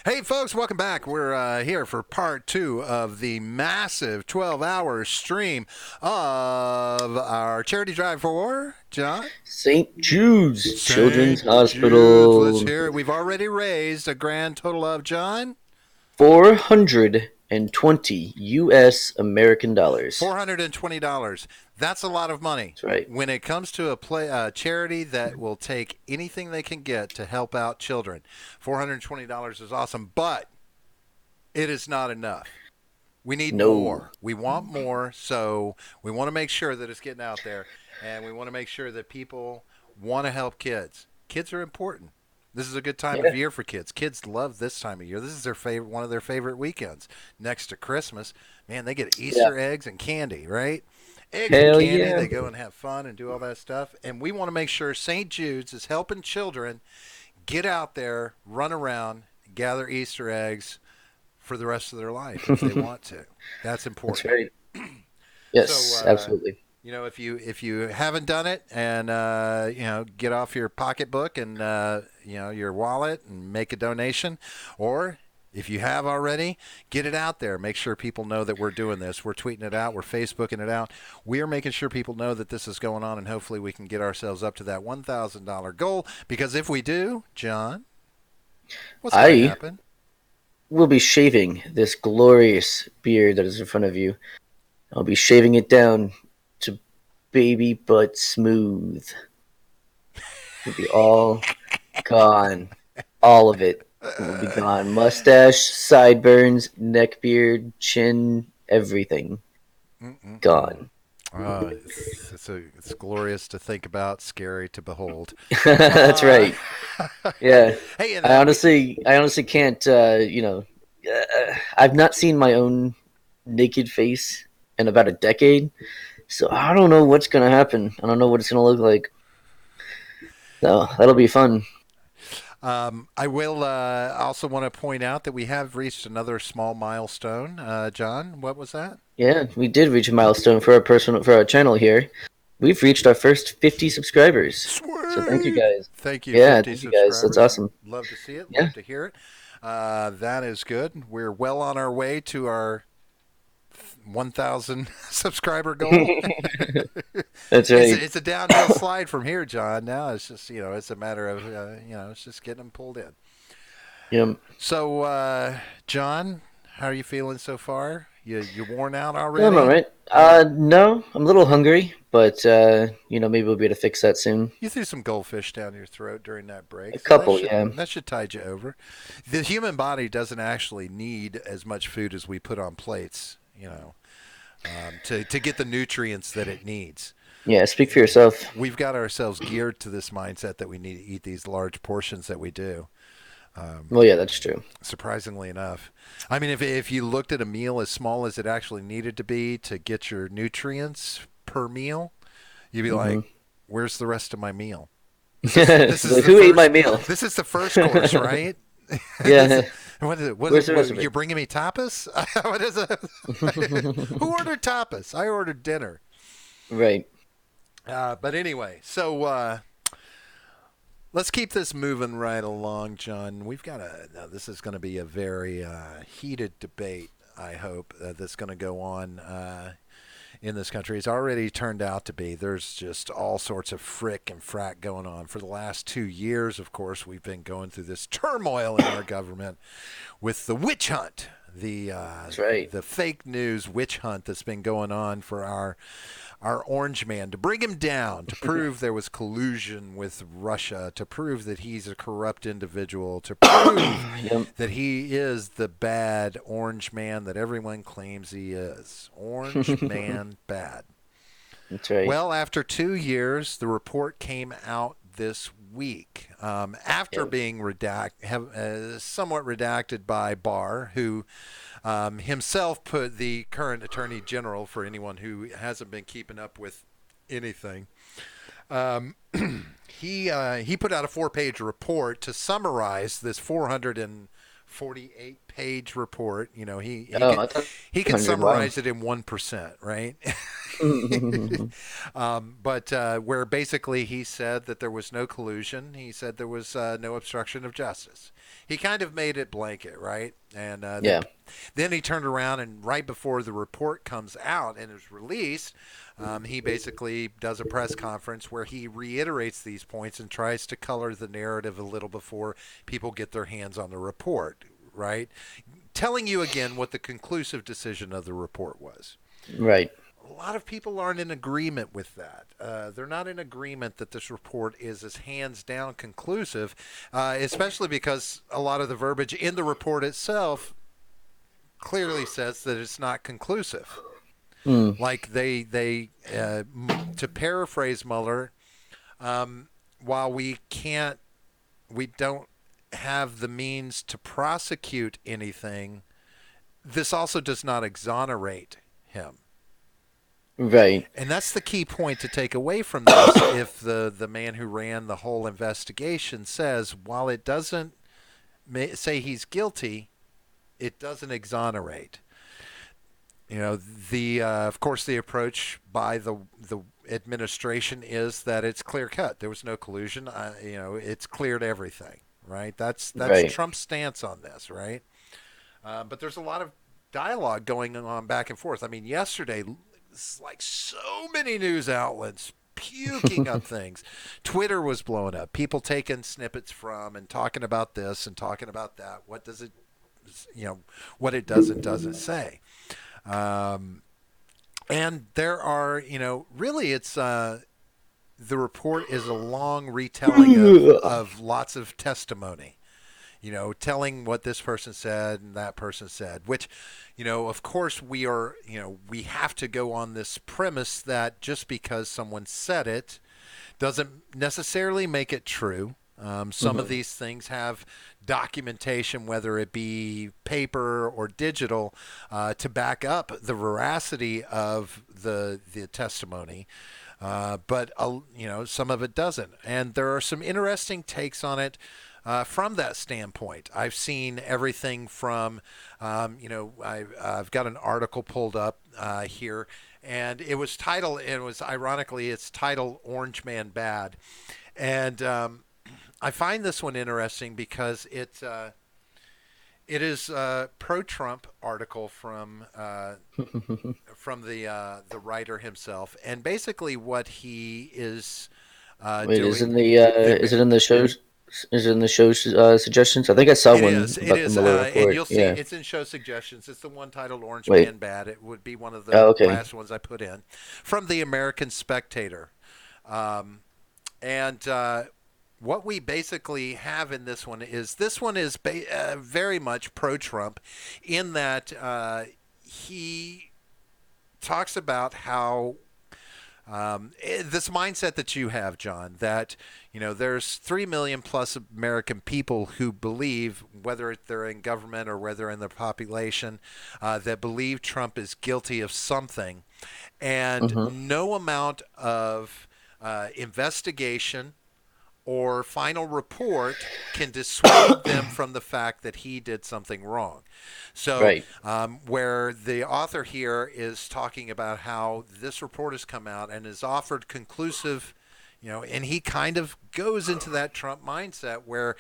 Hey, folks, welcome back. We're here for part two of the massive 12-hour stream of our charity drive for John. St. Jude's Children's St. Jude's. Let's Hospital. hear it. We've already raised a grand total of, John, 420 U.S. American dollars. $420. That's a lot of money. That's right. When it comes to a charity that will take anything they can get to help out children, $420 is awesome, but it is not enough. We need No. more. We want more, so we want to make sure that it's getting out there, and we want to make sure that people want to help kids. Kids are important. This is a good time Yeah. of year for kids. Kids love this time of year. This is their favorite, one of their favorite weekends. Next to Christmas, man, they get Yeah. Easter eggs and candy, right? Eggs and Hell candy. yeah. They go and have fun and do all that stuff. And we want to make sure St. Jude's is helping children get out there, run around, gather Easter eggs for the rest of their life if they want to. That's That's important. right. So, Yes, absolutely. if you haven't done it, and get off your pocketbook and your wallet and make a donation, or if you have already, get it out there. Make sure people know that we're doing this. We're tweeting it out. We're Facebooking it out. We are making sure people know that this is going on, and hopefully we can get ourselves up to that $1,000 goal. Because if we do, John, what's going to I happen? will be shaving this glorious beard that is in front of you. I'll be shaving it down to baby butt smooth. It'll be all gone. All of it will be gone. Mustache, sideburns, neck beard, chin, everything Mm-mm-mm. gone. It's glorious to think about, scary to behold. That's Uh, right. Yeah. hey, and I we, honestly can't. I've not seen my own naked face in about a decade, so I don't know what's gonna happen. I don't know what it's gonna look like. So that'll be fun. I will also want to point out that we have reached another small milestone. John, what was that? Yeah, we did reach a milestone for our channel here. We've reached our first 50 subscribers. So thank you Sweet. guys. Thank you, Yeah, 50 thank you guys. That's subscribers. awesome. Love to see it. Yeah. Love to hear it. That is good. We're well on our way to our 1,000 subscriber goal. That's it's right. a, it's a downhill slide from here, John. Now it's just it's a matter of it's just getting them pulled in. Yeah. So, John, how are you feeling so far? You worn out Yeah, I'm all already? right. No, I'm a little hungry, but maybe we'll be able to fix that soon. You threw some goldfish down your throat during that A break, so that couple, should yeah. that should tide you over. The human body doesn't actually need as much food as we put on plates, to get the nutrients that it needs. Yeah, speak for yourself. We've got ourselves geared to this mindset that we need to eat these large portions that we do. Well, yeah, that's true. Surprisingly enough, I mean, if you looked at a meal as small as it actually needed to be to get your nutrients per meal, you'd be Hmm. like, "Where's the rest of my meal?" This is Like, the who ate my first. meal? This is the first course, right? Yeah. What is it? Where's the rest of You're it? bringing me tapas? What is it? Who ordered tapas? I ordered dinner. Right. But anyway, so let's keep this moving right along, John. We've got now this is going to be a very heated debate. I hope that's going to go on in this country. It's already turned out to be. There's just all sorts of frick and frack going on. For the last 2 years, of course, we've been going through this turmoil in our government with the witch hunt, That's right. the fake news witch hunt that's been going on for our orange man, to bring him down, to prove there was collusion with Russia, to prove that he's a corrupt individual, to prove Yep. that he is the bad orange man that everyone claims he is. Orange man bad. That's right. Well, after 2 years, the report came out this week after Yep. being somewhat redacted by Barr, who himself put the current attorney general, for anyone who hasn't been keeping up with anything. Um, he put out a 4-page report to summarize this 448-page report. Oh, He I thought he can 100. Wow. summarize it in 1%, right? But where basically he said that there was no collusion. He said there was no obstruction of justice. He kind of made it blanket, right? And Yeah. then he turned around and right before the report comes out and is released, he basically does a press conference where he reiterates these points and tries to color the narrative a little before people get their hands on the report, right? Telling you again what the conclusive decision of the report was. Right. A lot of people aren't in agreement with that. They're not in agreement that this report is as hands down conclusive, especially because a lot of the verbiage in the report itself clearly says that it's not conclusive. Like to paraphrase Mueller, while we don't have the means to prosecute anything, this also does not exonerate him. Right. And that's the key point to take away from this. If the man who ran the whole investigation says, while it doesn't say he's guilty, it doesn't exonerate. You know, of course, the approach by the administration is that it's clear cut. There was no collusion. It's cleared everything. Right. That's Right. Trump's stance on this. Right. But there's a lot of dialogue going on back and forth. I mean, yesterday, it's like so many news outlets puking up things. Twitter was blowing up. People taking snippets from and talking about this and talking about that. What does it, what it does and doesn't say. And there are, really it's the report is a long retelling of lots of testimony. Telling what this person said and that person said, which, of course we have to go on this premise that just because someone said it doesn't necessarily make it true. Some of these things have documentation, whether it be paper or digital, to back up the veracity of the testimony. But some of it doesn't. And there are some interesting takes on it. From that standpoint, I've seen everything from, I've got an article pulled up here, and it's titled Orange Man Bad. And I find this one interesting because it is a pro-Trump article from the writer himself. And basically what he is Wait, doing. is it in the shows? Is it in the show suggestions? I think I saw It one is. about the Mueller report. And you'll see yeah. it's in show suggestions. It's the one titled Orange Wait. Man Bad. It would be one of the Oh, okay. last ones I put in from the American Spectator. And what we basically have in this one is very much pro-Trump in that he talks about how this mindset that you have, John, that there's 3 million plus American people who believe, whether they're in government or whether in the population, that believe Trump is guilty of something, and no amount of investigation or final report can dissuade them from the fact that he did something wrong. So Right. where the author here is talking about how this report has come out and is offered conclusive, and he kind of goes into that Trump mindset where,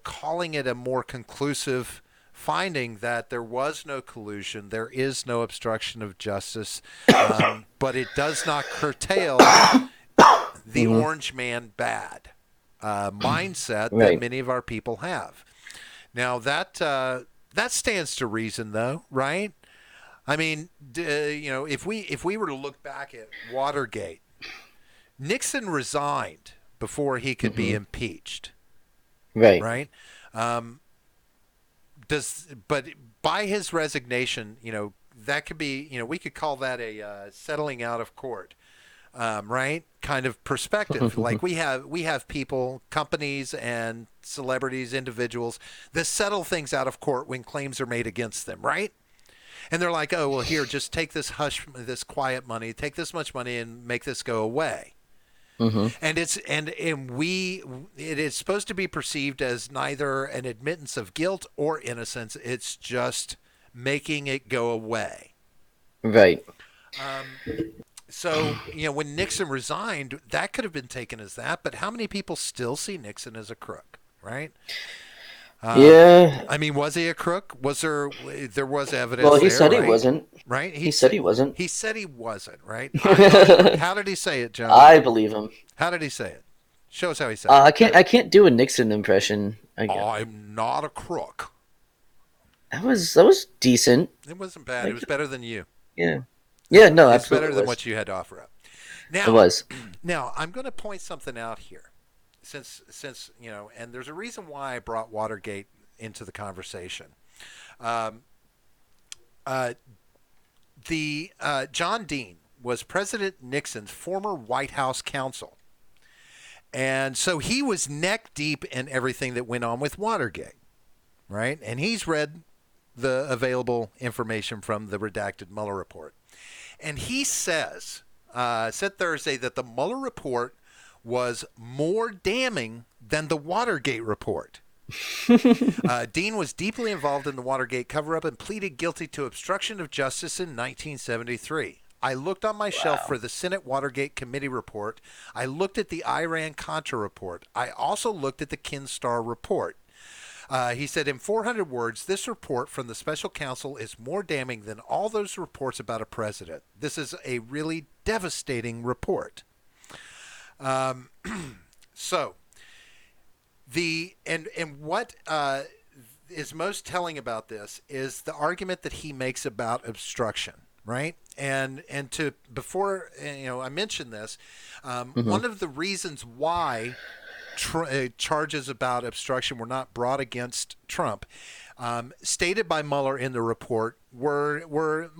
calling it a more conclusive finding that there was no collusion, there is no obstruction of justice, but it does not curtail the Orange Man Bad mindset that Right. many of our people have. Now that stands to reason, though, right? I mean, if we were to look back at Watergate, Nixon resigned before he could be impeached, Right. right? But by his resignation, that could be, we could call that a settling out of court. Right, kind of perspective. Like we have people, companies, and celebrities, individuals that settle things out of court when claims are made against them, right? And they're like, oh well, here, just take this quiet money, take this much money, and make this go away. And it is supposed to be perceived as neither an admittance of guilt or innocence. It's just making it go away. Right. So, when Nixon resigned, that could have been taken as that, but how many people still see Nixon as a crook, right? Um, Yeah. I mean, was he a crook? There was Well, evidence he there, said he right? wasn't. Right? He said he wasn't. He said he wasn't, right? I How did he say it, John? believe him. How did he say it? Show us how he said it. I can't do a Nixon impression. I'm not a crook. That was decent. It wasn't bad. It Like, was better than you. yeah. Yeah, no, It's absolutely better it than was. what you had to offer up. It Now, was. now I'm going to point something out here, since and there's a reason why I brought Watergate into the conversation. Um, uh, the John Dean was President Nixon's former White House counsel, and so he was neck deep in everything that went on with Watergate, right? And he's read the available information from the redacted Mueller report. And he said Thursday that the Mueller report was more damning than the Watergate report. Dean was deeply involved in the Watergate cover-up and pleaded guilty to obstruction of justice in 1973. I looked on my shelf for the Senate Watergate Committee report. I looked at the Iran-Contra report. I also looked at the Kinstar report. He said, in 400 words, this report from the special counsel is more damning than all those reports about a president. This is a really devastating report. So, what is most telling about this is the argument that he makes about obstruction, right? And to before I mentioned this, one of the reasons why charges about obstruction were not brought against Trump, stated by Mueller in the report, were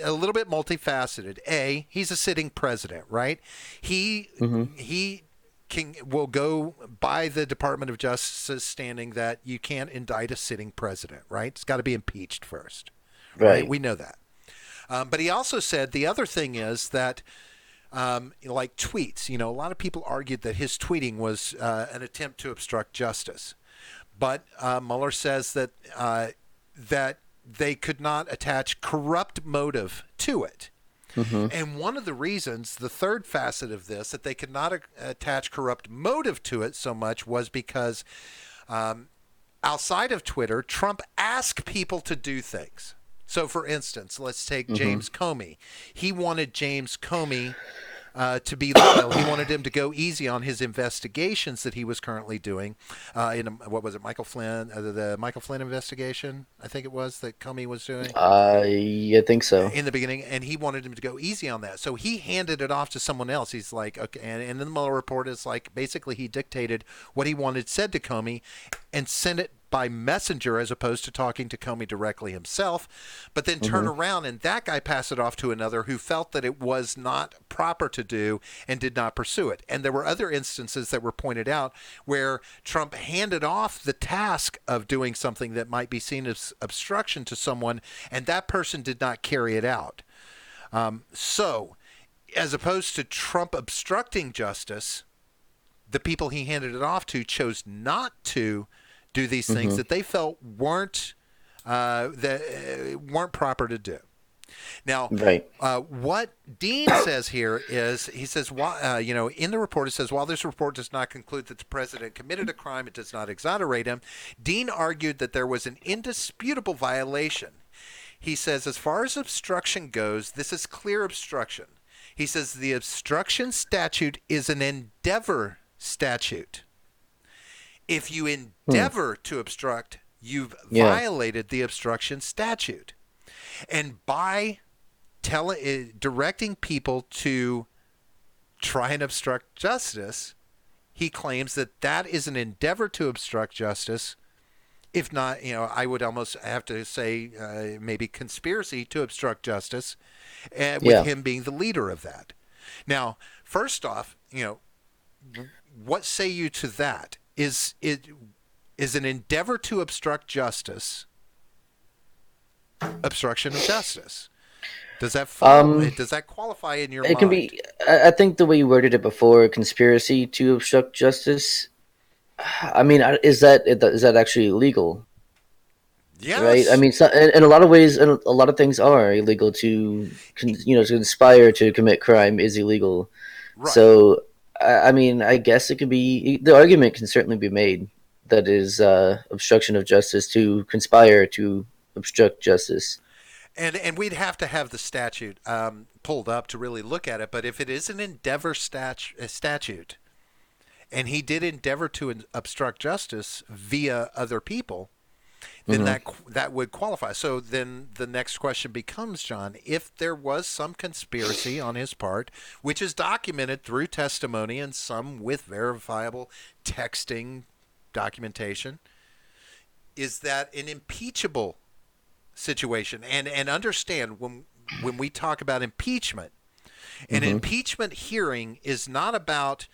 a little bit multifaceted. A, he's a sitting president, right? He will go by the Department of Justice standing that you can't indict a sitting president, right? It's got to be impeached first, right? We know that. But he also said the other thing is that like tweets, a lot of people argued that his tweeting was an attempt to obstruct justice. But Mueller says that that they could not attach corrupt motive to it. And one of the reasons, the third facet of this, that they could not attach corrupt motive to it so much was because outside of Twitter, Trump asked people to do things. So, for instance, let's take James Comey. He wanted James Comey to be loyal. He wanted him to go easy on his investigations that he was currently doing. What was it, Michael Flynn? The Michael Flynn investigation, I think it was, that Comey was doing. I think so. In the beginning, and he wanted him to go easy on that. So he handed it off to someone else. He's like, okay, and then the Mueller report is like, basically he dictated what he wanted said to Comey and sent it by messenger as opposed to talking to Comey directly himself, but then turn around and that guy passed it off to another who felt that it was not proper to do and did not pursue it. And there were other instances that were pointed out where Trump handed off the task of doing something that might be seen as obstruction to someone, and that person did not carry it out. So, as opposed to Trump obstructing justice, the people he handed it off to chose not to do these things that they felt weren't proper to do. Now, what Dean says here is, he says, in the report, it says, while this report does not conclude that the president committed a crime, it does not exonerate him. Dean argued that there was an indisputable violation. He says, as far as obstruction goes, this is clear obstruction. He says the obstruction statute is an endeavor statute. If you endeavor to obstruct, you've violated the obstruction statute. And by directing people to try and obstruct justice, he claims that that is an endeavor to obstruct justice. If not, I would almost have to say maybe conspiracy to obstruct justice, with him being the leader of that. Now, first off, what say you to that? Is an endeavor to obstruct justice obstruction of justice? Does that does that qualify in your mind? It can be. I think the way you worded it before, conspiracy to obstruct justice. I mean, is that actually illegal? right? I Yes. mean, in a lot of ways, and a lot of things are illegal to conspire to commit crime is illegal. Right. So, I mean, I guess it could be the argument can certainly be made that is obstruction of justice to conspire to obstruct justice. And we'd have to have the statute pulled up to really look at it. But if it is an statute, and he did endeavor to obstruct justice via other people, then Hmm. that would qualify. So then the next question becomes, John, if there was some conspiracy on his part, which is documented through testimony and some with verifiable texting documentation, is that an impeachable situation? And understand when we talk about impeachment, an Hmm. impeachment hearing is not about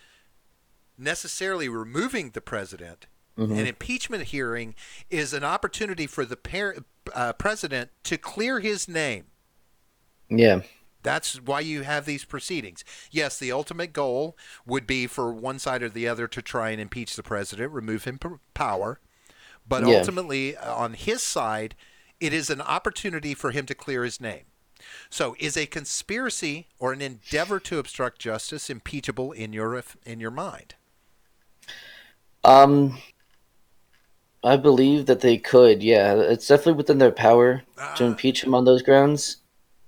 necessarily removing the president. Hmm. An impeachment hearing is an opportunity for the president to clear his name. Yeah. That's why you have these proceedings. Yes, the ultimate goal would be for one side or the other to try and impeach the president, remove him from power. But Yeah. ultimately, on his side, it is an opportunity for him to clear his name. So, is a conspiracy or an endeavor to obstruct justice impeachable in your mind? Um, I believe that they could. Yeah, it's definitely within their power to Uh, impeach him on those grounds.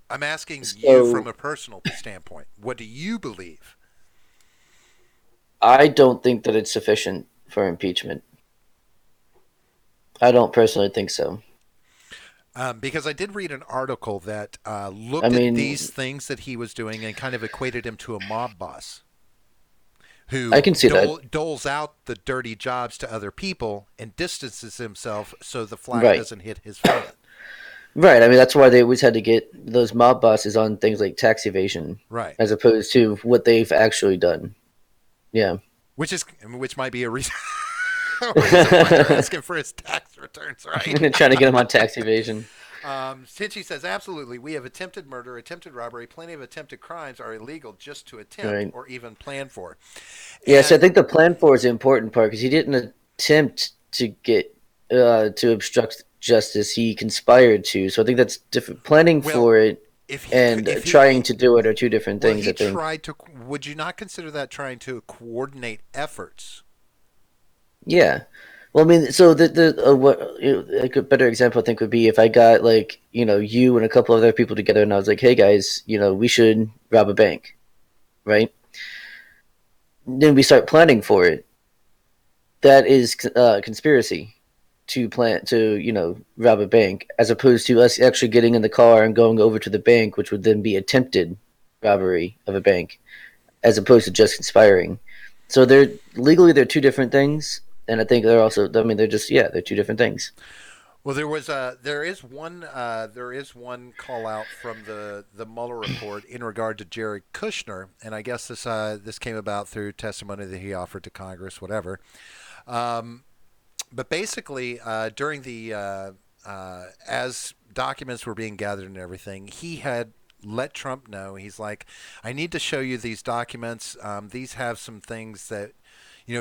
I'm asking you from So a personal standpoint. What do you believe? I don't think that it's sufficient for impeachment. I don't personally think so. Because I did read an article that I looked at these mean, things that he was doing and kind of equated him to a mob boss I who can see that. doles out the dirty jobs to other people and distances himself so the flag Right. doesn't hit his friend. Right. I mean, that's why they always had to get those mob bosses on things like tax evasion, Right. as opposed to what they've actually done. Yeah. Which might be a reason, a reason why they're asking for his tax returns, right? Trying to get them on tax evasion. Since he says absolutely, we have attempted murder, attempted robbery, plenty of attempted crimes are illegal just to attempt Right. or even plan for. Yeah. So I And think the plan for is the important part because he didn't attempt to get to obstruct justice. He conspired to. So I think that's different. Planning well, for it and if trying he to do it are two different well things. he I think. tried to. Would you not consider that trying to coordinate efforts? Yeah. Well, I mean, so the what like a better example I think would be if I got like you and a couple other people together and I was like, hey guys, we should rob a bank, right? Then we start planning for it. That is conspiracy to plan to rob a bank, as opposed to us actually getting in the car and going over to the bank, which would then be attempted robbery of a bank, as opposed to just conspiring. So they're two different things, and I think they're also. I mean, they're two different things. Well, there is one call out from the Mueller report in regard to Jared Kushner, and I guess this came about through testimony that he offered to Congress, whatever. Um, but basically, during the as documents were being gathered and everything, he had let Trump know. He's like, I need to show you these documents. These have some things that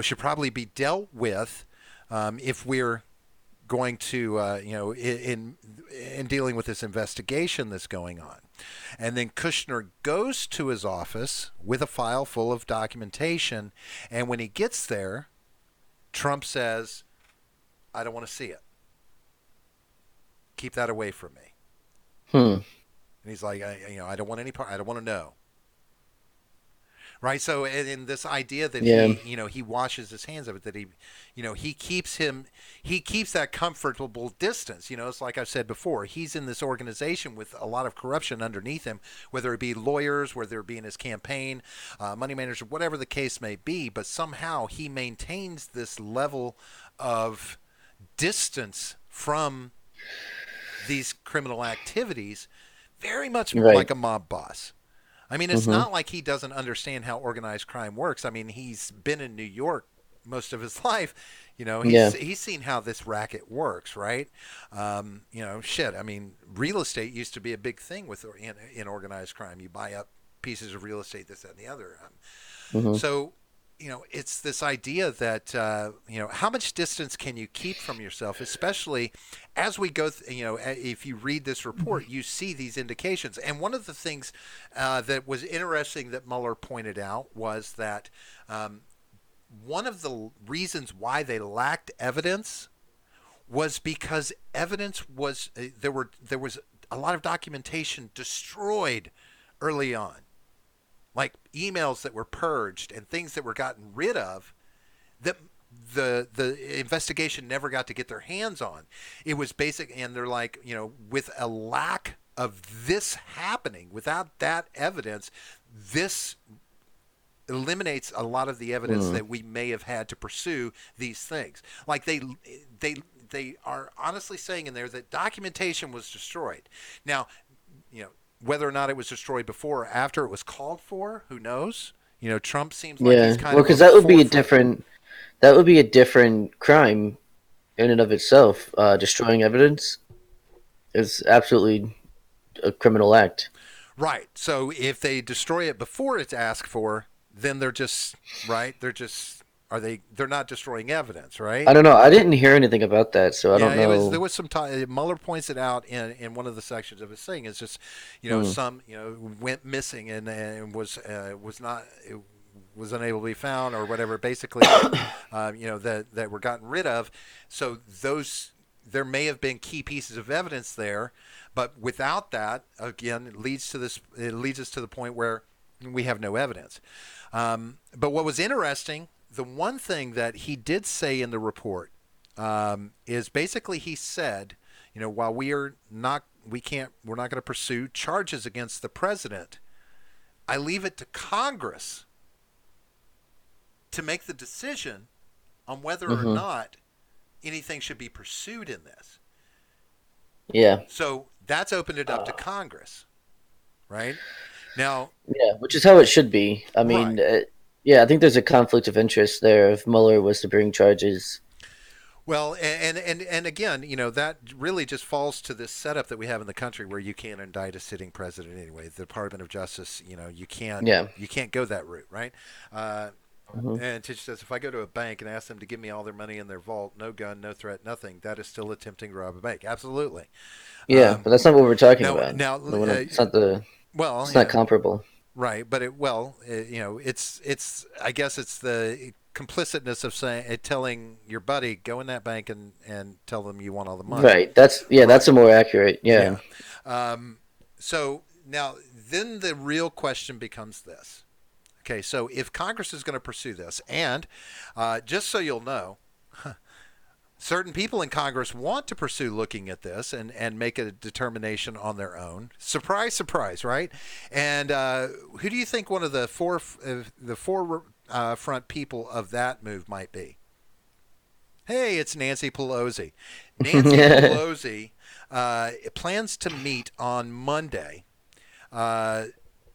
should probably be dealt with if we're going to in dealing with this investigation that's going on. And then Kushner goes to his office with a file full of documentation, and when he gets there, Trump says, I don't want to see it. Keep that away from me. Hmm. And he's like, I don't want any part. I don't want to know. Right. So in this idea that Yeah. he washes his hands of it, that he keeps that comfortable distance. It's like I've said before. He's in this organization with a lot of corruption underneath him, whether it be lawyers, whether it be in his campaign, money managers, whatever the case may be. But somehow he maintains this level of distance from these criminal activities, very much Right. like a mob boss. I mean, it's Mm-hmm. not like he doesn't understand how organized crime works. I mean, he's been in New York most of his life. Yeah. He's seen how this racket works, right? Shit. I mean, real estate used to be a big thing in organized crime. You buy up pieces of real estate, this, that, and the other. Mm-hmm. So it's this idea that how much distance can you keep from yourself, especially as we go. If you read this report, you see these indications. And one of the things that was interesting that Mueller pointed out was that one of the reasons why they lacked evidence was because evidence was there was a lot of documentation destroyed early on, like emails that were purged and things that were gotten rid of that the investigation never got to get their hands on. It was basic, and they're like, with a lack of this happening, without that evidence, this eliminates a lot of the evidence that we may have had to pursue these things. Like they are honestly saying in there that documentation was destroyed. Now, whether or not it was destroyed before or after it was called for, who knows? Trump seems like he's kind of because that would be a different crime in and of itself. Destroying evidence is absolutely a criminal act. Right. So if they destroy it before it's asked for, then they're just right. They're not destroying evidence, right? I don't know. I didn't hear anything about that, so I don't know. There was some time. Mueller points it out in one of the sections of his thing. It's just, some went missing and was unable to be found or whatever. Basically, that were gotten rid of. So there may have been key pieces of evidence there, but without that, again, it leads us to the point where we have no evidence. But what was interesting, the one thing that he did say in the report is basically he said, while we're not going to pursue charges against the president, I leave it to Congress to make the decision on whether or not anything should be pursued in this. Yeah. So that's opened it up to Congress, right? Now, yeah, which is how it should be. I mean, right. I think there's a conflict of interest there if Mueller was to bring charges. Well, and again, that really just falls to this setup that we have in the country where you can't indict a sitting president anyway. The Department of Justice, you can't go that route, right? And Tish says, if I go to a bank and ask them to give me all their money in their vault, no gun, no threat, nothing, that is still attempting to rob a bank. Absolutely. Yeah, but that's not what we're talking about. Now, it's not it's not comparable. Right, but it's I guess it's the complicitness of telling your buddy, go in that bank and tell them you want all the money. Right. That's a more accurate. Yeah. So now then the real question becomes this. Okay, so if Congress is going to pursue this, and just so you'll know, certain people in Congress want to pursue looking at this and make a determination on their own. Surprise, surprise, right? And who do you think one of the forefront people of that move might be? Hey, it's Nancy Pelosi. Nancy Pelosi plans to meet on Monday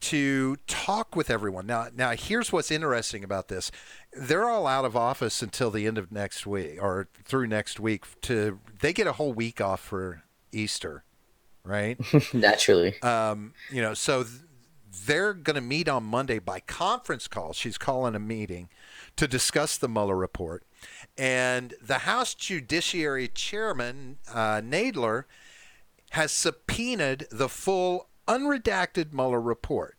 to talk with everyone. Now, here's what's interesting about this. They're all out of office until the end of next week or through next week. They get a whole week off for Easter, right? Naturally. So they're going to meet on Monday by conference call. She's calling a meeting to discuss the Mueller report. And the House Judiciary Chairman, Nadler, has subpoenaed the full unredacted Mueller report.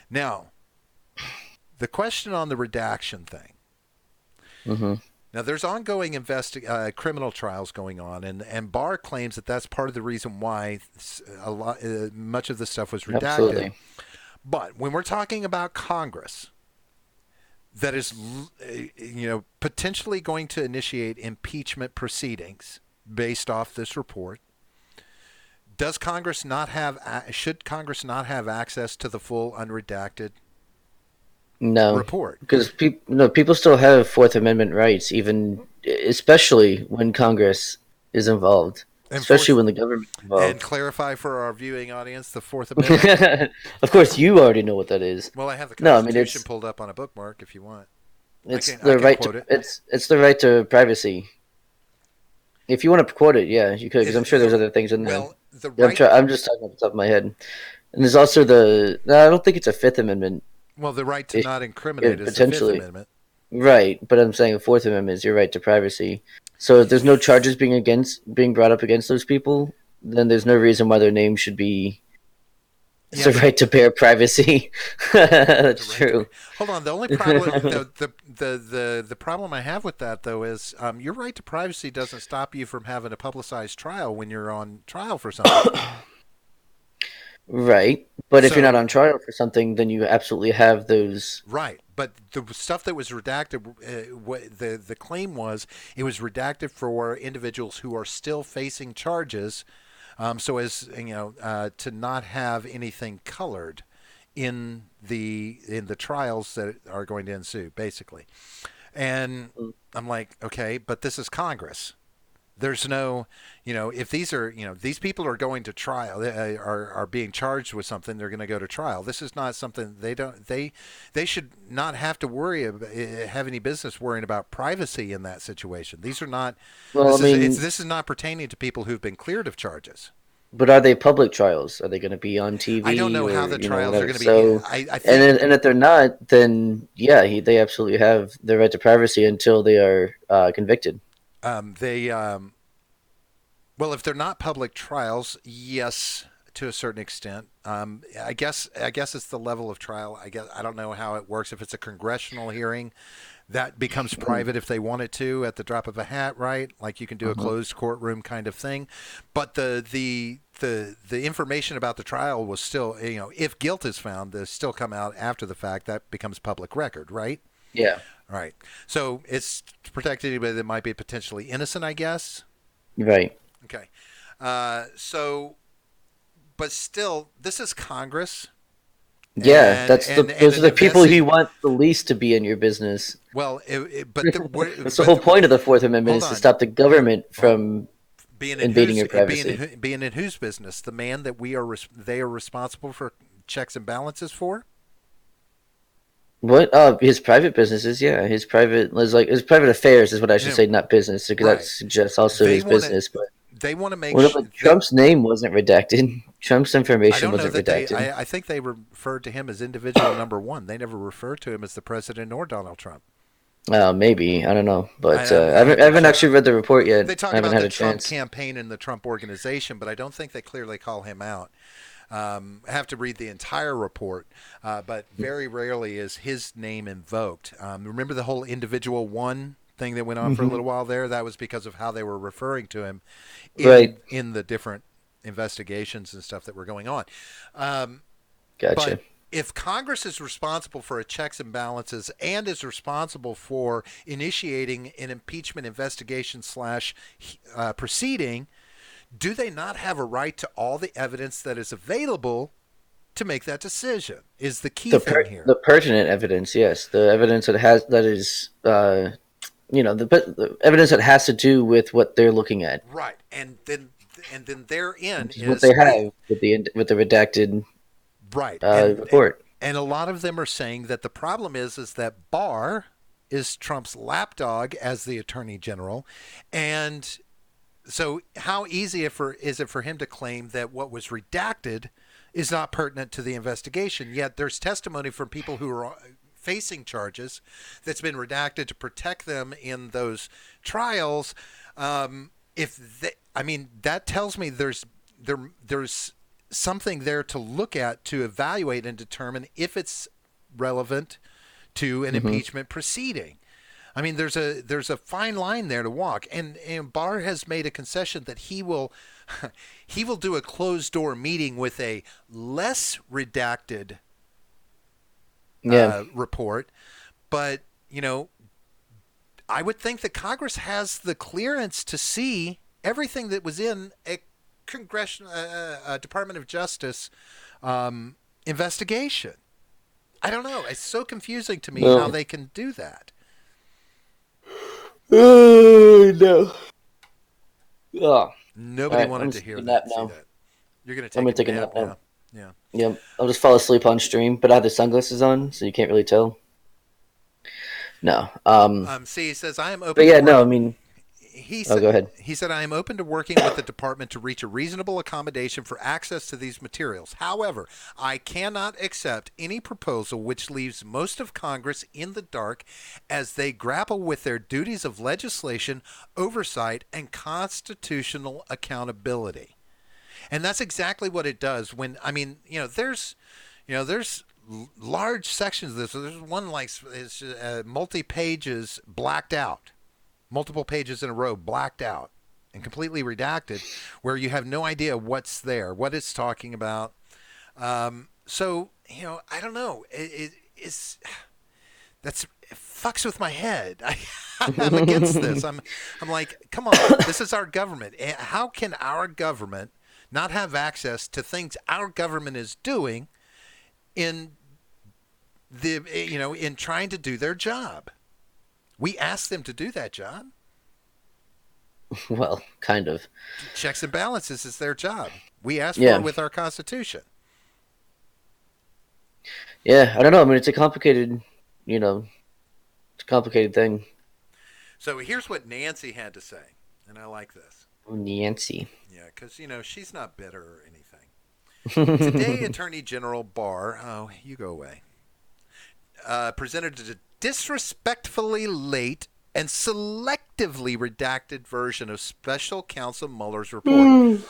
Now, the question on the redaction thing. Now, there's ongoing criminal trials going on, and Barr claims that that's part of the reason why much of the stuff was redacted. Absolutely. But when we're talking about Congress, that is, potentially going to initiate impeachment proceedings based off this report, should Congress not have access to the full unredacted report? Because people still have Fourth Amendment rights, especially when Congress is involved, especially when the government is involved. And clarify for our viewing audience the Fourth Amendment. Of course, you already know what that is. Well, I have the Constitution pulled up on a bookmark if you want. It's the right to privacy. If you want to quote it, yeah, you could, because I'm sure there's other things in there. Well, I'm just talking off the top of my head. And there's also I don't think it's a Fifth Amendment. Well, the right to It, not incriminate it is the Fifth potentially Amendment. right, but I'm saying the Fourth Amendment is your right to privacy. So if there's no charges being brought up against those people, then there's no reason why their name should be. It's Yeah, a but right to bear privacy. the That's right to true. pay. Hold on. The only problem, the problem I have with that though is your right to privacy doesn't stop you from having a publicized trial when you're on trial for something. Right, but if you're not So on trial for something, then you absolutely have those. right, but the stuff that was redacted, what the claim was, it was redacted for individuals who are still facing charges, so as to not have anything colored in the trials that are going to ensue, basically. And I'm like, okay, but this is Congress. There's no, if these are, these people are going to trial, are being charged with something, they're going to go to trial. This is not something they should not have to worry about, have any business worrying about privacy in that situation. These are not, Well, I mean, this is not pertaining to people who've been cleared of charges. but are they public trials? Are they going to be on I don't TV know how or the trials are whatever? going to be. So, I think and if they're not, then yeah, they absolutely have the right to privacy until they are convicted. they well, if they're not public trials, yes, to a certain extent. I guess it's the level of trial. I don't know how it works. If it's a congressional hearing, that becomes private if they want it to at the drop of a hat, right? Like you can do a Uh-huh. closed courtroom kind of thing. But the information about the trial was still, if guilt is found, they still come out after the fact. That becomes public record, right? Yeah, Right. So it's to protect anybody that might be potentially innocent, I guess. right. Okay. So, but still, this is Congress, Yeah, and those are an the people investi- you want the least to be in your business. Well, but That's the whole point of the Fourth Amendment hold is to on. stop the government Well, from invading your privacy. being in whose business? The man that they are responsible for checks and balances for. What? His private businesses, yeah. His private affairs is what I should Yeah, say, not business, because that right. suggests also They his want to. business. But They want to make. well, no, but Trump's name wasn't redacted. Trump's I information don't know wasn't that they. redacted. I think they referred to him as individual number one. They never referred to him as the president or Donald Trump. Maybe I don't know, but I have I to haven't check. actually read the report yet. They talk I haven't about had the a Trump chance. campaign and the Trump organization, but I don't think they clearly call him out. I have to read the entire report, but very rarely is his name invoked. Remember the whole individual one thing that went on for a Hmm. little while there? That was because of how they were referring to him Right. in the different investigations and stuff that were going on. Um, Gotcha. but if Congress is responsible for a checks and balances and is responsible for initiating an impeachment investigation slash proceeding, do they not have a right to all the evidence that is available to make that decision? Is the key thing here. The pertinent evidence, yes, the evidence that is the evidence that has to do with what they're looking at, Right, and then therein which is what they have with the redacted right, and report. and a lot of them are saying that the problem is that Barr is Trump's lapdog as the attorney general, and so how easy is it for him to claim that what was redacted is not pertinent to the investigation? Yet there's testimony from people who are facing charges that's been redacted to protect them in those trials. That tells me there's something there to look at to evaluate and determine if it's relevant to an Hmm. impeachment proceeding. I mean, there's a fine line there to walk, and Barr has made a concession that he will he will do a closed door meeting with a less redacted Yeah. report, but I would think that Congress has the clearance to see everything that was in a congressional Department of Justice investigation. I don't know. It's so confusing to me how No. they can do that. Oh no. Oh, Nobody right, wanted I'm to just hear taking a that. nap See now. that. You're gonna I'm take gonna a take a nap nap now. Yeah. Yep. I'll just fall asleep on stream, but I have the sunglasses on, so you can't really tell. No. See, he says I am But open to yeah, no, work. I mean, he Oh, said, go ahead. he said, I am open to working with the department to reach a reasonable accommodation for access to these materials. However, I cannot accept any proposal which leaves most of Congress in the dark as they grapple with their duties of legislation, oversight, and constitutional accountability. And that's exactly what it does when, I mean, there's large sections of this. So there's one like it's multi pages blacked out, multiple pages in a row blacked out and completely redacted, where you have no idea what's there, what it's talking about. So I don't know. It's it fucks with my head. I'm against this. I'm like, come on, this is our government. How can our government not have access to things our government is doing in in trying to do their job? We ask them to do that job. Well, kind of. Checks and balances is their job. We ask for Yeah. it with our Constitution. Yeah, I don't know. I mean, it's a complicated, it's a complicated thing. So here's what Nancy had to say, and I like this. Nancy. Yeah, because she's not bitter or anything. Today, Attorney General Barr, oh, you go away, presented a disrespectfully late and selectively redacted version of Special Counsel Mueller's report.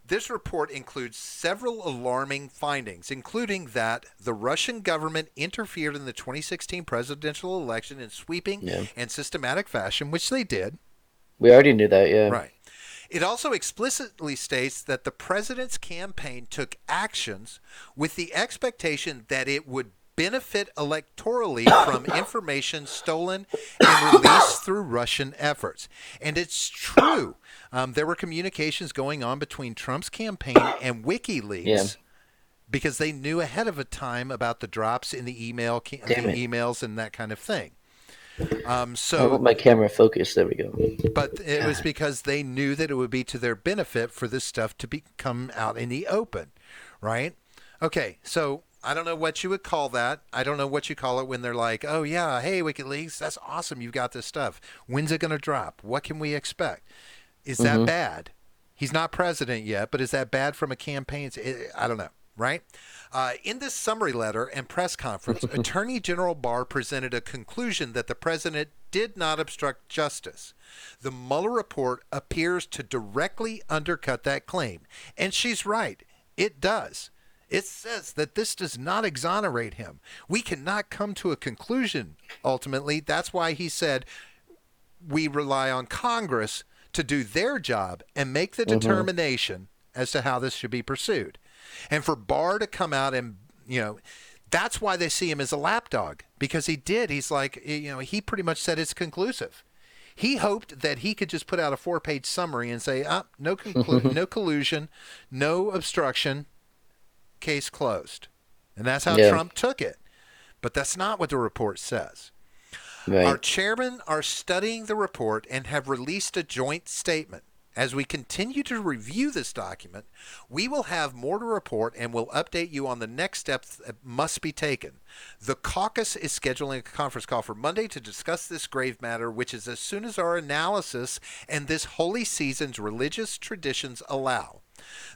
This report includes several alarming findings, including that the Russian government interfered in the 2016 presidential election in sweeping and systematic fashion, which they did. We already knew that, yeah. Right. It also explicitly states that the president's campaign took actions with the expectation that it would benefit electorally from information stolen and released through Russian efforts. And it's true. There were communications going on between Trump's campaign and WikiLeaks because they knew ahead of a time about the drops in the emails and that kind of thing. I want my camera focused. There we go. But it was because they knew that it would be to their benefit for this stuff to come out in the open, right? Okay, so I don't know what you would call that. I don't know what you call it when they're like, oh, yeah, hey, WikiLeaks, that's awesome. You've got this stuff. When's it going to drop? What can we expect? Is that bad? He's not president yet, but is that bad from a campaign? I don't know, right? In this summary letter and press conference, Attorney General Barr presented a conclusion that the president did not obstruct justice. The Mueller report appears to directly undercut that claim. And she's right. It does. It says that this does not exonerate him. We cannot come to a conclusion, ultimately. That's why he said we rely on Congress to do their job and make the determination as to how this should be pursued. And for Barr to come out and, that's why they see him as a lapdog, because he did. He's like, he pretty much said it's conclusive. He hoped that he could just put out a 4-page summary and say, no collusion, no obstruction, case closed. And that's how Trump took it. But that's not what the report says. Right. Our chairmen are studying the report and have released a joint statement. As we continue to review this document, we will have more to report and will update you on the next steps that must be taken. The caucus is scheduling a conference call for Monday to discuss this grave matter, which is as soon as our analysis and this holy season's religious traditions allow.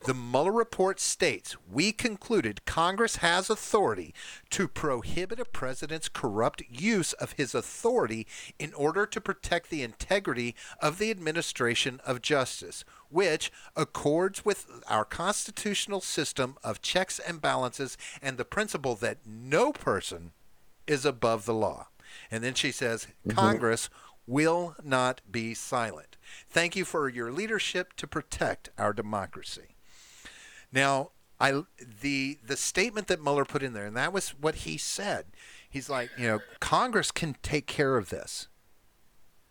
The Mueller report states, we concluded Congress has authority to prohibit a president's corrupt use of his authority in order to protect the integrity of the administration of justice, which accords with our constitutional system of checks and balances and the principle that no person is above the law. And then she says, Congress will not be silent. Thank you for your leadership to protect our democracy. Now, the statement that Mueller put in there, and that was what he said. He's like, Congress can take care of this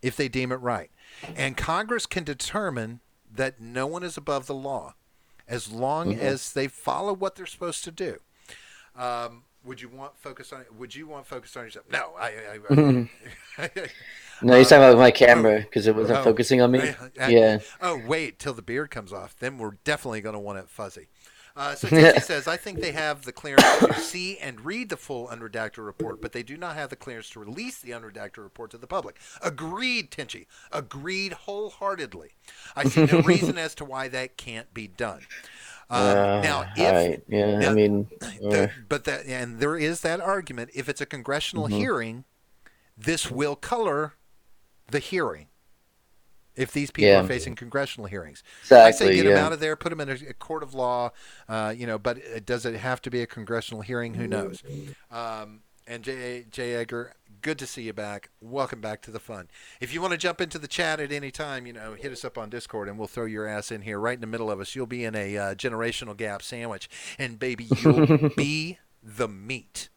if they deem it right. And Congress can determine that no one is above the law as long as they follow what they're supposed to do. Would you want focus on yourself? No, No, he's talking about my camera because it wasn't focusing on me. Yeah. Oh, wait till the beard comes off. Then we're definitely going to want it fuzzy. So Tishy says, I think they have the clearance to see and read the full unredacted report, but they do not have the clearance to release the unredacted report to the public. Agreed, Tinchy. Agreed wholeheartedly. I see no reason as to why that can't be done. Now, if right. Yeah, now, I mean, and there is that argument. If it's a congressional hearing, this will color the hearing. If these people are facing congressional hearings, exactly, I say get them out of there, put them in a court of law. But does it have to be a congressional hearing? Who knows? And J. Edgar, good to see you back. Welcome back to the fun. If you want to jump into the chat at any time, hit us up on Discord, and we'll throw your ass in here right in the middle of us. You'll be in a generational gap sandwich, and baby, you'll be the meat.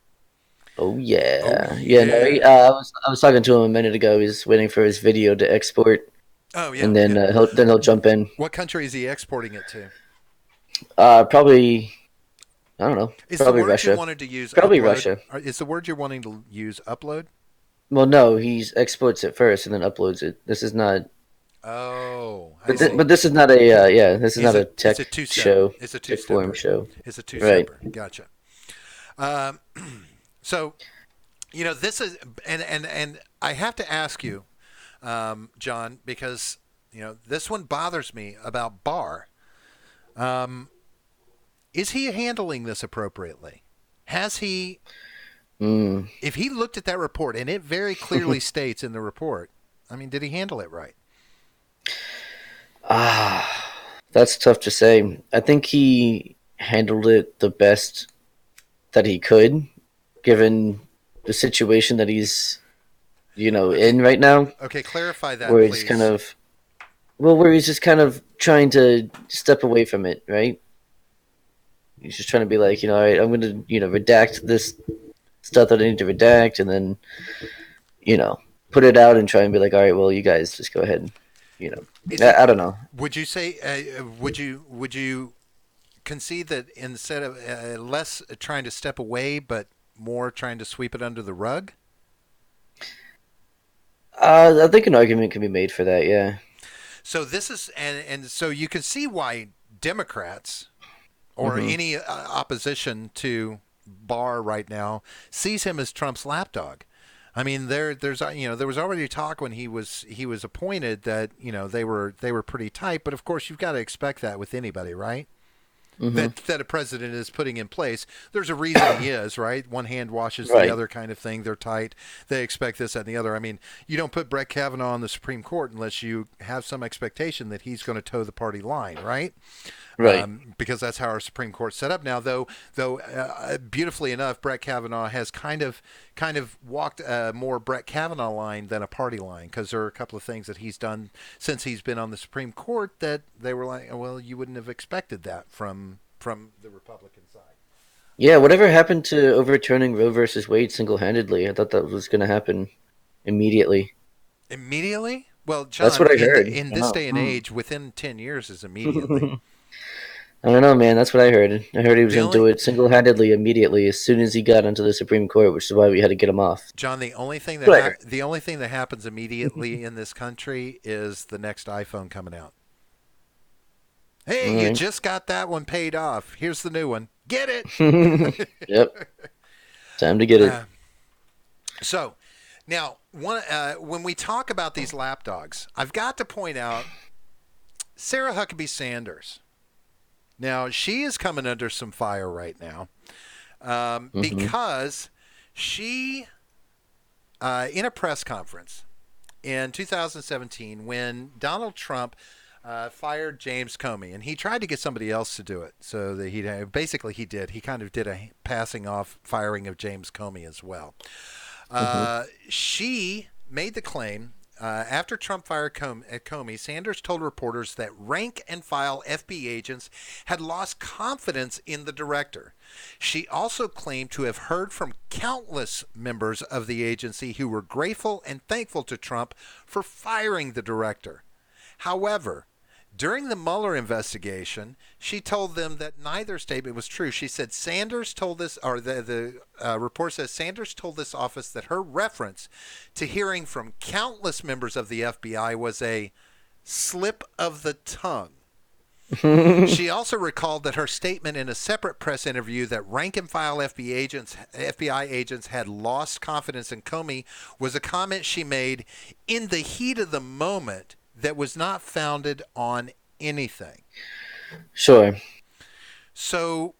Oh yeah, No, I was talking to him a minute ago. He's waiting for his video to export. Oh yeah, and then he'll jump in. What country is he exporting it to? Probably, I don't know. Is probably the word Russia. You wanted to use probably upload? Russia. Is the word you're wanting to use upload? Well, no, he exports it first and then uploads it. This is not. Oh, but this is not a This is not a tech show. It's a tech forum show. It's a two-stepper. Right. Gotcha. So, this is and I have to ask you, John, because this one bothers me about Barr. Is he handling this appropriately? Has he? If he looked at that report, and it very clearly states in the report, I mean, did he handle it right? That's tough to say. I think he handled it the best that he could, given the situation that he's, in right now. Okay, clarify that, where please. He's kind of, where he's just kind of trying to step away from it, right? He's just trying to be like, all right, I'm going to, redact this stuff that I need to redact, and then, put it out and try and be like, all right, well, you guys just go ahead and, I don't know. Would you say, would you concede that instead of less trying to step away, but more trying to sweep it under the rug? I think an argument can be made for that, yeah. So this is, and so you can see why Democrats or any opposition to Barr right now sees him as Trump's lapdog. I mean, there was already talk when he was appointed that they were pretty tight, but of course you've got to expect that with anybody, right? That a president is putting in place. There's a reason he is, right? One hand washes the other kind of thing. They're tight. They expect this, that, and the other. I mean, you don't put Brett Kavanaugh on the Supreme Court unless you have some expectation that he's going to toe the party line, right? Right. Because that's how our Supreme Court's set up now. Though beautifully enough, Brett Kavanaugh has kind of walked a more Brett Kavanaugh line than a party line, because there are a couple of things that he's done since he's been on the Supreme Court that they were like, well, you wouldn't have expected that from the Republican side. Yeah, whatever happened to overturning Roe versus Wade single-handedly? I thought that was going to happen immediately. Immediately? Well, John, that's what I heard. In this day and age, within 10 years is immediately. I don't know, man. That's what I heard. I heard he was going to do it single-handedly immediately as soon as he got onto the Supreme Court, which is why we had to get him off. John, the only thing that happens immediately in this country is the next iPhone coming out. Hey, you just got that one paid off. Here's the new one. Get it. Yep. Time to get it. So, now, when we talk about these lapdogs, I've got to point out Sarah Huckabee Sanders. Now, she is coming under some fire right now because she, in a press conference in 2017, when Donald Trump fired James Comey, and he tried to get somebody else to do it, so that he did. He kind of did a passing off firing of James Comey as well. She made the claim. After Trump fired Comey, Sanders told reporters that rank-and-file FBI agents had lost confidence in the director. She also claimed to have heard from countless members of the agency who were grateful and thankful to Trump for firing the director. However, during the Mueller investigation, she told them that neither statement was true. She said Sanders told this, or the report says Sanders told this office that her reference to hearing from countless members of the FBI was a slip of the tongue. She also recalled that her statement in a separate press interview that rank and file FBI agents had lost confidence in Comey was a comment she made in the heat of the moment that was not founded on anything. Sure. So,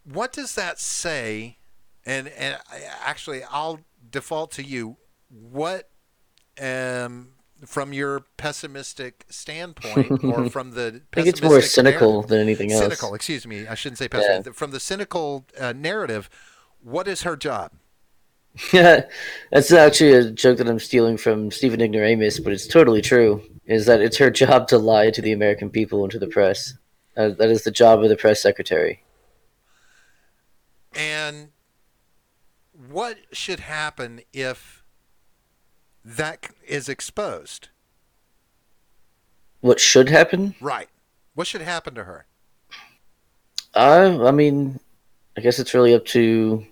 what does that say? Actually, I'll default to you. What from your pessimistic standpoint, or I from the think it's more pessimistic cynical narrative, than anything else. cynical, excuse me, I shouldn't say Yeah. pessimistic, from the cynical narrative, what is her job? That's actually a joke that I'm stealing from Stephen Ignoramus, but it's totally true. Is that it's her job to lie to the American people and to the press. That is the job of the press secretary. And what should happen if that is exposed? What should happen? Right. What should happen to her? I mean, I guess it's really up to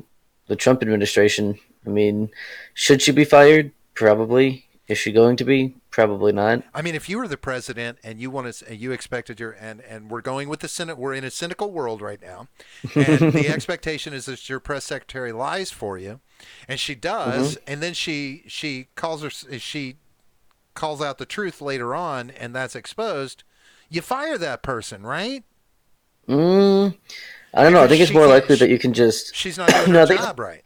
the Trump administration. I mean, should she be fired? Probably. Is she going to be? Probably not. I mean, if you were the president and you expected and we're going with the Senate, we're in a cynical world right now, and the expectation is that your press secretary lies for you, and she Hmm. does, and then she calls out the truth later on, and that's exposed. You fire that person, right? Mm, I don't know. I Because think it's she more can't. likely that you can just. She's not doing her No, job right.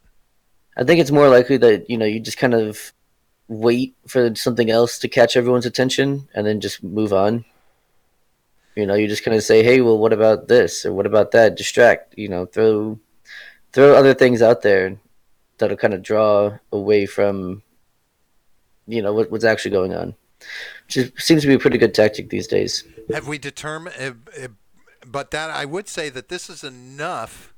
I think it's more likely that you just kind of wait for something else to catch everyone's attention and then just move on. You just kind of say, "Hey, well, what about this or what about that?" Distract. Throw other things out there that'll kind of draw away from what's actually going on. Which seems to be a pretty good tactic these days. Have we determined? But that I would say that this is enough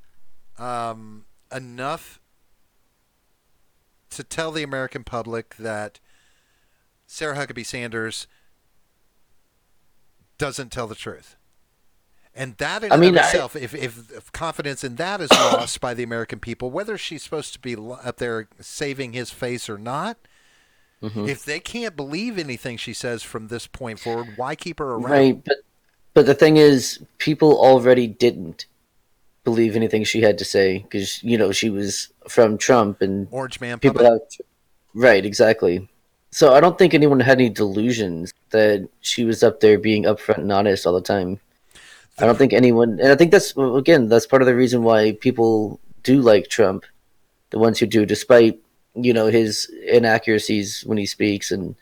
to tell the American public that Sarah Huckabee Sanders doesn't tell the truth. And that in I and of mean, itself, if confidence in that is lost by the American people, whether she's supposed to be up there saving his face or not, mhm. if they can't believe anything she says from this point forward, why keep her around? Right, but the thing is, people already didn't believe anything she had to say because she was from Trump and Orange man people puppet? out. Right, exactly. So I don't think anyone had any delusions that she was up there being upfront and honest all the time. I The don't think anyone, and I think that's well, again that's part of the reason why people do like Trump, the ones who do, despite his inaccuracies when he speaks and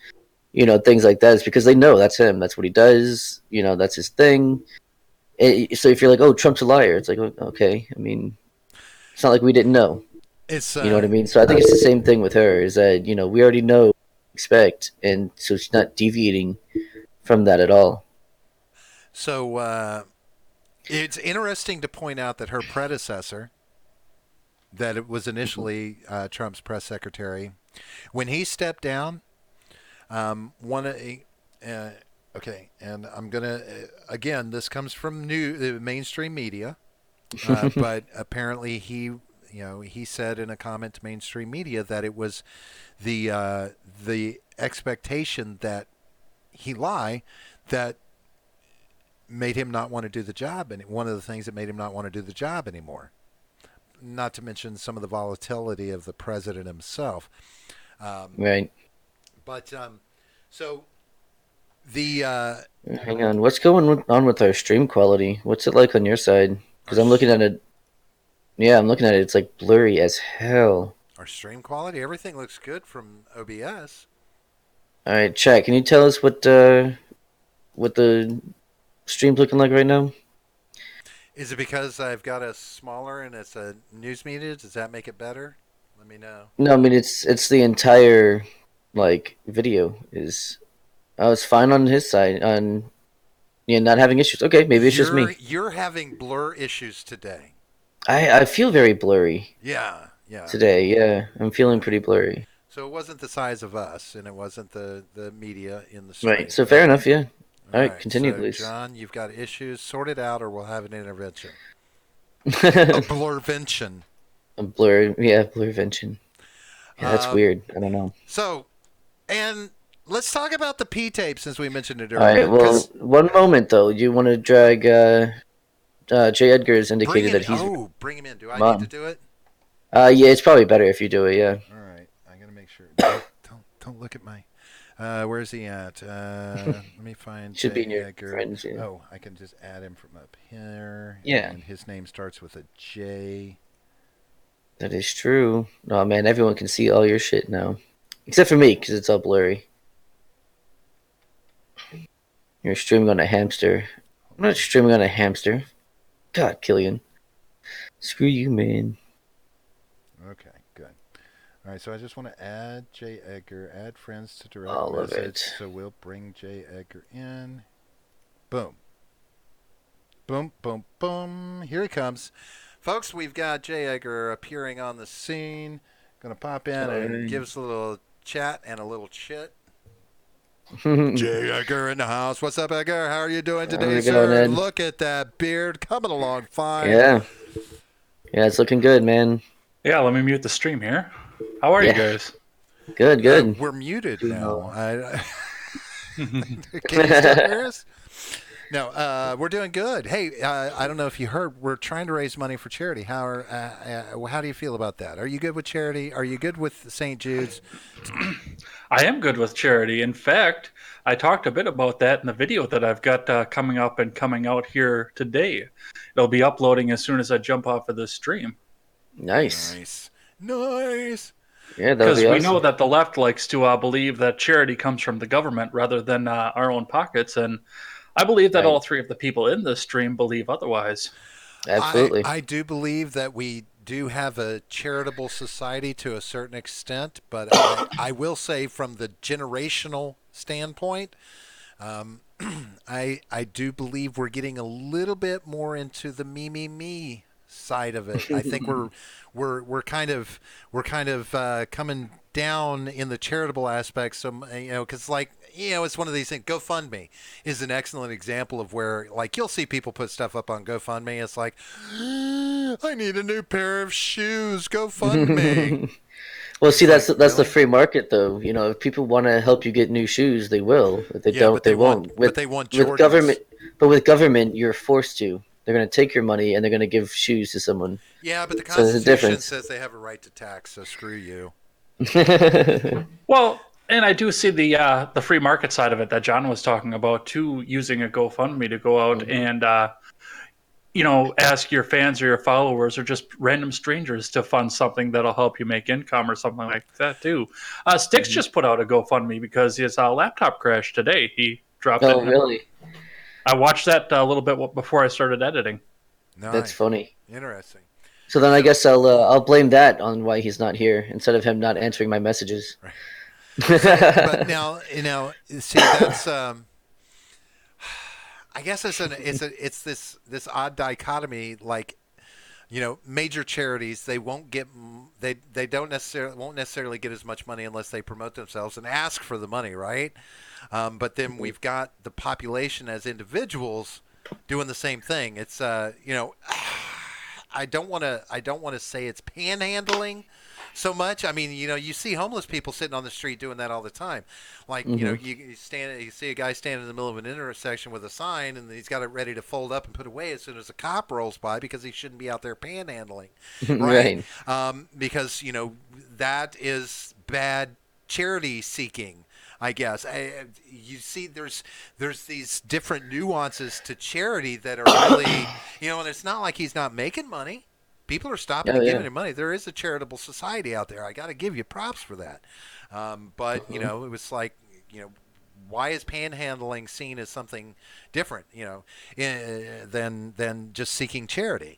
things like that, is because they know that's him, that's what he does, that's his thing. So if you're like, oh, Trump's a liar, it's like, okay, I mean, it's not like we didn't know. it's You know what I mean? So I think it's the same thing with her. Is that we already know what to expect, and so she's not deviating from that at all. so it's interesting to point out that her predecessor, that it was Mhm. initially Trump's press secretary, when he stepped down, one okay, and I'm gonna again, this comes from mainstream media, but apparently he said in a comment to mainstream media that it was the expectation that he lie that made him not want to do the job, and one of the things that made him not want to do the job anymore. Not to mention some of the volatility of the president himself. Um, Right. but so the Hang on. What's on with our stream quality? What's it like on your side? our Because I'm looking at it. Yeah, I'm looking at it. It's like blurry as hell. our stream quality, everything looks good from OBS. All right, chat. Can you tell us what the stream's looking like right now? Is it because I've got a smaller and it's a news media? Does that make it better? Let me know. No, I mean it's the entire like video is. Oh, it's fine on his side on not having issues. Okay, maybe it's just me. You're having blur issues today. I feel very blurry Yeah, yeah. today. Yeah, I'm feeling pretty blurry. So it wasn't the size of us, and it wasn't the media in the Right. stream. So fair enough. Yeah. All All right. right. Continue, So please. John, you've got issues. Sort it out, or we'll have an intervention. A A blurvention. blur. Yeah, blurvention. Yeah, that's Um, weird. I don't know. so, and let's talk about the P tape since we mentioned it All right. earlier. Well, one moment though. You want to drag J. Edgar has indicated that he's bring him in. Do I come need to on. do it? Yeah, it's probably better if you do it. Yeah. All right, I gotta make sure. Don't look at my. Where's he at? Let me find Should be in J. your Edgar. friends. Yeah. Oh, I can just add him from up here. Yeah. And his name starts with a J. That is true. Oh man, everyone can see all your shit now, except for me because it's all blurry. You're streaming on a hamster. I'm not streaming on a hamster. God, Killian. Screw you, man. Okay, good. All right, so I just want to add J. Edgar, add friends to direct All of message. it. So we'll bring J. Edgar in. Boom. Boom, boom, boom. Here he comes. Folks, we've got J. Edgar appearing on the scene. Going to pop in and give us a little chat and a little chit. J. Edgar in the house. What's up, Edgar? How are you doing today, sir? Look at that beard coming along fine. Yeah. Yeah, it's looking good, man. Yeah, let me mute the stream here. How are you guys? Good, good. We're muted now. Can you still hear us? No, we're doing good. Hey, I don't know if you heard, we're trying to raise money for charity. How do you feel about that? Are you good with charity? Are you good with St. Jude's? I am good with charity. In fact, I talked a bit about that in the video that I've got coming up and coming out here today. It'll be uploading as soon as I jump off of this stream. Nice. Yeah, because awesome. We know that the left likes to believe that charity comes from the government rather than our own pockets, and I believe that all three of the people in this stream believe otherwise. Absolutely. I do believe that we do have a charitable society to a certain extent, but I will say from the generational standpoint, I do believe we're getting a little bit more into the me side of it. I think we're kind of coming down in the charitable aspects. So because it's one of these things. GoFundMe is an excellent example of where you'll see people put stuff up on GoFundMe. It's like, I need a new pair of shoes. GoFundMe. Well, see, that's the free market, though. If people want to help you get new shoes, they will. If they don't, they won't. But they want with government. But with government, you're forced to. They're going to take your money and they're going to give shoes to someone. Yeah, but the Constitution says they have a right to tax, so screw you. Well, and I do see the free market side of it that John was talking about too, using a GoFundMe to go out and ask your fans or your followers or just random strangers to fund something that'll help you make income or something like that too. Sticks just put out a GoFundMe because his laptop crashed today. He dropped it. Oh, really? I watched that a little bit before I started editing. Nice. That's funny. Interesting. So then I guess I'll blame that on why he's not here instead of him not answering my messages. Right. But now, see, that's I guess it's this odd dichotomy. Major charities, they won't won't necessarily get as much money unless they promote themselves and ask for the money, right? But then we've got the population as individuals doing the same thing. It's I don't want to say it's panhandling so much. I mean, you see homeless people sitting on the street doing that all the time. You see a guy standing in the middle of an intersection with a sign, and he's got it ready to fold up and put away as soon as a cop rolls by because he shouldn't be out there panhandling, right? Because that is bad charity seeking, I guess. You see, there's these different nuances to charity that are really, and it's not like he's not making money. People are stopping and giving him money. There is a charitable society out there. I got to give you props for that. But it was like, why is panhandling seen as something different, than just seeking charity?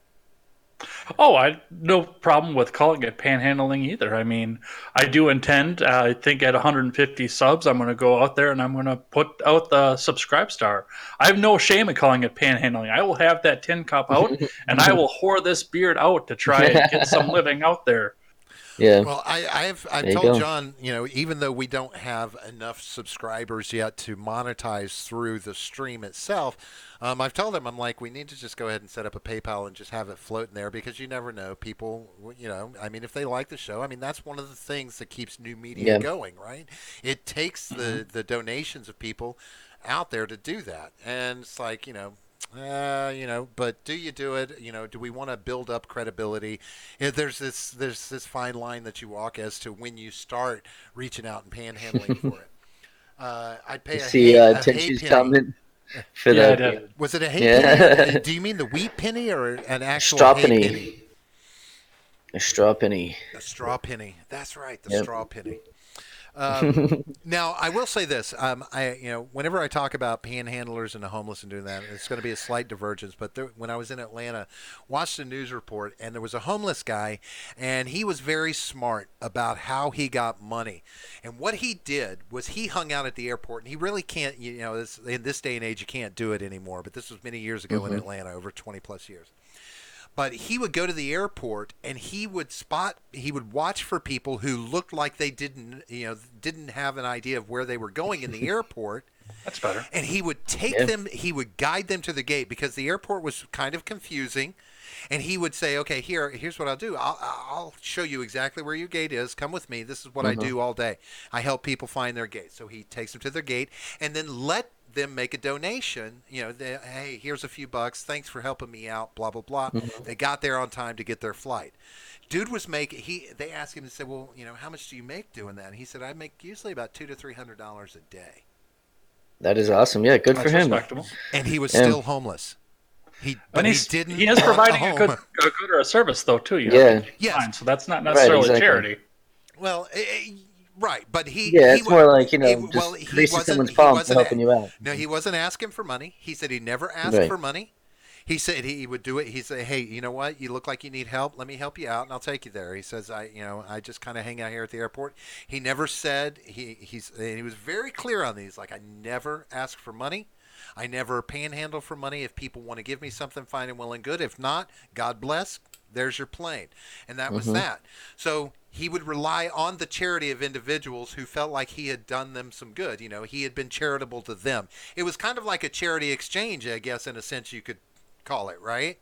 Oh, I no problem with calling it panhandling either. I mean, I do intend, I think at 150 subs, I'm going to go out there and I'm going to put out the subscribe star. I have no shame in calling it panhandling. I will have that tin cup out and I will whore this beard out to try and get some living out there. Yeah. Well, I've There you told go. John, even though we don't have enough subscribers yet to monetize through the stream itself, I've told him, I'm like, we need to just go ahead and set up a PayPal and just have it floating there because you never know. People, I mean, if they like the show, I mean, that's one of the things that keeps new media Yeah. going, right? It takes the donations of people out there to do that, and it's like, but do you do it? Do we want to build up credibility? There's this fine line that you walk as to when you start reaching out and panhandling for it. I'd pay You see a hay Tenchu's penny. comment for Yeah, I the did. Was it a hay penny? yeah Do you mean the wheat penny or an actual straw hay penny, penny? a straw penny. A straw penny. That's right, the Yep. straw penny. Now, I will say this. Whenever I talk about panhandlers and the homeless and doing that, it's going to be a slight divergence. But when I was in Atlanta, watched a news report, and there was a homeless guy, and he was very smart about how he got money. And what he did was he hung out at the airport, and he really can't, in this day and age, you can't do it anymore. But this was many years ago in Atlanta, over 20 plus years. But he would go to the airport and he would watch for people who looked like they didn't have an idea of where they were going in the airport. That's better. And he would take them, he would guide them to the gate because the airport was kind of confusing. And he would say, okay, here's what I'll do. I'll show you exactly where your gate is. Come with me. This is what I do all day. I help people find their gate. So he takes them to their gate and then let them make a donation. Hey, here's a few bucks. Thanks for helping me out. Blah blah blah. They got there on time to get their flight. Dude was making. They asked him and said, well, how much do you make doing that? And he said, I make usually about $200 to $300 a day. That is awesome. Yeah, good That's for him. respectable. And he was still homeless. He didn't. He is want providing a a home. good or a service though too. Yeah. Yes. Fine. So that's not necessarily exactly. charity. Well, right, but Yeah, it's more like he greasing wasn't. someone's He palm for wasn't. helping you out. No, he wasn't asking for money. He said he never asked Right. for money. He said he would do it. He said, "Hey, you know what? You look like you need help. Let me help you out, and I'll take you there." He says, I just kind of hang out here at the airport." He never said and he was very clear on these. Like, I never ask for money. I never panhandle for money. If people want to give me something, fine and well and good. If not, God bless. There's your plane. And that was that. So he would rely on the charity of individuals who felt like he had done them some good. He had been charitable to them. It was kind of like a charity exchange, I guess, in a sense you could call it, right?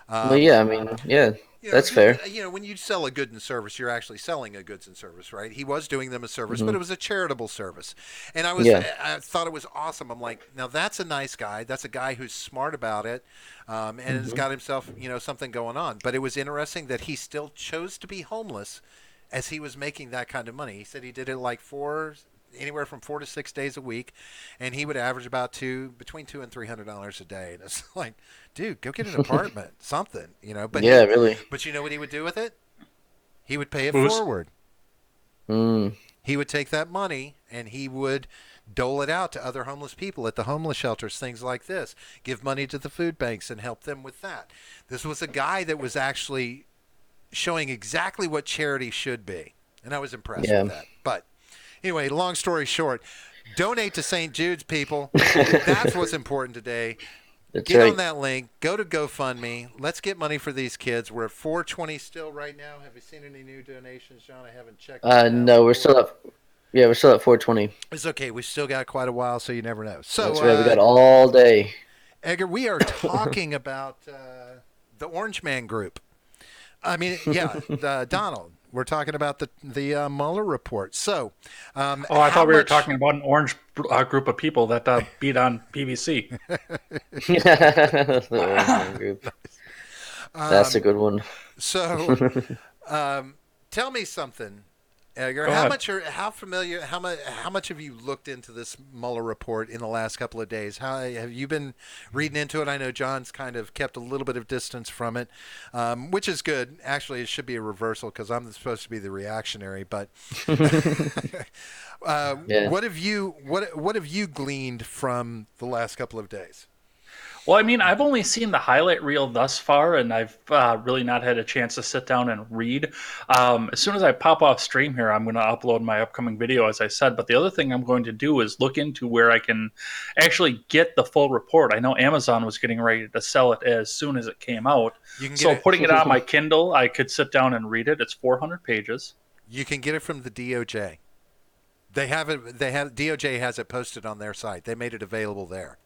Well, yeah, I mean, yeah, that's fair. When you sell a good and service, you're actually selling a goods and service, right? He was doing them a service, but it was a charitable service. And I thought it was awesome. I'm like, now that's a nice guy. That's a guy who's smart about it, and has got himself, something going on. But it was interesting that he still chose to be homeless as he was making that kind of money. He said he did it like anywhere from 4 to 6 days a week, and he would average about between $200 and $300 a day. And it's like, dude, go get an apartment, something, But Yeah, really. But you know what he would do with it? He would pay it Booze? forward. He would take that money and he would dole it out to other homeless people at the homeless shelters, things like this. Give money to the food banks and help them with that. This was a guy that was actually showing exactly what charity should be, and I was impressed with that. But anyway, long story short, donate to St. Jude's, people. That's what's important today. Get on that link. Go to GoFundMe. Let's get money for these kids. We're at 420 still right now. Have you seen any new donations, John? I haven't checked. No, we're still at 420. It's okay. We still got quite a while, so you never know. So That's right. We got all day. Edgar, we are talking about the Orange Man Group. I mean, Donald. We're talking about the Mueller report. So, I thought we were talking about an orange group of people that beat on PVC. The Orange Man Group. That's a good one. So, tell me something, Edgar. How much have you looked into this Mueller report in the last couple of days? How have you been reading into it? I know John's kind of kept a little bit of distance from it, which is good. Actually, it should be a reversal because I'm supposed to be the reactionary. But what have you gleaned from the last couple of days? Well, I mean, I've only seen the highlight reel thus far, and I've really not had a chance to sit down and read. As soon as I pop off stream here, I'm going to upload my upcoming video, as I said. But the other thing I'm going to do is look into where I can actually get the full report. I know Amazon was getting ready to sell it as soon as it came out. You can So get putting it on my Kindle, I could sit down and read it. It's 400 pages. You can get it from the DOJ. They have it. DOJ has it posted on their site. They made it available there.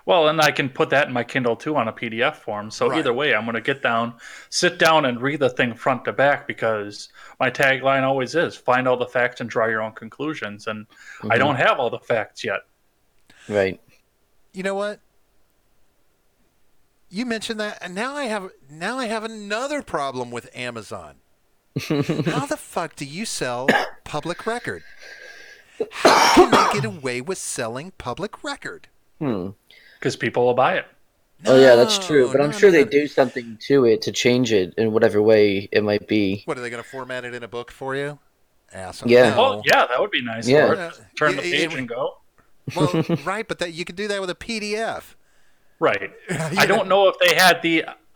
Well, and I can put that in my Kindle too on a PDF form. So Right. either way, I'm going to sit down and read the thing front to back, because my tagline always is find all the facts and draw your own conclusions. And I don't have all the facts yet. Right. You know what? You mentioned that, and now I have another problem with Amazon. How the fuck do you sell public record? How can they get away with selling public record? Because people will buy it. Oh yeah, that's true. But I'm sure they no. do something to it to change it in whatever way it might be. What, are they going to format it in a book for you? Asshole. Yeah. No. Oh, yeah, that would be nice. Yeah. Or turn the page and go. Well, right, but you could do that with a PDF. Right. I don't know if they had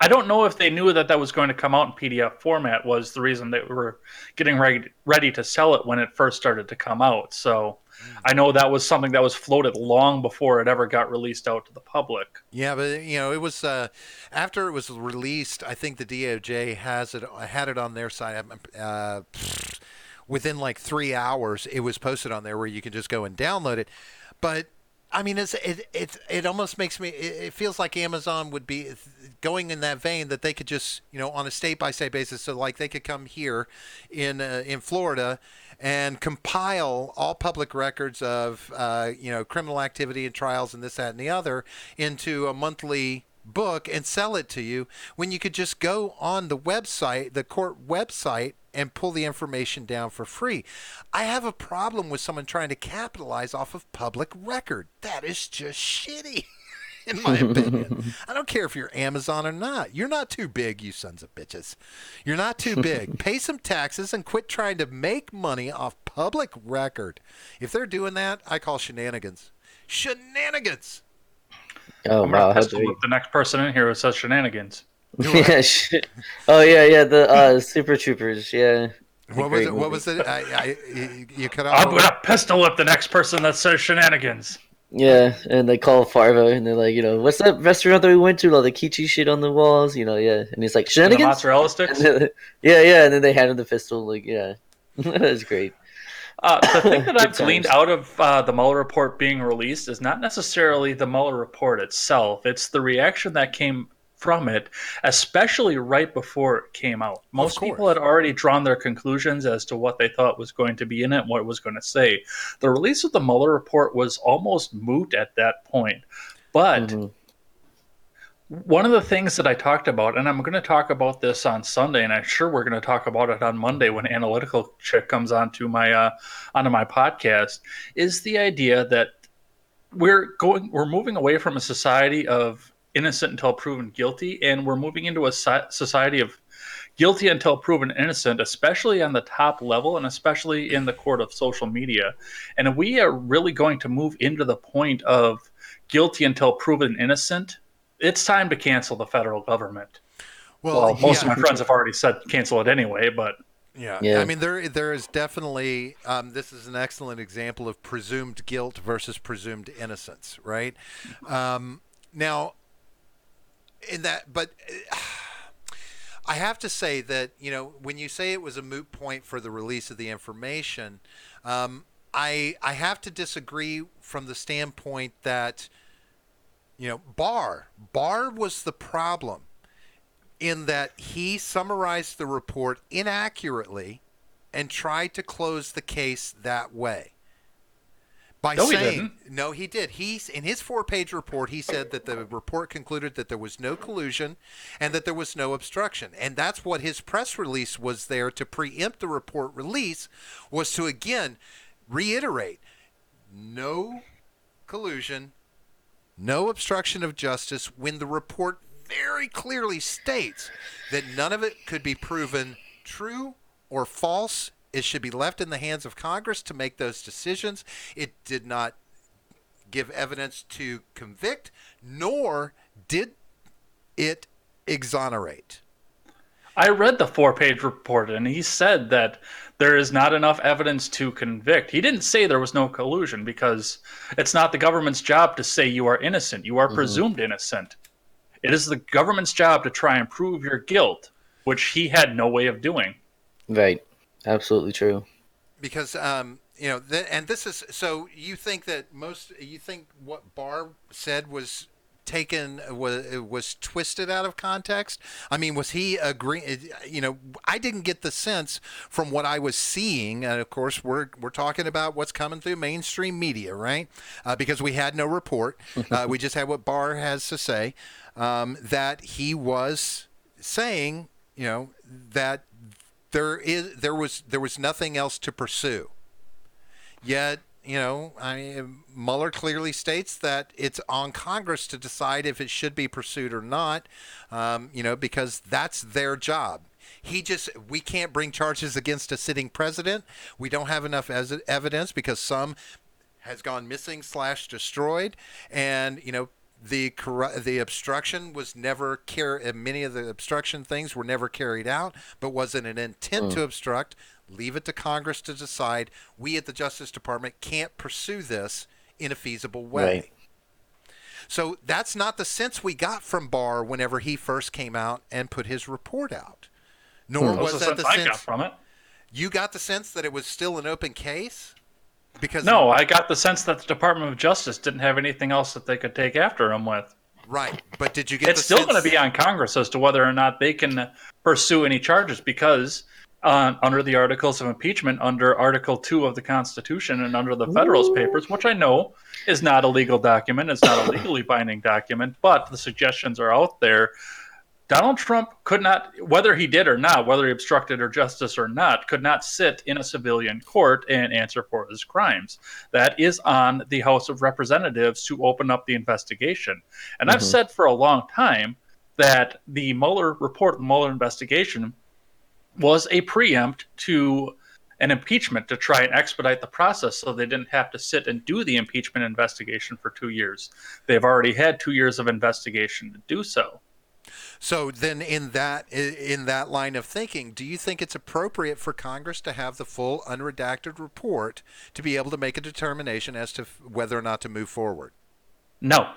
I don't know if they knew that was going to come out in PDF format was the reason they were getting ready to sell it when it first started to come out. So I know that was something that was floated long before it ever got released out to the public. Yeah, but it was after it was released. I think the DOJ had it on their site. Within like 3 hours, it was posted on there where you can just go and download it. But I mean, it almost makes me. It feels like Amazon would be going in that vein, that they could just on a state by state basis. So like they could come here in Florida and compile all public records of criminal activity and trials and this, that, and the other into a monthly book and sell it to you, when you could just go on the website, the court website, and pull the information down for free. I have a problem with someone trying to capitalize off of public record. That is just shitty, in my opinion. I don't care if you're Amazon or not. You're not too big, you sons of bitches. You're not too big. Pay some taxes and quit trying to make money off public record. If they're doing that, I call shenanigans. Shenanigans! Oh I'm wow, going how to pistol whip the next person in here who says shenanigans. yeah, shit. Oh yeah, the Super Troopers, yeah. What was it? What was it? You cut off. I'm going to pistol whip the next person that says shenanigans. Yeah, and they call Farva, and they're like, what's that restaurant that we went to? All the Kichi shit on the walls, yeah. And he's like, And the shenanigans? mozzarella sticks? Yeah, and then they hand him the pistol, like, yeah. That was great. The thing that Good I've gleaned times. out of the Mueller report being released is not necessarily the Mueller report itself. It's the reaction that came from it, especially right before it came out. Most people had already drawn their conclusions as to what they thought was going to be in it and what it was going to say. The release of the Mueller report was almost moot at that point. But one of the things that I talked about, and I'm going to talk about this on Sunday, and I'm sure we're going to talk about it on Monday when Analytical Chick comes onto my podcast, is the idea that we're moving away from a society of innocent until proven guilty, and we're moving into a society of guilty until proven innocent, especially on the top level and especially in the court of social media. And we are really going to move into the point of guilty until proven innocent. It's time to cancel the federal government. Well, most of my friends have already said cancel it anyway, but yeah. I mean, there is definitely this is an excellent example of presumed guilt versus presumed innocence, right? Now, in that, but I have to say that when you say it was a moot point for the release of the information, I have to disagree from the standpoint that Barr was the problem, in that he summarized the report inaccurately and tried to close the case that way. No, he did. In his 4-page report, he said that the report concluded that there was no collusion and that there was no obstruction. And that's what his press release was there to preempt the report release, was to again reiterate: no collusion, no obstruction of justice, when the report very clearly states that none of it could be proven true or false. It should be left in the hands of Congress to make those decisions. It did not give evidence to convict, nor did it exonerate. I read the 4-page report, and he said that there is not enough evidence to convict. He didn't say there was no collusion, because it's not the government's job to say you are innocent. You are presumed innocent. It is the government's job to try and prove your guilt, which he had no way of doing. Right. Absolutely true. Because and this is so you think what Barr said was was twisted out of context? I mean, was he agreeing? I didn't get the sense from what I was seeing, and of course we're talking about what's coming through mainstream media, right? Because we had no report, we just had what Barr has to say, that he was saying, that there was nothing else to pursue. Yet, Mueller clearly states that it's on Congress to decide if it should be pursued or not, because that's their job. We can't bring charges against a sitting president. We don't have enough evidence because some has gone missing / destroyed, and the obstruction was never many of the obstruction things were never carried out, but wasn't an intent to obstruct. Leave it to Congress to decide. We at the Justice Department can't pursue this in a feasible way. Right. So that's not the sense we got from Barr whenever he first came out and put his report out. Nor was that the sense I got from it. You got the sense that it was still an open case? No, I got the sense that the Department of Justice didn't have anything else that they could take after him with. Right, but did you get it's still going to be on Congress as to whether or not they can pursue any charges, because under the Articles of Impeachment, under Article 2 of the Constitution, and under the Federalist Papers, which I know is not a legal document, it's not a legally binding document, but the suggestions are out there. Donald Trump could not, whether he did or not, whether he obstructed or justice or not, could not sit in a civilian court and answer for his crimes. That is on the House of Representatives to open up the investigation. And I've said for a long time that the Mueller report, the Mueller investigation, was a preempt to an impeachment to try and expedite the process so they didn't have to sit and do the impeachment investigation for 2 years. They've already had 2 years of investigation to do so. So then in that line of thinking, do you think it's appropriate for Congress to have the full unredacted report to be able to make a determination as to whether or not to move forward? No.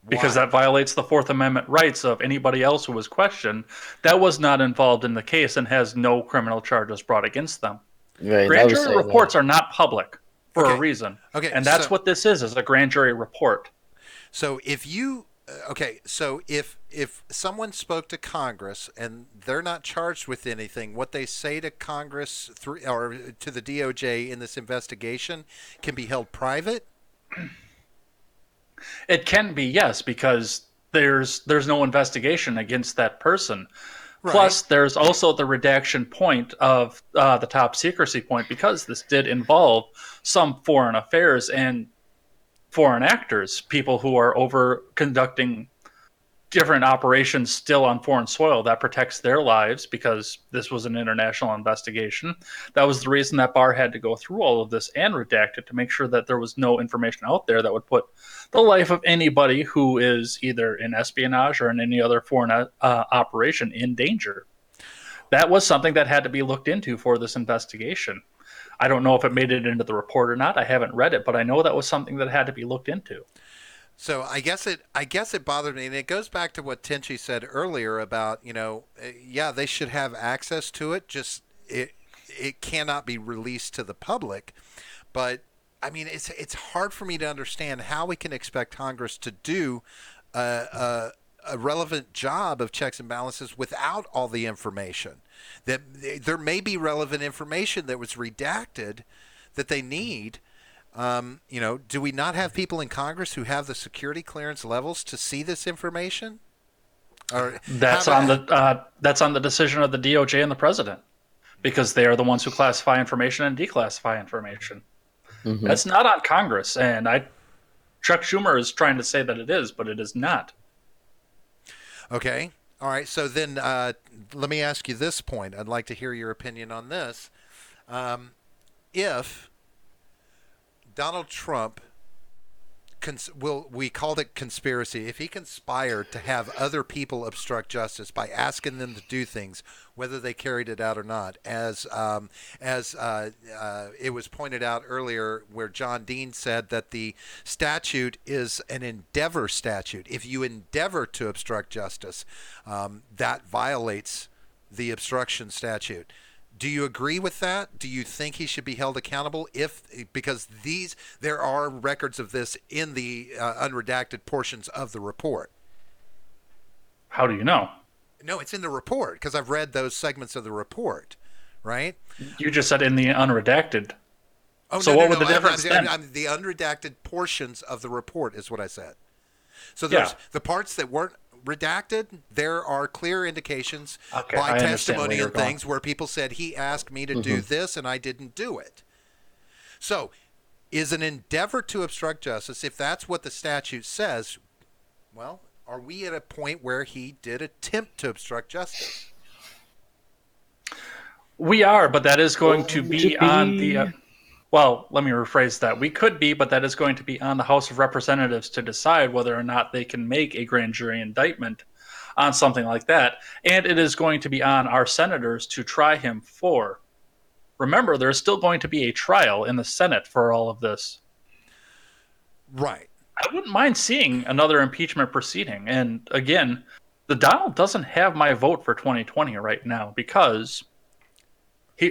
Because that violates the Fourth Amendment rights of anybody else who was questioned that was not involved in the case and has no criminal charges brought against them. Right, grand jury reports are not public for a reason. Okay, and that's what this is a grand jury report. So if someone spoke to Congress and they're not charged with anything, what they say to Congress or to the DOJ in this investigation can be held private? It can be, yes, because there's no investigation against that person. Right. Plus, there's also the redaction point of the top secrecy point, because this did involve some foreign affairs and foreign actors, people who are over conducting different operations still on foreign soil. That protects their lives because this was an international investigation. That was the reason that Barr had to go through all of this and redact it, to make sure that there was no information out there that would put the life of anybody who is either in espionage or in any other foreign operation in danger. That was something that had to be looked into for this investigation. I don't know if it made it into the report or not. I haven't read it, but I know that was something that had to be looked into. So I guess it bothered me, and it goes back to what Tenchi said earlier about, they should have access to it. Just it cannot be released to the public. But I mean, it's hard for me to understand how we can expect Congress to do a relevant job of checks and balances without all the information. That there may be relevant information that was redacted that they need. Do we not have people in Congress who have the security clearance levels to see this information? Or that's on the decision of the DOJ and the president, because they are the ones who classify information and declassify information. Mm-hmm. That's not on Congress, and Chuck Schumer is trying to say that it is, but it is not. Okay. All right. So then let me ask you this point. I'd like to hear your opinion on this. If Donald Trump we called it conspiracy. If he conspired to have other people obstruct justice by asking them to do things, whether they carried it out or not, as it was pointed out earlier, where John Dean said that the statute is an endeavor statute. If you endeavor to obstruct justice, that violates the obstruction statute. Do you agree with that? Do you think he should be held accountable because there are records of this in the unredacted portions of the report? How do you know? No, it's in the report because I've read those segments of the report, right? You just said in the unredacted. Oh, so no, what no, would the difference then? The unredacted portions of the report is what I said. So there's the parts that weren't redacted. There are clear indications by testimony and things where people said he asked me to do this and I didn't do it. So is an endeavor to obstruct justice, if that's what the statute says, well, are we at a point where he did attempt to obstruct justice? We are, but that is going to be on the... well, let me rephrase that. We could be, but that is going to be on the House of Representatives to decide whether or not they can make a grand jury indictment on something like that. And it is going to be on our senators to try him for. Remember, there's still going to be a trial in the Senate for all of this. Right. I wouldn't mind seeing another impeachment proceeding. And again, the Donald doesn't have my vote for 2020 right now because...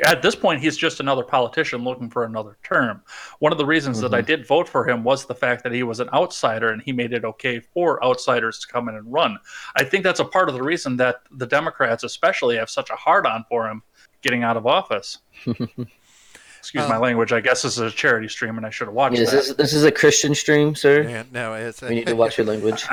at this point, he's just another politician looking for another term. One of the reasons that I did vote for him was the fact that he was an outsider and he made it okay for outsiders to come in and run. I think that's a part of the reason that the Democrats especially have such a hard-on for him getting out of office. Excuse my language. I guess this is a charity stream and I should have watched that. This is a Christian stream, sir? Yeah, no, we need to watch your language.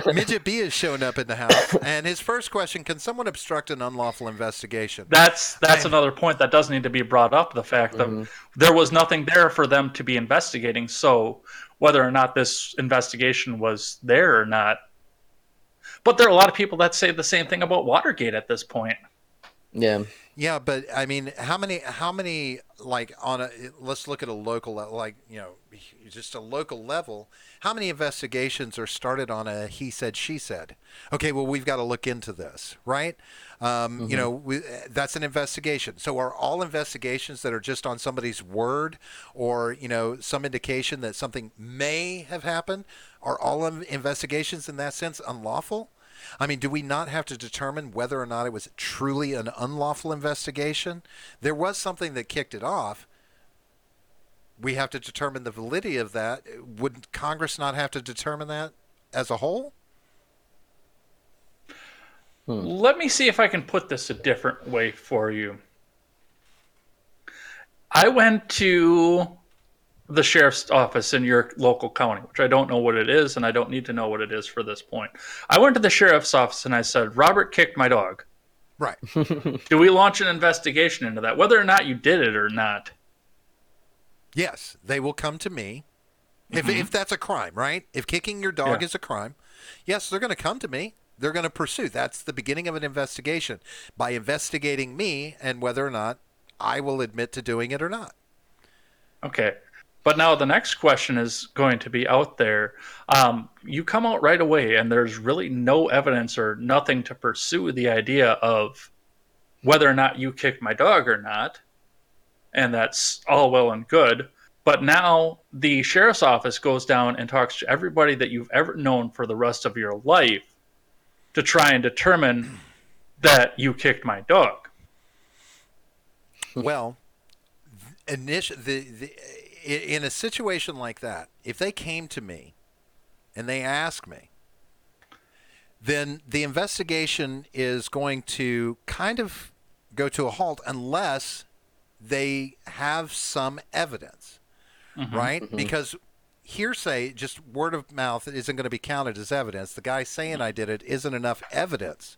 Midget B is showing up in the house, and his first question, can someone obstruct an unlawful investigation? That's another point that does need to be brought up, the fact that there was nothing there for them to be investigating, so whether or not this investigation was there or not. But there are a lot of people that say the same thing about Watergate at this point. Yeah. Yeah, but I mean, how many like let's look at a local, like, just a local level, how many investigations are started on a he said, she said? Okay, well, we've got to look into this, right? That's an investigation. So are all investigations that are just on somebody's word or, some indication that something may have happened, are all investigations in that sense unlawful? I mean, do we not have to determine whether or not it was truly an unlawful investigation? There was something that kicked it off. We have to determine the validity of that. Would Congress not have to determine that as a whole? Let me see if I can put this a different way for you. I went to the sheriff's office in your local county, which I don't know what it is, and I don't need to know what it is for this point. I went to the sheriff's office and I said, Robert kicked my dog. Right. Do we launch an investigation into that, whether or not you did it or not? Yes, they will come to me. If that's a crime, right? If kicking your dog is a crime, yes, they're going to come to me. They're going to pursue. That's the beginning of an investigation, by investigating me and whether or not I will admit to doing it or not. Okay. But now the next question is going to be out there. You come out right away and there's really no evidence or nothing to pursue the idea of whether or not you kicked my dog or not. And that's all well and good. But now the sheriff's office goes down and talks to everybody that you've ever known for the rest of your life to try and determine that you kicked my dog. Well, in a situation like that, if they came to me and they asked me, then the investigation is going to kind of go to a halt unless they have some evidence, right? Because hearsay, just word of mouth, isn't going to be counted as evidence. The guy saying I did it isn't enough evidence.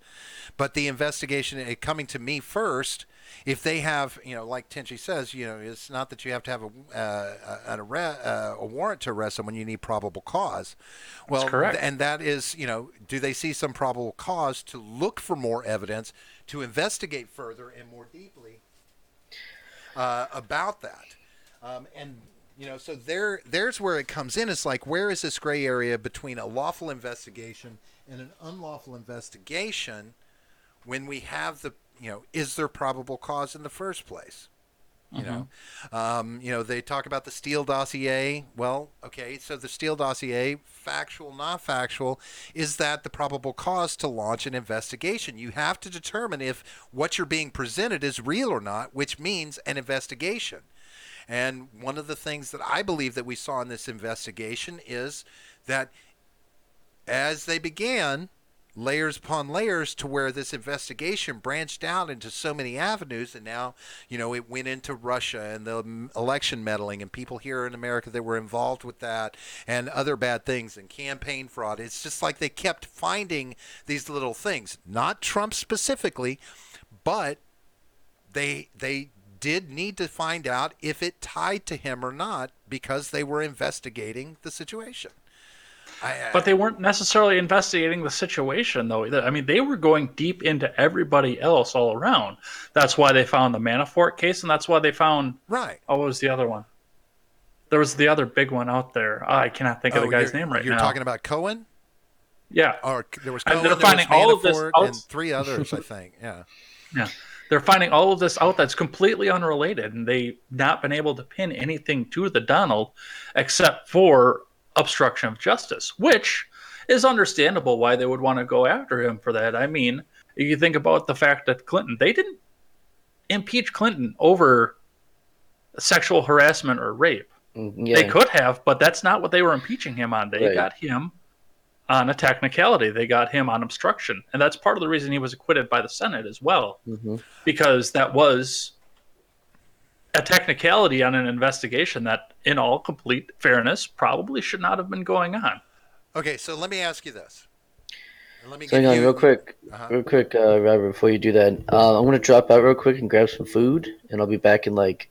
But the investigation, coming to me first, if they have, like Tenchi says, it's not that you have to have a warrant to arrest someone. You need probable cause. Well, that's correct. And that is, do they see some probable cause to look for more evidence, to investigate further and more deeply about that? And So there's where it comes in. It's like, where is this gray area between a lawful investigation and an unlawful investigation when we have is there probable cause in the first place? They talk about the Steele dossier. Well, okay, so the Steele dossier, factual, not factual, is that the probable cause to launch an investigation? You have to determine if what you're being presented is real or not, which means an investigation. And one of the things that I believe that we saw in this investigation is that as they began, layers upon layers, to where this investigation branched out into so many avenues, and now it went into Russia and the election meddling and people here in America that were involved with that and other bad things and campaign fraud. It's just like they kept finding these little things, not Trump specifically, but they did need to find out if it tied to him or not, because they were investigating the situation. But they weren't necessarily investigating the situation, though. I mean, they were going deep into everybody else all around. That's why they found the Manafort case, and that's why they found... Right. Oh, what was the other one? There was the other big one out there. I cannot think of the guy's name right now. You're talking about Cohen? Yeah. Or there was Cohen, and they're finding all of this and three others, I think. Yeah. Yeah. They're finding all of this out that's completely unrelated, and they've not been able to pin anything to the Donald except for obstruction of justice, which is understandable why they would want to go after him for that. I mean, you think about the fact that Clinton, they didn't impeach Clinton over sexual harassment or rape. Yeah. They could have, but that's not what they were impeaching him on. They got him on a technicality. They got him on obstruction. And that's part of the reason he was acquitted by the Senate as well, because that was a technicality on an investigation that, in all complete fairness, probably should not have been going on. Okay, so let me ask you this. Hang on, real quick, Robert, before you do that. I'm going to drop out real quick and grab some food, and I'll be back in like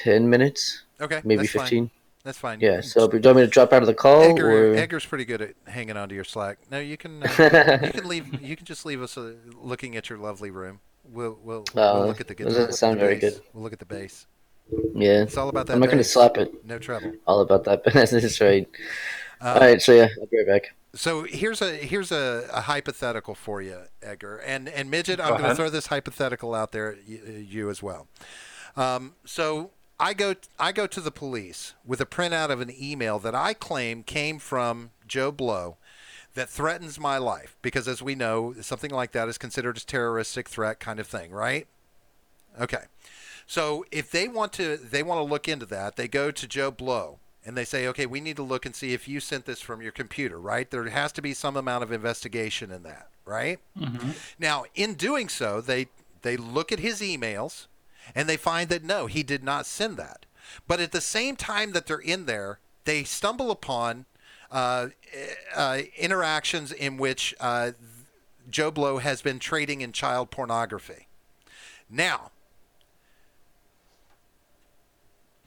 10 minutes. Okay, maybe 15. That's fine. Yeah, so do you want me to drop out of the call? Edgar's pretty good at hanging on to your slack. No, you can leave. You can just leave us looking at your lovely room. We'll look at the guitar. Doesn't sound very good. We'll look at the bass. Yeah, it's all about that. I'm not going to slap it. No trouble. All about that. That's right. All right, so yeah, I'll be right back. So here's a hypothetical for you, Edgar, and Midget. I'm going to throw this hypothetical out there at you as well. So I go to the police with a printout of an email that I claim came from Joe Blow that threatens my life, because as we know, something like that is considered a terroristic threat kind of thing, right? Okay. So if they want to look into that, they go to Joe Blow and they say, okay, we need to look and see if you sent this from your computer, right? There has to be some amount of investigation in that, right? Mm-hmm. Now, in doing so, they look at his emails and they find that no, he did not send that. But at the same time that they're in there, they stumble upon interactions in which Joe Blow has been trading in child pornography. Now,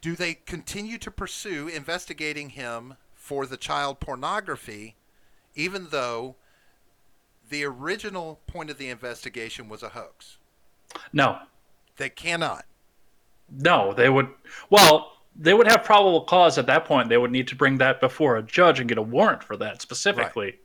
do they continue to pursue investigating him for the child pornography, even though the original point of the investigation was a hoax? No. They cannot. No, they would. Well, they would have probable cause at that point. They would need to bring that before a judge and get a warrant for that specifically. Right.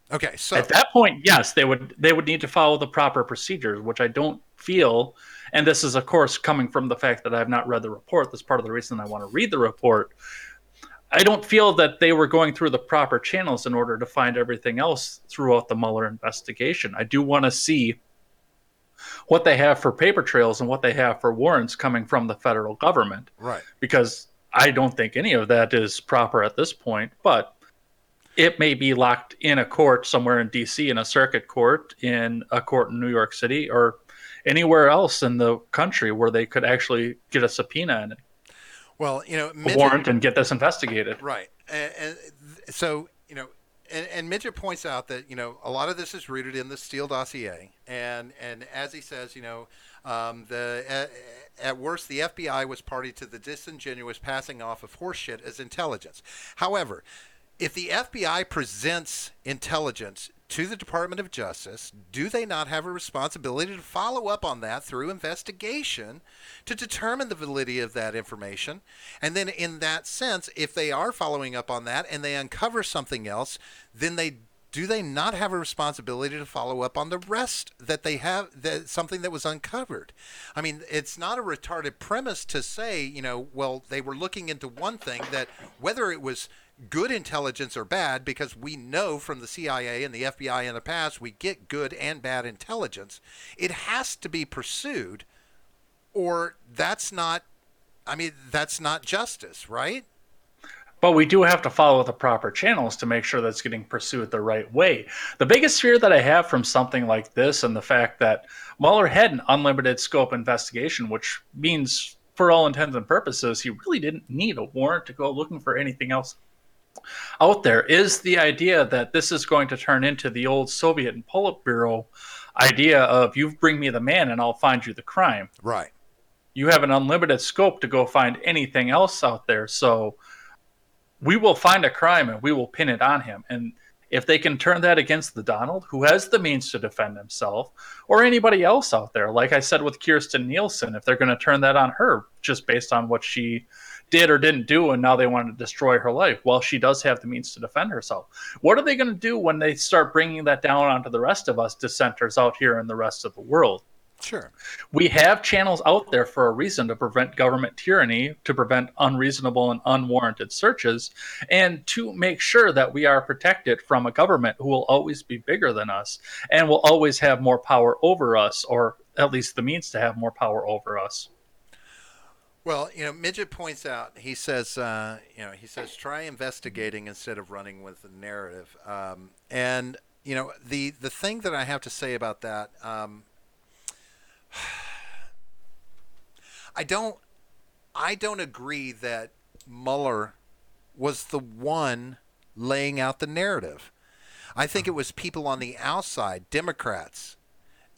Okay, so at that point, yes, they would need to follow the proper procedures, which I don't feel. And this is, of course, coming from the fact that I have not read the report. That's part of the reason I want to read the report. I don't feel that they were going through the proper channels in order to find everything else throughout the Mueller investigation. I do want to see what they have for paper trails and what they have for warrants coming from the federal government. Right. Because I don't think any of that is proper at this point, but it may be locked in a court somewhere in D.C., in a circuit court, in a court in New York City, or anywhere else in the country where they could actually get a subpoena and a warrant and get this investigated. Right. And so, and Midget points out that, a lot of this is rooted in the Steele dossier. And as he says, at worst, the FBI was party to the disingenuous passing off of horseshit as intelligence. However, if the FBI presents intelligence to the Department of Justice, do they not have a responsibility to follow up on that through investigation to determine the validity of that information? And then in that sense, if they are following up on that and they uncover something else, then do they not have a responsibility to follow up on the rest that they have, that something that was uncovered? I mean, it's not a retarded premise to say, well, they were looking into one thing, that whether it was good intelligence or bad, because we know from the CIA and the FBI in the past, we get good and bad intelligence. It has to be pursued, or that's not justice, right? But we do have to follow the proper channels to make sure that's getting pursued the right way. The biggest fear that I have from something like this, and the fact that Mueller had an unlimited scope investigation, which means for all intents and purposes, he really didn't need a warrant to go looking for anything else out there, is the idea that this is going to turn into the old Soviet and Politburo idea of, you bring me the man and I'll find you the crime. Right. You have an unlimited scope to go find anything else out there. So we will find a crime and we will pin it on him. And if they can turn that against the Donald, who has the means to defend himself, or anybody else out there, like I said with Kirsten Nielsen, if they're going to turn that on her just based on what she did or didn't do, and now they want to destroy her life, well, she does have the means to defend herself. What are they going to do when they start bringing that down onto the rest of us dissenters out here in the rest of the world? Sure. We have channels out there for a reason, to prevent government tyranny, to prevent unreasonable and unwarranted searches, and to make sure that we are protected from a government who will always be bigger than us and will always have more power over us, or at least the means to have more power over us. Well, Midget points out, he says, try investigating instead of running with the narrative. And the thing that I have to say about that, I don't agree that Mueller was the one laying out the narrative. I think it was people on the outside, Democrats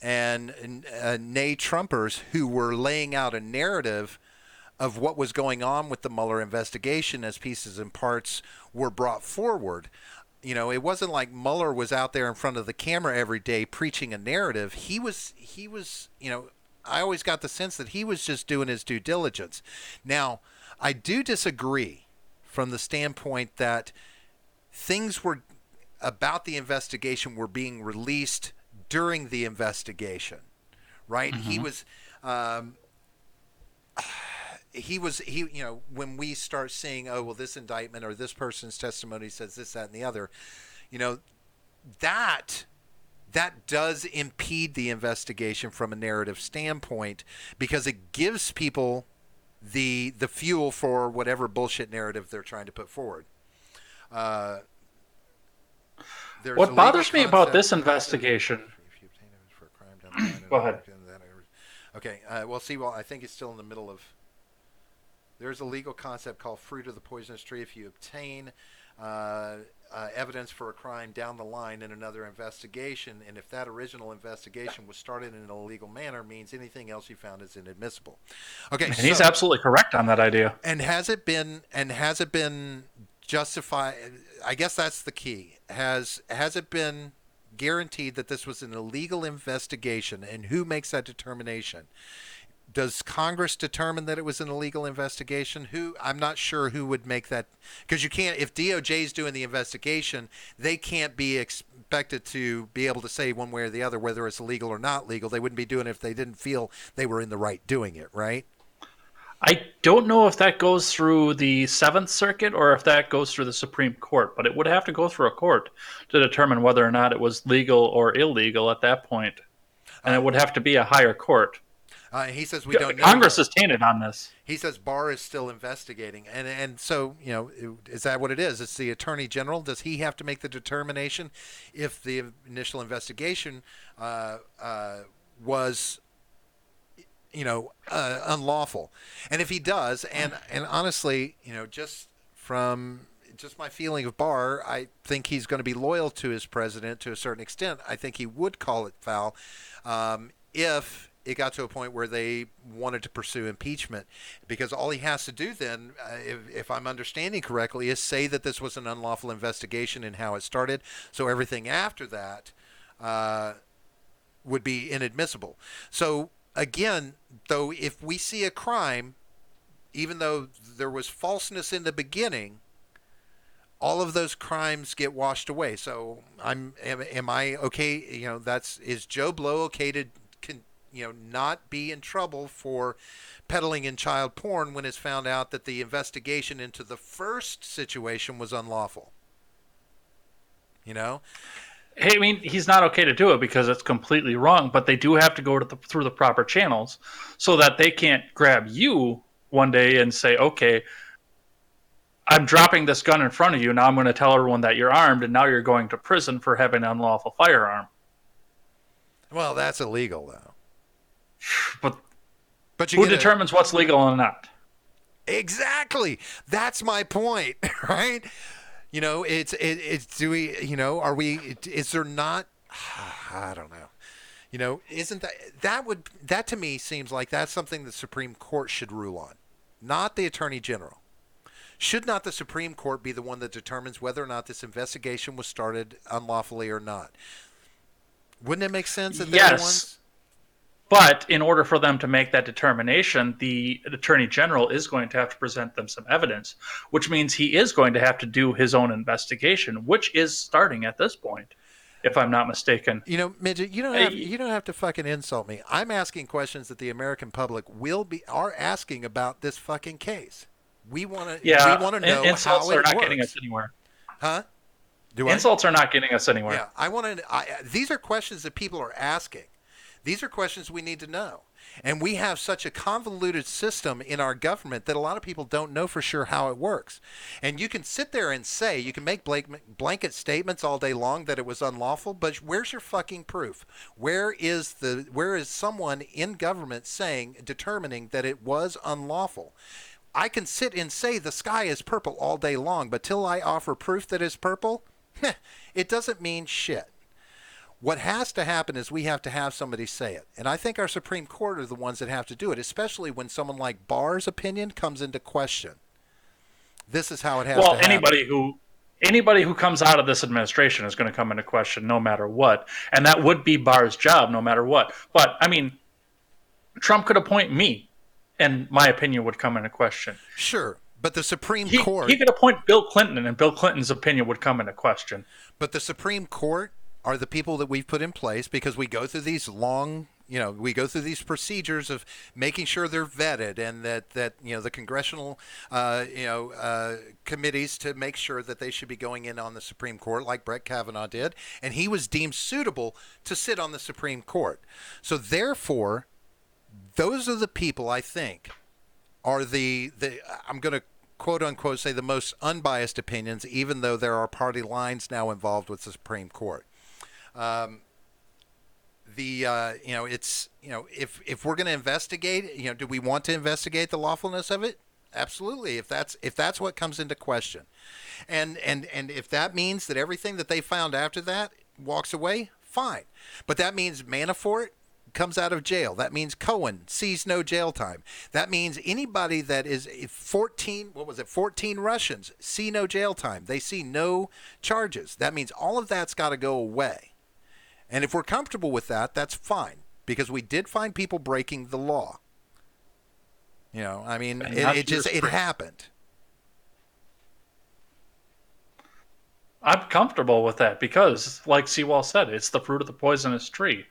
and nay Trumpers, who were laying out a narrative of what was going on with the Mueller investigation as pieces and parts were brought forward. It wasn't like Mueller was out there in front of the camera every day preaching a narrative. He was, I always got the sense that he was just doing his due diligence. Now, I do disagree from the standpoint that things were about the investigation were being released during the investigation, right? Mm-hmm. When we start seeing, oh, well, this indictment or this person's testimony says this, that, and the other, that does impede the investigation from a narrative standpoint, because it gives people the fuel for whatever bullshit narrative they're trying to put forward. What bothers me about this investigation... Go ahead. Okay. I think it's still in the middle of... There's a legal concept called fruit of the poisonous tree. If you obtain evidence for a crime down the line in another investigation, and if that original investigation was started in an illegal manner, means anything else you found is inadmissible. Okay, and he's absolutely correct on that idea. And has it been justified? I guess that's the key. Has it been guaranteed that this was an illegal investigation, and who makes that determination? Does Congress determine that it was an illegal investigation? I'm not sure who would make that, because you can't, if DOJ is doing the investigation, they can't be expected to be able to say one way or the other whether it's illegal or not legal. They wouldn't be doing it if they didn't feel they were in the right doing it, right? I don't know if that goes through the Seventh Circuit or if that goes through the Supreme Court, but it would have to go through a court to determine whether or not it was legal or illegal at that point. And it would have to be a higher court. He says we don't know. Congress is tainted on this. He says Barr is still investigating. And so, is that what it is? It's the Attorney General. Does he have to make the determination if the initial investigation was, unlawful? And if he does, and honestly, just from my feeling of Barr, I think he's going to be loyal to his president to a certain extent. I think he would call it foul if it got to a point where they wanted to pursue impeachment, because all he has to do then, if I'm understanding correctly, is say that this was an unlawful investigation and how it started. So everything after that would be inadmissible. So again, though, if we see a crime, even though there was falseness in the beginning, all of those crimes get washed away. So am I okay? Is Joe Blow okay to not be in trouble for peddling in child porn when it's found out that the investigation into the first situation was unlawful? Hey, I mean, he's not okay to do it because it's completely wrong, but they do have to go through the proper channels so that they can't grab you one day and say, okay, I'm dropping this gun in front of you. Now I'm going to tell everyone that you're armed, and now you're going to prison for having an unlawful firearm. Well, that's illegal, though. But who determines what's legal and not? Exactly. That's my point, right? Do we, are we, is there not, I don't know. Isn't that to me seems like that's something the Supreme Court should rule on, not the Attorney General. Should not the Supreme Court be the one that determines whether or not this investigation was started unlawfully or not? Wouldn't it make sense that they're the ones? But in order for them to make that determination, the Attorney General is going to have to present them some evidence, which means he is going to have to do his own investigation, which is starting at this point, if I'm not mistaken. Midget, you don't have to fucking insult me. I'm asking questions that the American public are asking about this fucking case. We want to know how it works. Insults are not getting us anywhere. Huh? Insults are not getting us anywhere. Yeah, these are questions that people are asking. These are questions we need to know. And we have such a convoluted system in our government that a lot of people don't know for sure how it works. And you can sit there and say, you can make blanket statements all day long that it was unlawful, but where's your fucking proof? Where is someone in government determining that it was unlawful? I can sit and say the sky is purple all day long, but till I offer proof that it's purple, it doesn't mean shit. What has to happen is we have to have somebody say it. And I think our Supreme Court are the ones that have to do it, especially when someone like Barr's opinion comes into question. This is how it has to happen. Well, anybody who comes out of this administration is going to come into question no matter what. And that would be Barr's job no matter what. But, I mean, Trump could appoint me, and my opinion would come into question. Sure. But the Supreme Court... He could appoint Bill Clinton, and Bill Clinton's opinion would come into question. But the Supreme Court are the people that we've put in place because we go through these we go through these procedures of making sure they're vetted, and that the congressional committees to make sure that they should be going in on the Supreme Court, like Brett Kavanaugh did, and he was deemed suitable to sit on the Supreme Court. So therefore, those are the people I think are the I'm going to quote unquote say the most unbiased opinions, even though there are party lines now involved with the Supreme Court. If we're going to investigate, do we want to investigate the lawfulness of it? Absolutely. If that's what comes into question, and if that means that everything that they found after that walks away, fine. But that means Manafort comes out of jail. That means Cohen sees no jail time. That means anybody that is 14 Russians see no jail time. They see no charges. That means all of that's got to go away. And if we're comfortable with that, that's fine, because we did find people breaking the law. It happened. I'm comfortable with that because, like Seawall said, it's the fruit of the poisonous tree.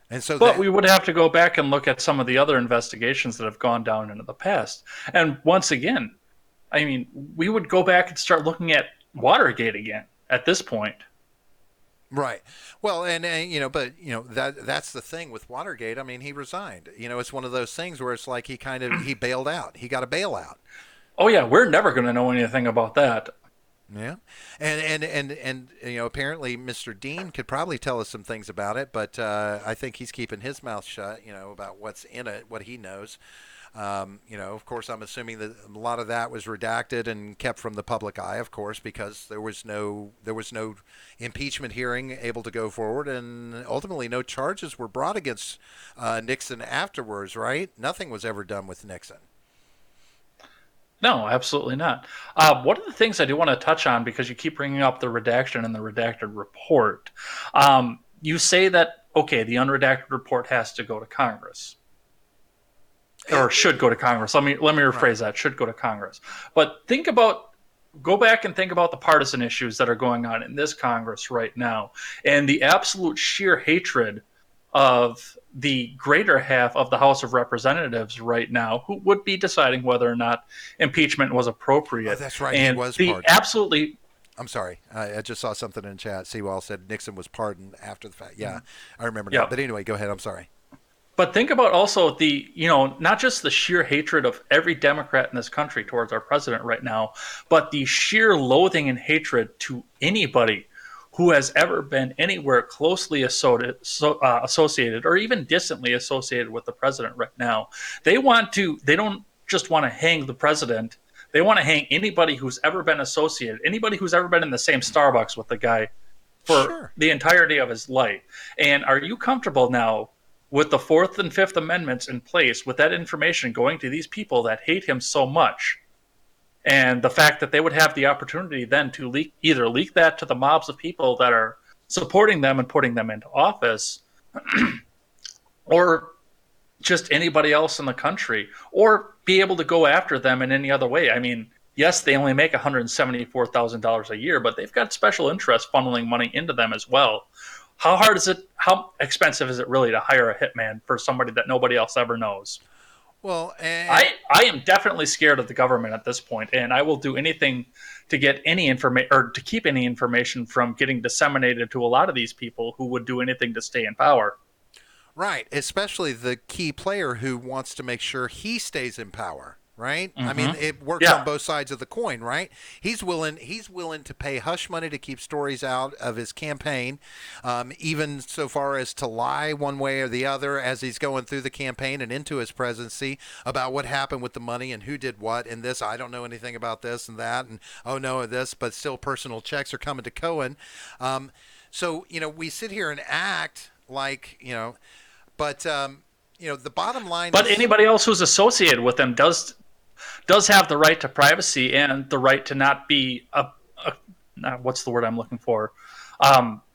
But we would have to go back and look at some of the other investigations that have gone down into the past. And once again, I mean, we would go back and start looking at Watergate again at this point. Right. Well, that's the thing with Watergate. I mean, he resigned. It's one of those things where it's like he bailed out. He got a bailout. Oh yeah, we're never going to know anything about that. Yeah, and apparently Mr. Dean could probably tell us some things about it, but I think he's keeping his mouth shut. About what's in it, what he knows. Of course, I'm assuming that a lot of that was redacted and kept from the public eye, of course, because there was no impeachment hearing able to go forward, and ultimately no charges were brought against Nixon afterwards. Right? Nothing was ever done with Nixon. No, absolutely not. One of the things I do want to touch on, because you keep bringing up the redaction and the redacted report, you say that, okay, the unredacted report has to go to Congress, or should go to Congress. Let me rephrase Right. that. Should go to Congress. But go back and think about the partisan issues that are going on in this Congress right now, and the absolute sheer hatred of the greater half of the House of Representatives right now, who would be deciding whether or not impeachment was Oh, appropriate. that's right. He And was the pardoned. absolutely I'm sorry. I just saw something in chat. Seawall said Nixon was pardoned after the fact. Yeah, I remember now. yeah. But anyway, go ahead. I'm sorry. But think about also not just the sheer hatred of every Democrat in this country towards our president right now, but the sheer loathing and hatred to anybody who has ever been anywhere closely associated or even distantly associated with the president right now. They don't just want to hang the president. They want to hang anybody who's ever been associated, anybody who's ever been in the same Starbucks with the guy for Sure. the entirety of his life. And are you comfortable now with the Fourth and Fifth Amendments in place, with that information going to these people that hate him so much, and the fact that they would have the opportunity then to either leak that to the mobs of people that are supporting them and putting them into office, or just anybody else in the country, or be able to go after them in any other way? I mean, yes, they only make $174,000 a year, but they've got special interests funneling money into them as well. How expensive is it really to hire a hitman for somebody that nobody else ever knows? Well, and I am definitely scared of the government at this point, and I will do anything to get any information, or to keep any information from getting disseminated to a lot of these people who would do anything to stay in power. right, especially the key player who wants to make sure he stays in power. Right. I mean, Mm-hmm. it works on Yeah, both sides of the coin. Right. He's willing to pay hush money to keep stories out of his campaign, even so far as to lie one way or the other as he's going through the campaign and into his presidency about what happened with the money and who did what and this. I don't know anything about this and that, and oh no, this, but still personal checks are coming to Cohen. So we sit here and act like but the bottom line but is anybody else who's associated with them does have the right to privacy and the right to not be what's the word I'm looking for,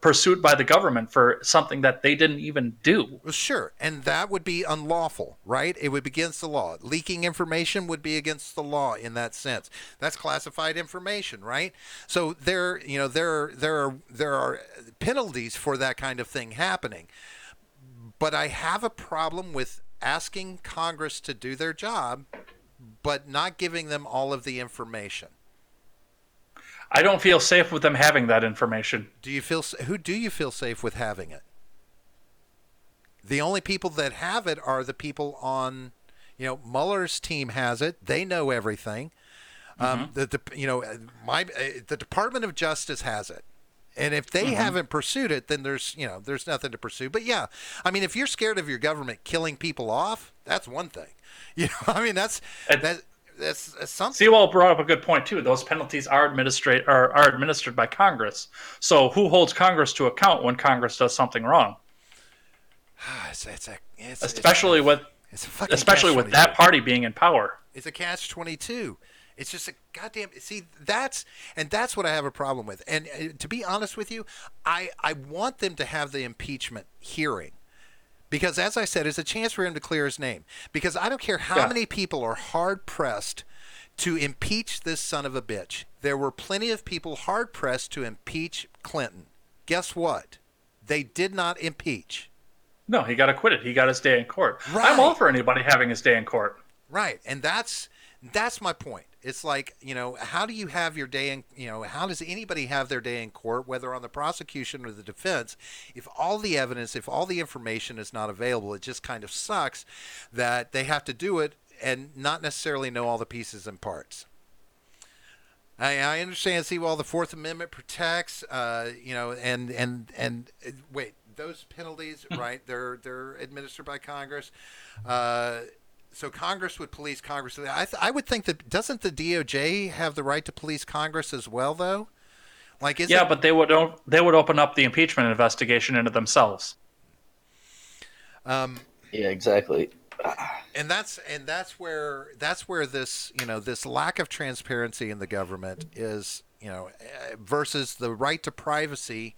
pursued by the government for something that they didn't even do. well, sure, and that would be unlawful, right? It would be against the law. Leaking information would be against the law in that sense. That's classified information, right? So there are penalties for that kind of thing happening. But I have a problem with asking Congress to do their job, but not giving them all of the information. I don't feel safe with them having that information. Who do you feel safe with having it? The only people that have it are the people on, Mueller's team has it. They know everything. Mm-hmm. The Department of Justice has it. And if they Mm-hmm. haven't pursued it, then there's nothing to pursue. But yeah, I mean, if you're scared of your government killing people off, that's one thing. I mean, that's something. Sewell brought up a good point too. Those penalties are administered by Congress. So who holds Congress to account when Congress does something wrong? Especially with it's a fucking especially with catch-22. that party being in power. It's a catch-22. It's just a goddamn. See, that's what I have a problem with. And to be honest with you, I want them to have the impeachment hearing. Because, as I said, it's a chance for him to clear his name. Because I don't care how many people are hard-pressed to impeach this son of a bitch. There were plenty of people hard-pressed to impeach Clinton. Guess what? They did not impeach. No, he got acquitted. He got his day in court. Right. I'm all for anybody having his day in court. Right. And that's my point. It's like, how do you have your day in, how does anybody have their day in court, whether on the prosecution or the defense, if all the evidence, if all the information is not available? It just kind of sucks that they have to do it and not necessarily know all the pieces and parts. I understand, see, while the Fourth Amendment protects, and wait, those penalties, right? They're administered by Congress. So Congress would police Congress. I would think that doesn't the DOJ have the right to police Congress as well, though? Like, is Yeah, it? but they would open up the impeachment investigation into themselves. Um, Yeah, exactly. that's where this this lack of transparency in the government is versus the right to privacy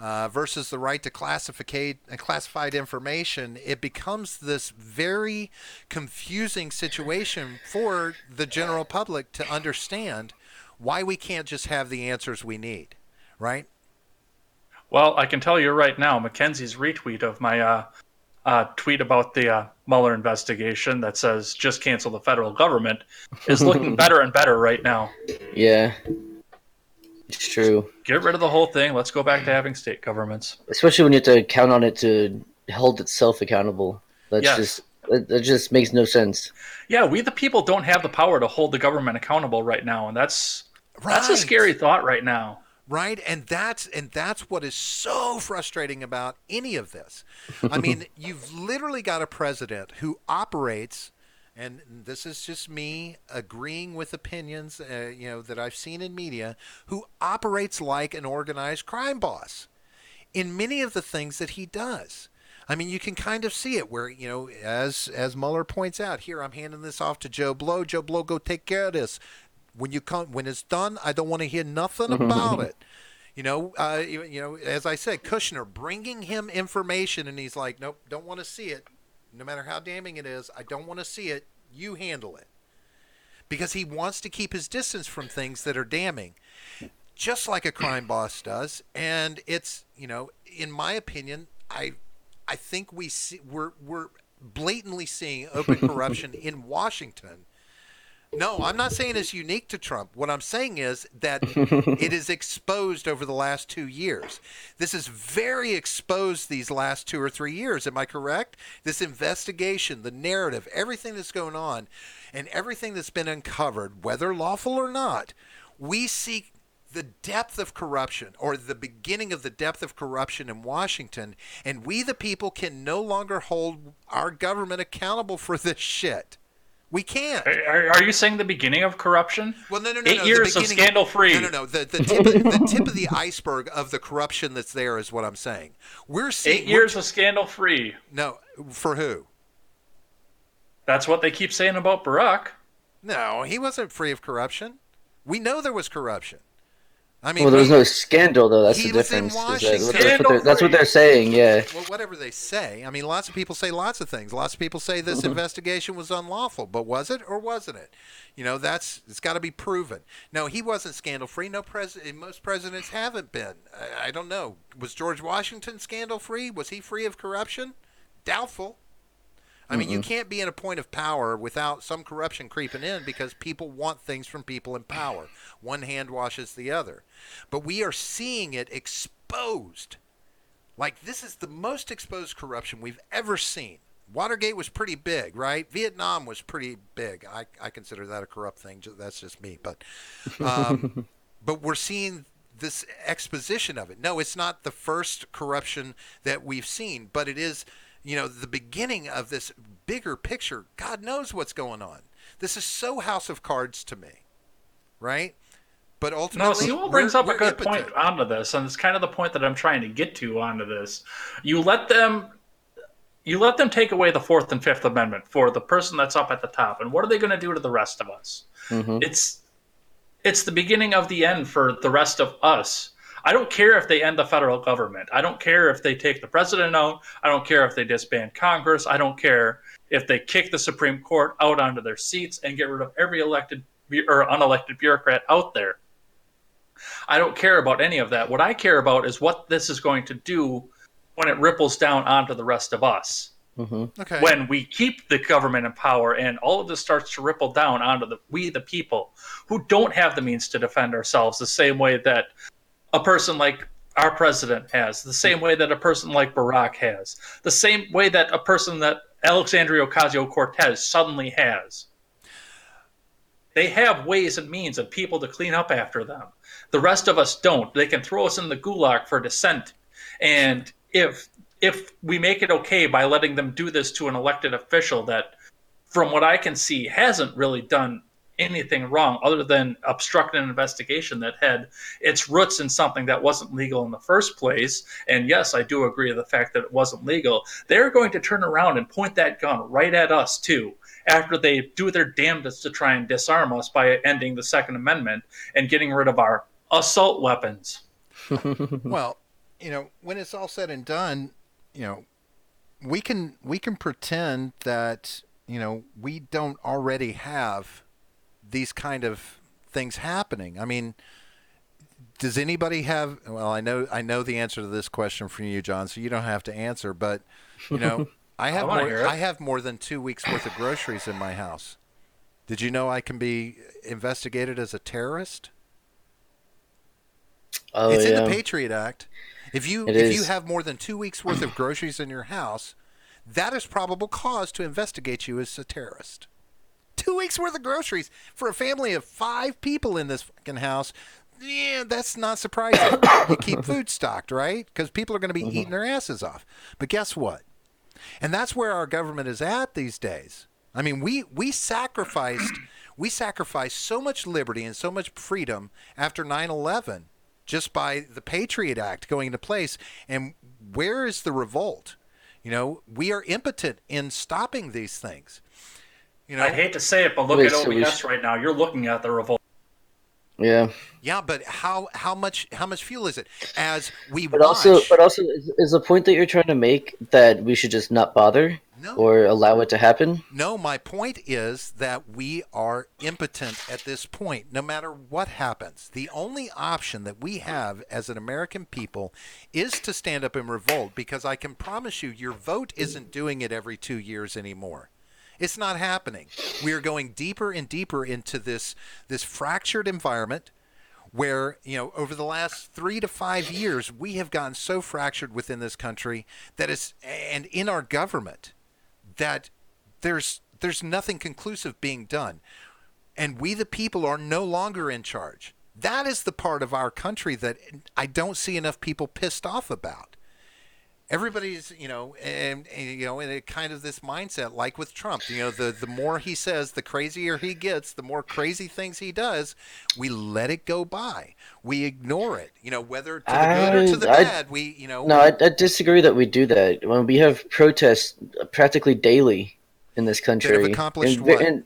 versus the right to classified information. It becomes this very confusing situation for the general public to understand why we can't just have the answers we need, right? Well, I can tell you right now, Mackenzie's retweet of my tweet about the Mueller investigation that says just cancel the federal government is looking better and better right now. Yeah, it's true. Get rid of the whole thing. Let's go back to having state governments. Especially when you have to count on it to hold itself accountable. Yes. That just makes no sense. Yeah, we the people don't have the power to hold the government accountable right now, and that's a Right. scary thought right now. Right, and that's what is so frustrating about any of this. I mean, you've literally got a president who operates, and this is just me agreeing with opinions, that I've seen in media, who operates like an organized crime boss in many of the things that he does. I mean, you can kind of see it where, as Mueller points out, here I'm handing this off to Joe Blow. Joe Blow, go take care of this. When it's done, I don't want to hear nothing about it. As I said, Kushner bringing him information, and he's like, nope, don't want to see it. No matter how damning it is, I don't want to see it. You handle it. Because he wants to keep his distance from things that are damning, just like a crime boss does. And it's, in my opinion, I think we're blatantly seeing open corruption in Washington. No, I'm not saying it's unique to Trump. What I'm saying is that it is exposed over the last 2 years. This is very exposed these last 2 or 3 years. Am I correct? This investigation, the narrative, everything that's going on, and everything that's been uncovered, whether lawful or not, we see the depth of corruption, or the beginning of the depth of corruption in Washington, and we the people can no longer hold our government accountable for this shit. We can't. Are you saying the beginning of corruption? Well, no. 8 years of scandal-free. No. The tip of the iceberg of the corruption that's there is what I'm saying. We're seeing 8 years of scandal-free. No, for who? That's what they keep saying about Barack. No, he wasn't free of corruption. We know there was corruption. I mean, Well, there was no scandal, though. That's he the was in difference. Washington. That's what they're saying, yeah. Well, whatever they say. I mean, lots of people say lots of things. Lots of people say this investigation was unlawful, but was it or wasn't it? It's got to be proven. No, he wasn't scandal-free. No most presidents haven't been. I don't know. Was George Washington scandal-free? Was he free of corruption? Doubtful. I mean, you can't be in a point of power without some corruption creeping in, because people want things from people in power. One hand washes the other. But we are seeing it exposed. Like, this is the most exposed corruption we've ever seen. Watergate was pretty big, right? Vietnam was pretty big. I consider that a corrupt thing. That's just me. But we're seeing this exposition of it. No, it's not the first corruption that we've seen, but it is the beginning of this bigger picture. God knows what's going on. This is so House of Cards to me, right? But ultimately, Sewell brings up a good point onto this, and it's kind of the point that I'm trying to get to onto this. You let them take away the Fourth and Fifth Amendment for the person that's up at the top, and what are they going to do to the rest of us? It's the beginning of the end for the rest of us. I don't care if they end the federal government. I don't care if they take the president out. I don't care if they disband Congress. I don't care if they kick the Supreme Court out onto their seats and get rid of every elected or unelected bureaucrat out there. I don't care about any of that. What I care about is what this is going to do when it ripples down onto the rest of us. Okay. When we keep the government in power and all of this starts to ripple down onto we the people who don't have the means to defend ourselves the same way that a person like our president has, the same way that a person like Barack has, the same way that a person that Alexandria Ocasio-Cortez suddenly has. They have ways and means of people to clean up after them. The rest of us don't. They can throw us in the gulag for dissent. And if we make it okay by letting them do this to an elected official that from what I can see, hasn't really done anything wrong other than obstructing an investigation that had its roots in something that wasn't legal in the first place. And yes, I do agree with the fact that it wasn't legal. They're going to turn around and point that gun right at us, too, after they do their damnedest to try and disarm us by ending the Second Amendment and getting rid of our assault weapons. Well, when it's all said and done, we can pretend that we don't already have these kind of things happening. I mean, does anybody have? Well, I know the answer to this question from you, John, so you don't have to answer. But I have more than 2 weeks worth of groceries in my house. Did you know I can be investigated as a terrorist? Oh, it's yeah. in the Patriot Act. If you have more than 2 weeks worth of groceries in your house, that is probable cause to investigate you as a terrorist. 2 weeks worth of groceries for a family of 5 people in this fucking house. Yeah, that's not surprising. You keep food stocked, right? Because people are going to be eating their asses off. But guess what? And that's where our government is at these days. I mean, we sacrificed so much liberty and so much freedom after 9/11 just by the Patriot Act going into place. And where is the revolt? We are impotent in stopping these things. I hate to say it, but look at OBS right now. You're looking at the revolt. Yeah. Yeah, but how much fuel is it? As we But watch, also, is the point that you're trying to make that we should just not bother or allow it to happen? No, my point is that we are impotent at this point, no matter what happens. The only option that we have as an American people is to stand up and revolt, because I can promise you your vote isn't doing it every 2 years anymore. It's not happening. We are going deeper and deeper into this fractured environment where, over the last 3 to 5 years, we have gotten so fractured within this country and in our government, that there's nothing conclusive being done. And we, the people, are no longer in charge. That is the part of our country that I don't see enough people pissed off about. Everybody's, in a kind of this mindset, like with Trump. The more he says, the crazier he gets. The more crazy things he does, we let it go by. We ignore it. Whether to the good or to the bad. No, I disagree that we do that. When we have protests practically daily in this country, that have accomplished what?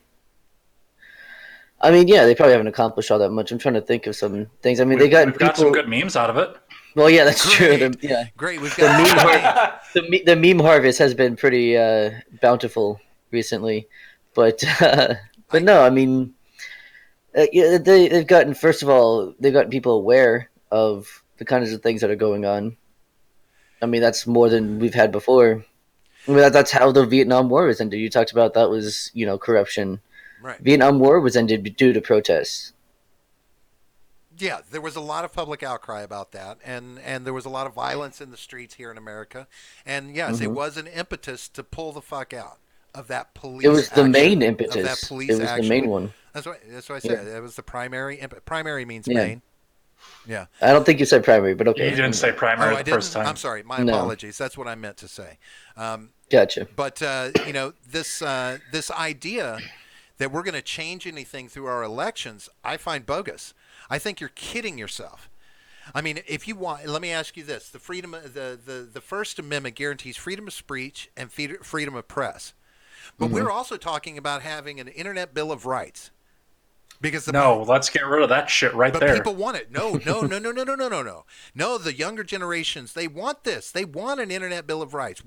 I mean, yeah, they probably haven't accomplished all that much. I'm trying to think of some things. I mean, we've got some good memes out of it. Well, yeah, that's true. Great. We've got the meme harvest has been pretty bountiful recently, but no, I mean, they've gotten people aware of the kinds of things that are going on. I mean, that's more than we've had before. I mean, that's how the Vietnam War was ended. You talked about that was corruption. Right. Vietnam War was ended due to protests. Yeah, there was a lot of public outcry about that, and there was a lot of violence in the streets here in America. And yes, it was an impetus to pull the fuck out of that police. It was the main impetus of that police action. It was the main one. That's what I said. It was the primary. Primary means main. Yeah. I don't think you said primary, but okay. You didn't say primary the first time. I'm sorry. My apologies. That's what I meant to say. Gotcha. But this idea that we're going to change anything through our elections, I find bogus. I think you're kidding yourself. I mean, if you want, let me ask you this: the First Amendment guarantees freedom of speech and freedom of press, but we're also talking about having an Internet Bill of Rights. Because let's get rid of that shit right there. But people want it. No. No, the younger generations, they want this. They want an Internet Bill of Rights.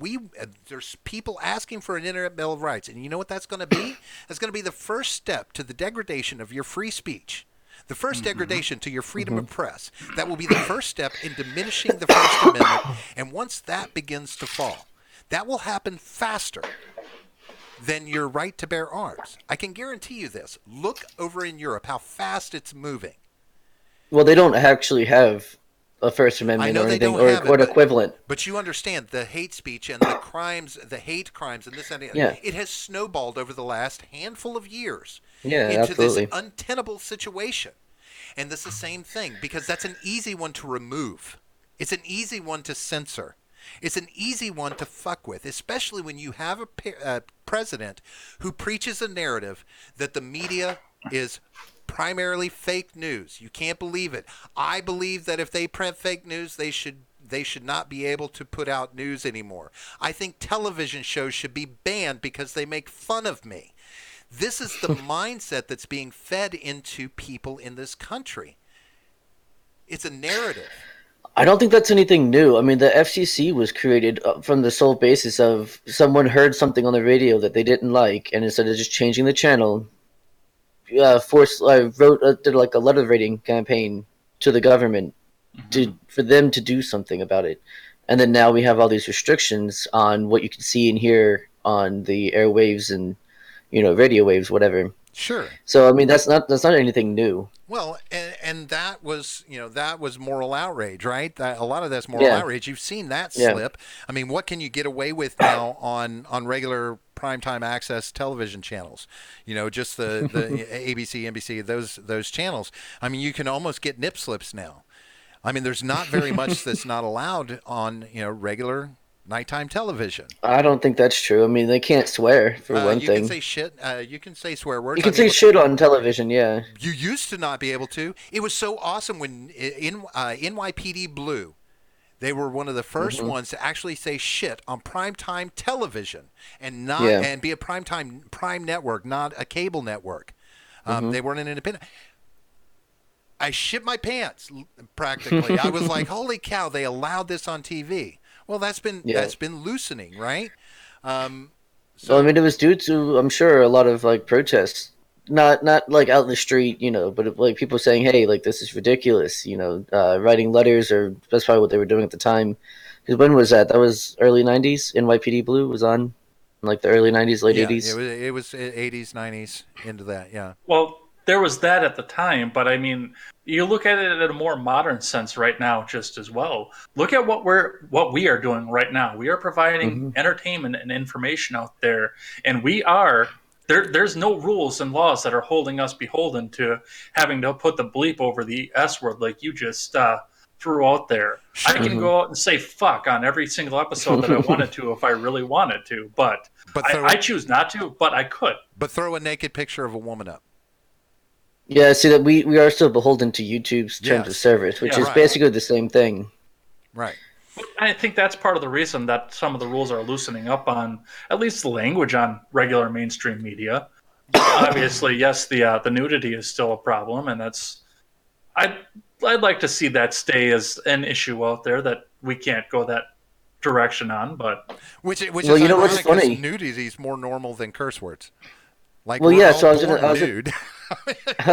There's people asking for an Internet Bill of Rights, and you know what that's going to be? That's going to be the first step to the degradation of your free speech. The first degradation to your freedom of press. That will be the first step in diminishing the First Amendment. And once that begins to fall, that will happen faster than your right to bear arms. I can guarantee you this. Look over in Europe how fast it's moving. Well, they don't actually have a First Amendment or anything, or an equivalent. But you understand the hate speech and the crimes, the hate crimes, and this and that. Yeah. It has snowballed over the last handful of years into this untenable situation. And this is the same thing, because that's an easy one to remove. It's an easy one to censor. It's an easy one to fuck with, especially when you have a president who preaches a narrative that the media is primarily fake news. You can't believe it. I believe that if they print fake news, they should not be able to put out news anymore. I think television shows should be banned because they make fun of me. This is the mindset that's being fed into people in this country. It's a narrative. I don't think that's anything new. I mean, the FCC was created from the sole basis of someone heard something on the radio that they didn't like, and instead of just changing the channel, did like a letter writing campaign to the government for them to do something about it. And then now we have all these restrictions on what you can see and hear on the airwaves and radio waves, whatever. Sure. So I mean, that's not anything new. Well, and that was moral outrage, right? A lot of that's moral outrage. You've seen that slip. I mean, what can you get away with now on regular primetime access television channels? Just the ABC, NBC, those channels. I mean, you can almost get nip slips now. I mean, there's not very much that's not allowed on regular nighttime television. I don't think that's true. I mean, they can't swear for one you thing. You can say shit. You can say swear words. You can say shit on television. Yeah. You used to not be able to. It was so awesome when NYPD Blue, they were one of the first ones to actually say shit on primetime television and not and be a prime network, not a cable network. They weren't an independent. I shit my pants practically. I was like, holy cow! They allowed this on TV. Well, that's been loosening, right? So I mean, it was due to, I'm sure, a lot of like protests, not like out in the street, but like people saying, "Hey, like this is ridiculous," writing letters, or that's probably what they were doing at the time. Because when was that? That was early '90s. NYPD Blue was on, in like the early '90s, late '80s. It was '80s, '90s, into that. Yeah. Well, there was that at the time, but I mean, you look at it in a more modern sense right now, just as well. Look at what we are doing right now. We are providing entertainment and information out there, and we are there's no rules and laws that are holding us beholden to having to put the bleep over the S word like you just threw out there. I can go out and say fuck on every single episode that I wanted to if I really wanted to, but I choose not to, but I could. But throw a naked picture of a woman up. Yeah, see that we are still beholden to YouTube's terms of service, which is basically the same thing. Right. I think that's part of the reason that some of the rules are loosening up on at least the language on regular mainstream media. Obviously, yes, the nudity is still a problem, and I'd like to see that stay as an issue out there that we can't go that direction on. But which is ironic, what's funny? Nudity is more normal than curse words. Like, so I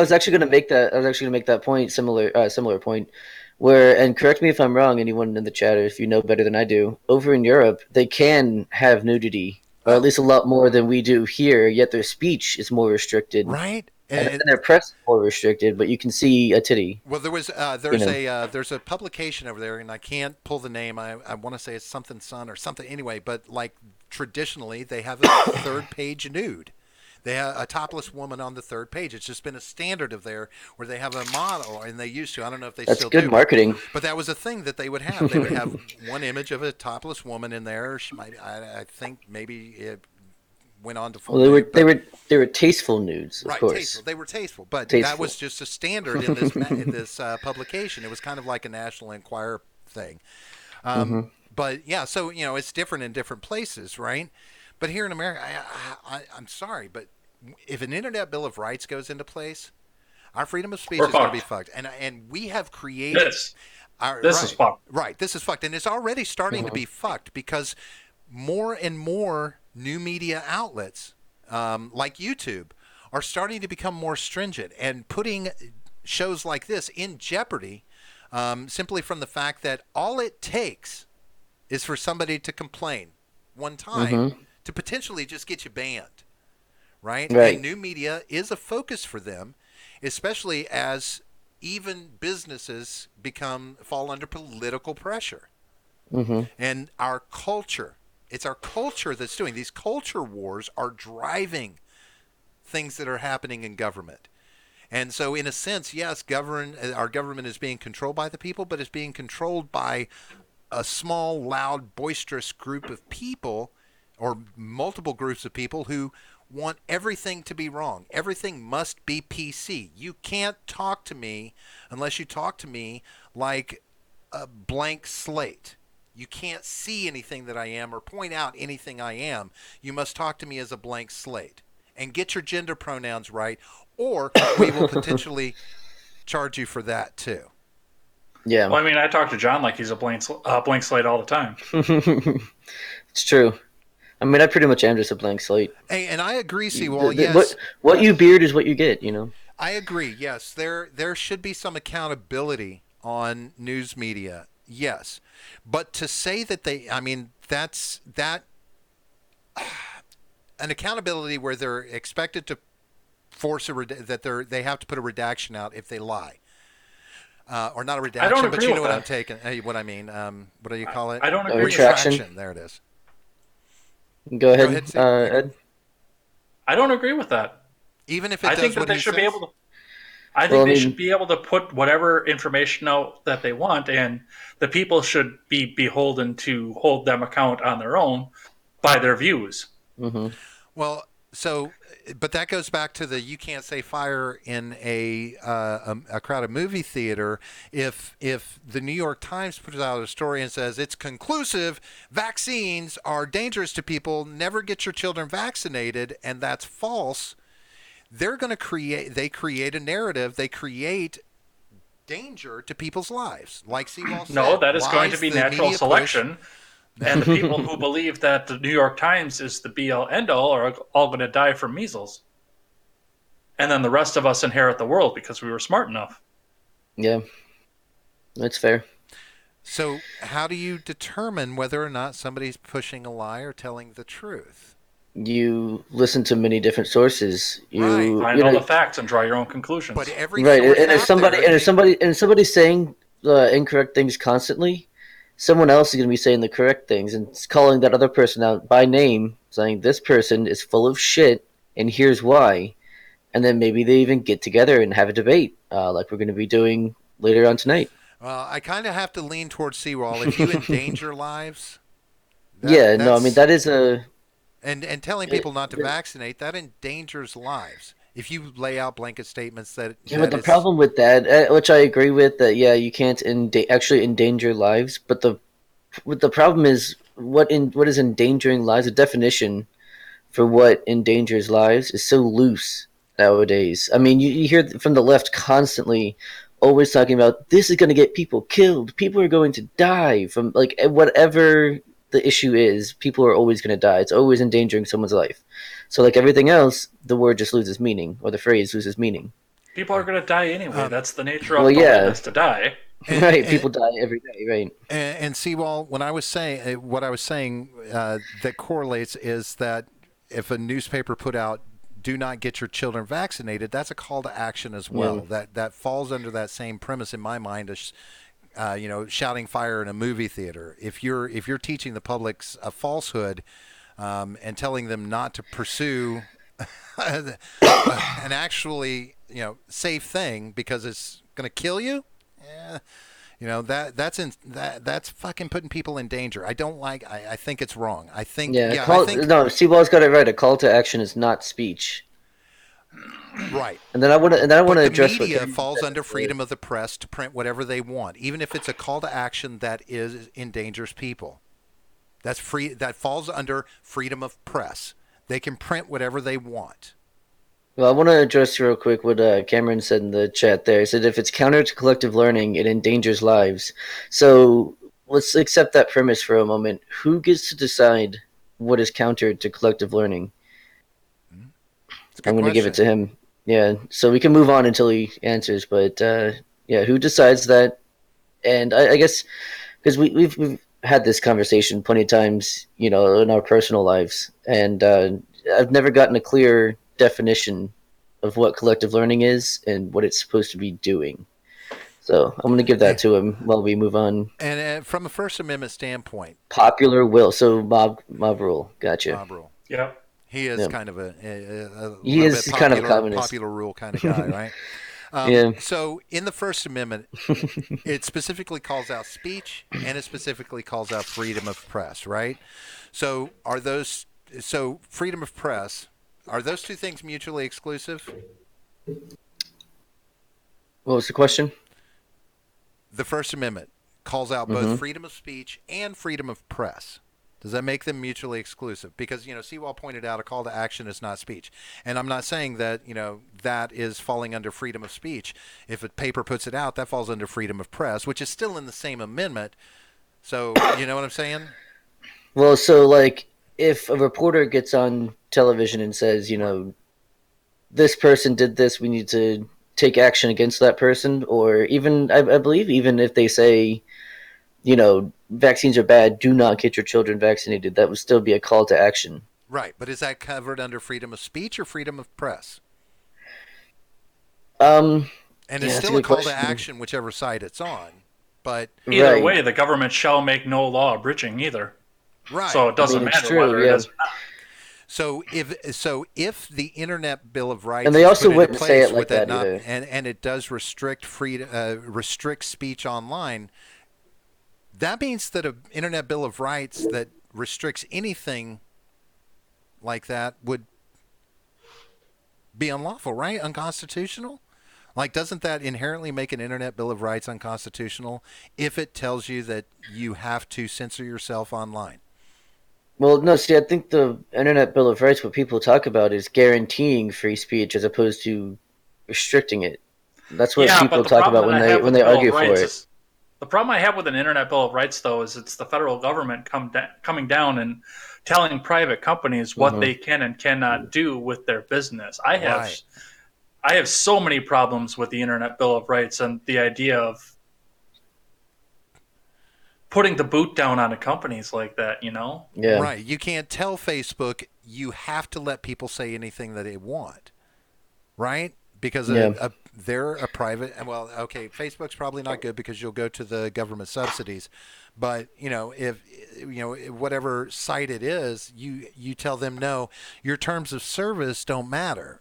was actually going to make that point, similar point, where, and correct me if I'm wrong, anyone in the chat, or if you know better than I do, over in Europe, they can have nudity, or at least a lot more than we do here, yet their speech is more restricted. Right. And their press is more restricted, but you can see a titty. Well, there's a publication over there, and I can't pull the name. I want to say it's something Sun or something anyway, but like traditionally, they have a third page nude. They have a topless woman on the third page. It's just been a standard of there where they have a model, and they used to. I don't know if they still do. That's good marketing. But that was a thing that they would have. They would have one image of a topless woman in there. She might, I think maybe it went on to full. Well, they were tasteful nudes, of course. Tasteful. They were tasteful, but that was just a standard in this publication. It was kind of like a National Enquirer thing. But yeah, so it's different in different places, right? But here in America, I'm sorry, but if an Internet Bill of Rights goes into place, our freedom of speech is going to be fucked. And we have created this is fucked. Right, this is fucked, and it's already starting to be fucked because more and more new media outlets, like YouTube, are starting to become more stringent and putting shows like this in jeopardy, simply from the fact that all it takes is for somebody to complain one time to potentially just get you banned, right? And new media is a focus for them, especially as even businesses fall under political pressure. And our culture, it's our culture that's doing these culture wars are driving things that are happening in government. And so in a sense, yes, our government is being controlled by the people, but it's being controlled by a small, loud, boisterous group of people or multiple groups of people who want everything to be wrong. Everything must be PC. You can't talk to me unless you talk to me like a blank slate. You can't see anything that I am or point out anything I am. You must talk to me as a blank slate. And get your gender pronouns right, or we will potentially charge you for that too. Yeah. Well, I mean, I talk to John like he's a blank slate all the time. It's true. I mean, I pretty much am just a blank slate. Hey, and I agree, Seawall. Yes, what you beard is what you get. I agree. Yes, there should be some accountability on news media. Yes, but to say that that's an accountability where they're expected to force that they have to put a redaction out if they lie. Or not a redaction, but you know what I'm taking. What I mean. What do you call it? I don't agree. Retraction. There it is. Go ahead, Ed. I don't agree with that. Even if it does what he says? I think they should be able to put whatever information out that they want, and the people should be beholden to hold them account on their own by their views. Mm-hmm. Well, but that goes back to you can't say fire in a crowded movie theater. If the New York Times puts out a story and says it's conclusive, vaccines are dangerous to people, never get your children vaccinated, and that's false, they're going to create a narrative. They create danger to people's lives. Like Seawall said. No, that is going to be natural selection. And the people who believe that the New York Times is the be-all, end-all are all going to die from measles. And then the rest of us inherit the world because we were smart enough. Yeah, that's fair. So how do you determine whether or not somebody's pushing a lie or telling the truth? You listen to many different sources. You find all the facts and draw your own conclusions. But every right, and if somebody's saying incorrect things constantly, someone else is going to be saying the correct things and calling that other person out by name, saying this person is full of shit and here's why. And then maybe they even get together and have a debate, like we're going to be doing later on tonight. Well, I kind of have to lean towards Seawall. If you endanger lives, that is a... And telling people not to vaccinate, that endangers lives. If you lay out blanket statements that... Yeah, but the problem with that, which I agree with, that, you can't actually endanger lives, but the problem is what is endangering lives? The definition for what endangers lives is so loose nowadays. I mean, you hear from the left constantly always talking about this is going to get people killed. People are going to die from, like, whatever the issue is, people are always going to die. It's always endangering someone's life. So like everything else, the word just loses meaning, or the phrase loses meaning. People are going to die anyway. That's the nature of the life, is to die. Right, people die every day, right? And Seawall, what I was saying that correlates is that if a newspaper put out, "Do not get your children vaccinated," that's a call to action as well. Yeah. That falls under that same premise in my mind as shouting fire in a movie theater. If you're teaching the public a falsehood and telling them not to pursue an actually safe thing because it's going to kill you, that's fucking putting people in danger. I don't like. I think it's wrong. I think Seawall's got it right. A call to action is not speech. Right. And then I want to address the media falls under freedom of the press to print whatever they want, even if it's a call to action that endangers people. That's free. That falls under freedom of press. They can print whatever they want. Well, I want to address real quick what Cameron said in the chat there. He said if it's counter to collective learning, it endangers lives. So let's accept that premise for a moment. Who gets to decide what is counter to collective learning? I'm going to give it to him. Yeah, so we can move on until he answers. But who decides that? And I guess because we've had this conversation plenty of times, in our personal lives, and I've never gotten a clear definition of what collective learning is and what it's supposed to be doing. So I'm going to give that to him while we move on. And from a First Amendment standpoint, popular will. So mob rule. Gotcha. Mob rule. Yeah. He is kind of he is kind of a communist. Popular rule kind of guy, Yeah. So in the First Amendment, it specifically calls out speech and it specifically calls out freedom of press, right? So freedom of press, are those two things mutually exclusive? What was the question? The First Amendment calls out both freedom of speech and freedom of press. Does that make them mutually exclusive? Because, Seawall pointed out a call to action is not speech. And I'm not saying that, that is falling under freedom of speech. If a paper puts it out, that falls under freedom of press, which is still in the same amendment. So, you know what I'm saying? Well, so like if a reporter gets on television and says, this person did this, we need to take action against that person, or even I believe even if they say, vaccines are bad, do not get your children vaccinated, that would still be a call to action. Right, but is that covered under freedom of speech or freedom of press? And it's still a call to action, whichever side it's on. But either way, the government shall make no law abridging either. Right. So it doesn't matter whether it is or not. So if the Internet Bill of Rights, and they also wouldn't say it like that either, and it does restrict restrict speech online, that means that an Internet Bill of Rights that restricts anything like that would be unlawful, right? Unconstitutional? Like, doesn't that inherently make an Internet Bill of Rights unconstitutional if it tells you that you have to censor yourself online? Well, no, see, I think the Internet Bill of Rights, what people talk about is guaranteeing free speech as opposed to restricting it. That's what people talk about when they argue for it. The problem I have with an Internet Bill of Rights, though, is it's the federal government coming down and telling private companies what they can and cannot do with their business. I have so many problems with the Internet Bill of Rights and the idea of putting the boot down on companies like that, Yeah. Right. You can't tell Facebook you have to let people say anything that they want, right? Because they're a private, and well, okay, Facebook's probably not good because you'll go to the government subsidies, but if whatever site it is, you tell them no, your terms of service don't matter.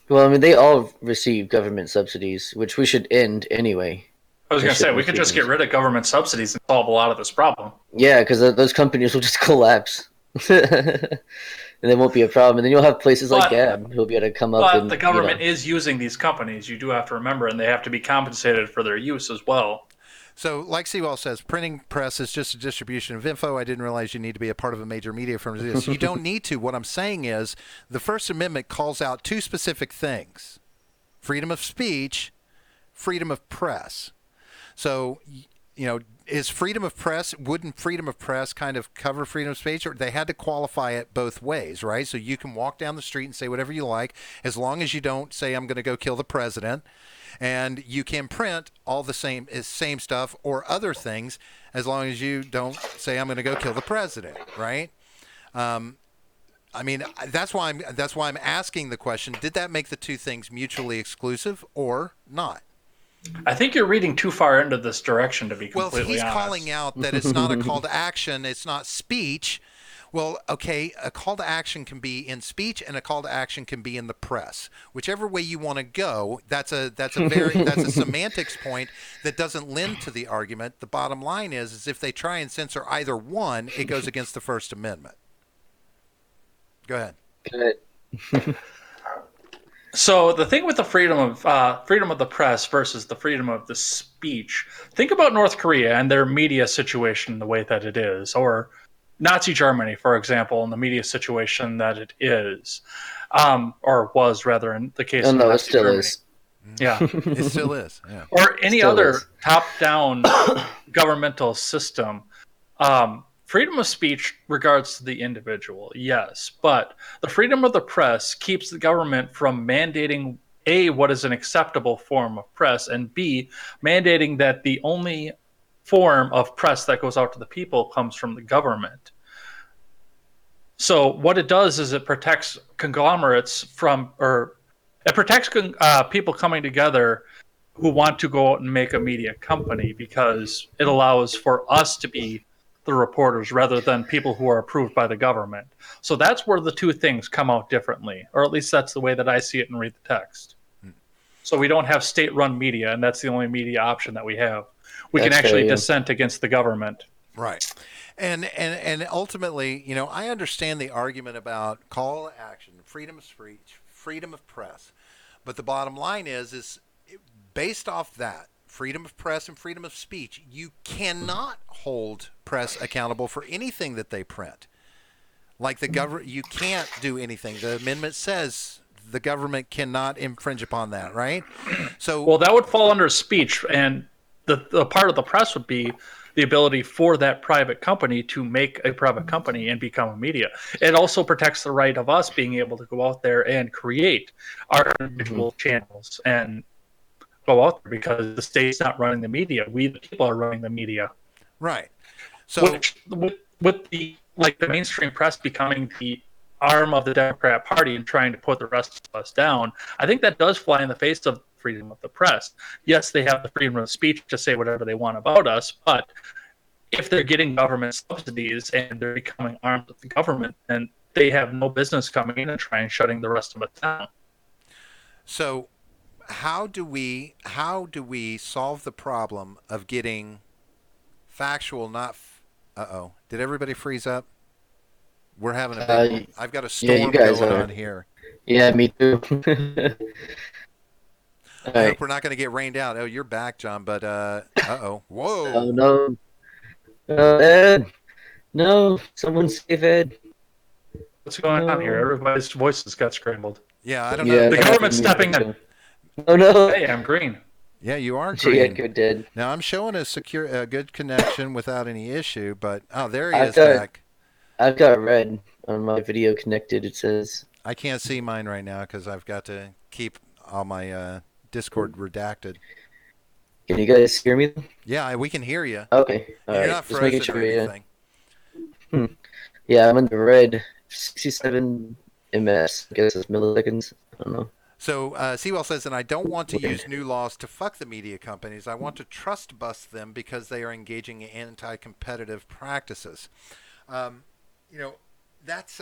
Well, I mean, they all receive government subsidies, which we should end anyway. I was going to say, we could just get rid of government subsidies and solve a lot of this problem. Yeah, because those companies will just collapse. And there won't be a problem. And then you'll have places like Gab who'll be able to come up and... But the government is using these companies, you do have to remember, and they have to be compensated for their use as well. So, like Seawall says, printing press is just a distribution of info. I didn't realize you need to be a part of a major media firm to do this. You don't need to. What I'm saying is the First Amendment calls out two specific things: freedom of speech, freedom of press. So, is freedom of press, wouldn't freedom of press kind of cover freedom of speech? Or they had to qualify it both ways, right? So you can walk down the street and say whatever you like, as long as you don't say, I'm going to go kill the president. And you can print all the same stuff or other things, as long as you don't say, I'm going to go kill the president, right? I mean, that's why I'm asking the question, did that make the two things mutually exclusive or not? I think you're reading too far into this direction, to be completely honest. Well, he's calling out that it's not a call to action, it's not speech. Well, okay, a call to action can be in speech and a call to action can be in the press. Whichever way you want to go, that's a semantics point that doesn't lend to the argument. The bottom line is if they try and censor either one, it goes against the First Amendment. Go ahead. Good. So the thing with the freedom of the press versus the freedom of the speech, think about North Korea and their media situation the way that it is, or Nazi Germany, for example, and the media situation that it is, or was rather in the case of Nazi it still Germany. Is. Yeah, it still is. Yeah. Or any other top-down governmental system. Freedom of speech regards to the individual, yes, but the freedom of the press keeps the government from mandating A, what is an acceptable form of press, and B, mandating that the only form of press that goes out to the people comes from the government. So what it does is it protects conglomerates people coming together who want to go out and make a media company, because it allows for us to be the reporters rather than people who are approved by the government. So that's where the two things come out differently, or at least that's the way that I see it and read the text. So we don't have state-run media, and that's the only media option that we have. We can That's actually fair, yeah. dissent against the government. Right. And ultimately, I understand the argument about call to action, freedom of speech, freedom of press. But the bottom line is based off that, freedom of press and freedom of speech, you cannot hold press accountable for anything that they print. Like the government, you can't do anything. The amendment says the government cannot infringe upon that, right? So, well, that would fall under speech, and the part of the press would be the ability for that private company to make a private company and become a media. It also protects the right of us being able to go out there and create our individual channels and go out there, because the state's not running the media. We, the people, are running the media. right. So, Which, with the mainstream press becoming the arm of the Democrat Party and trying to put the rest of us down, I think that does fly in the face of freedom of the press. Yes, they have the freedom of speech to say whatever they want about us, but if they're getting government subsidies and they're becoming armed with the government, then they have no business coming in and trying and shutting the rest of us down. So, how do we solve the problem of getting factual, not? Uh-oh, did everybody freeze up? We're having a big. I've got a storm going on here. Yeah, me too. I hope we're not going to get rained out. Oh, you're back, John. But uh-oh, whoa! Oh no, Ed! No, someone save Ed! What's going on here? Everybody's voices got scrambled. Yeah, I don't know. The government's stepping in. Oh no! Hey, I'm green. Yeah, you are green. Edgar did. Now I'm showing a good connection without any issue, but there he is back. I've got red on my video connected. It says. I can't see mine right now because I've got to keep all my Discord redacted. Can you guys hear me? Yeah, we can hear you. Okay, You're not frozen or anything. Yeah. Yeah, I'm in the red. 67 ms. I guess it's milliseconds. I don't know. So Sewell says, and I don't want to use new laws to fuck the media companies. I want to trust bust them because they are engaging in anti-competitive practices. That's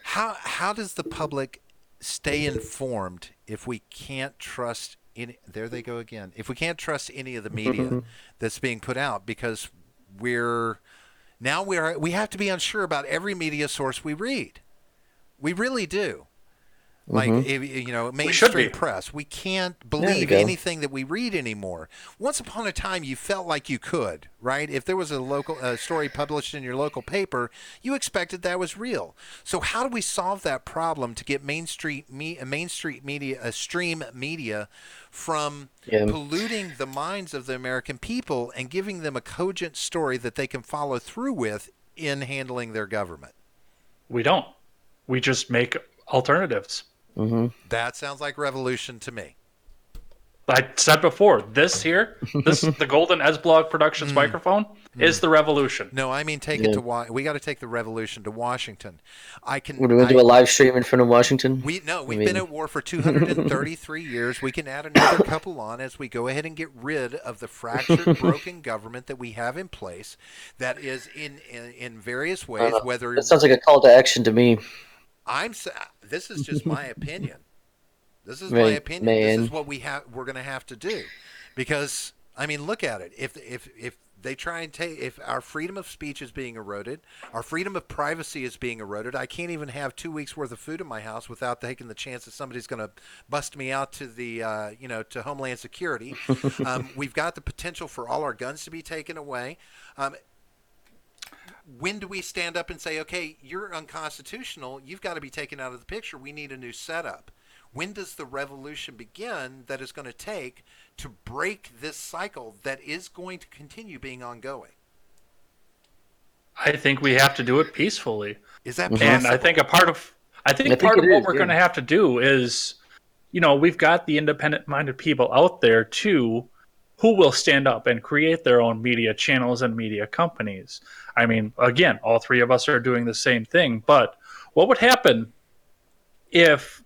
how does the public stay informed if we can't trust any? There they go again. If we can't trust any of the media that's being put out, because we have to be unsure about every media source we read. We really do. Like, mainstream press. We can't believe anything that we read anymore. Once upon a time, you felt like you could, right? If there was a story published in your local paper, you expected that was real. So how do we solve that problem to get mainstream media, stream media, from polluting the minds of the American people and giving them a cogent story that they can follow through with in handling their government? We don't. We just make alternatives. That sounds like revolution to me. I said before, the Golden Esblog Productions microphone is the revolution. No, I mean take it to we got to take the revolution to Washington. We're going to do a live stream in front of Washington? We've been at war for 233 years. We can add another couple on as we go ahead and get rid of the fractured, broken government that we have in place that is in various ways. That sounds like a call to action to me. This is just my opinion. This is my opinion. This is what we're going to have to do, because I mean, look at it. If they try and if our freedom of speech is being eroded, our freedom of privacy is being eroded. I can't even have 2 weeks worth of food in my house without taking the chance that somebody's going to bust me out to the to Homeland Security. We've got the potential for all our guns to be taken away. When do we stand up and say, okay, you're unconstitutional, you've got to be taken out of the picture, we need a new setup? When does the revolution begin that is going to take to break this cycle that is going to continue being ongoing? I think we have to do it peacefully. Is that possible? And I think part of what we're going to have to do is, we've got the independent-minded people out there too, who will stand up and create their own media channels and media companies. I mean, again, all three of us are doing the same thing, but what would happen if,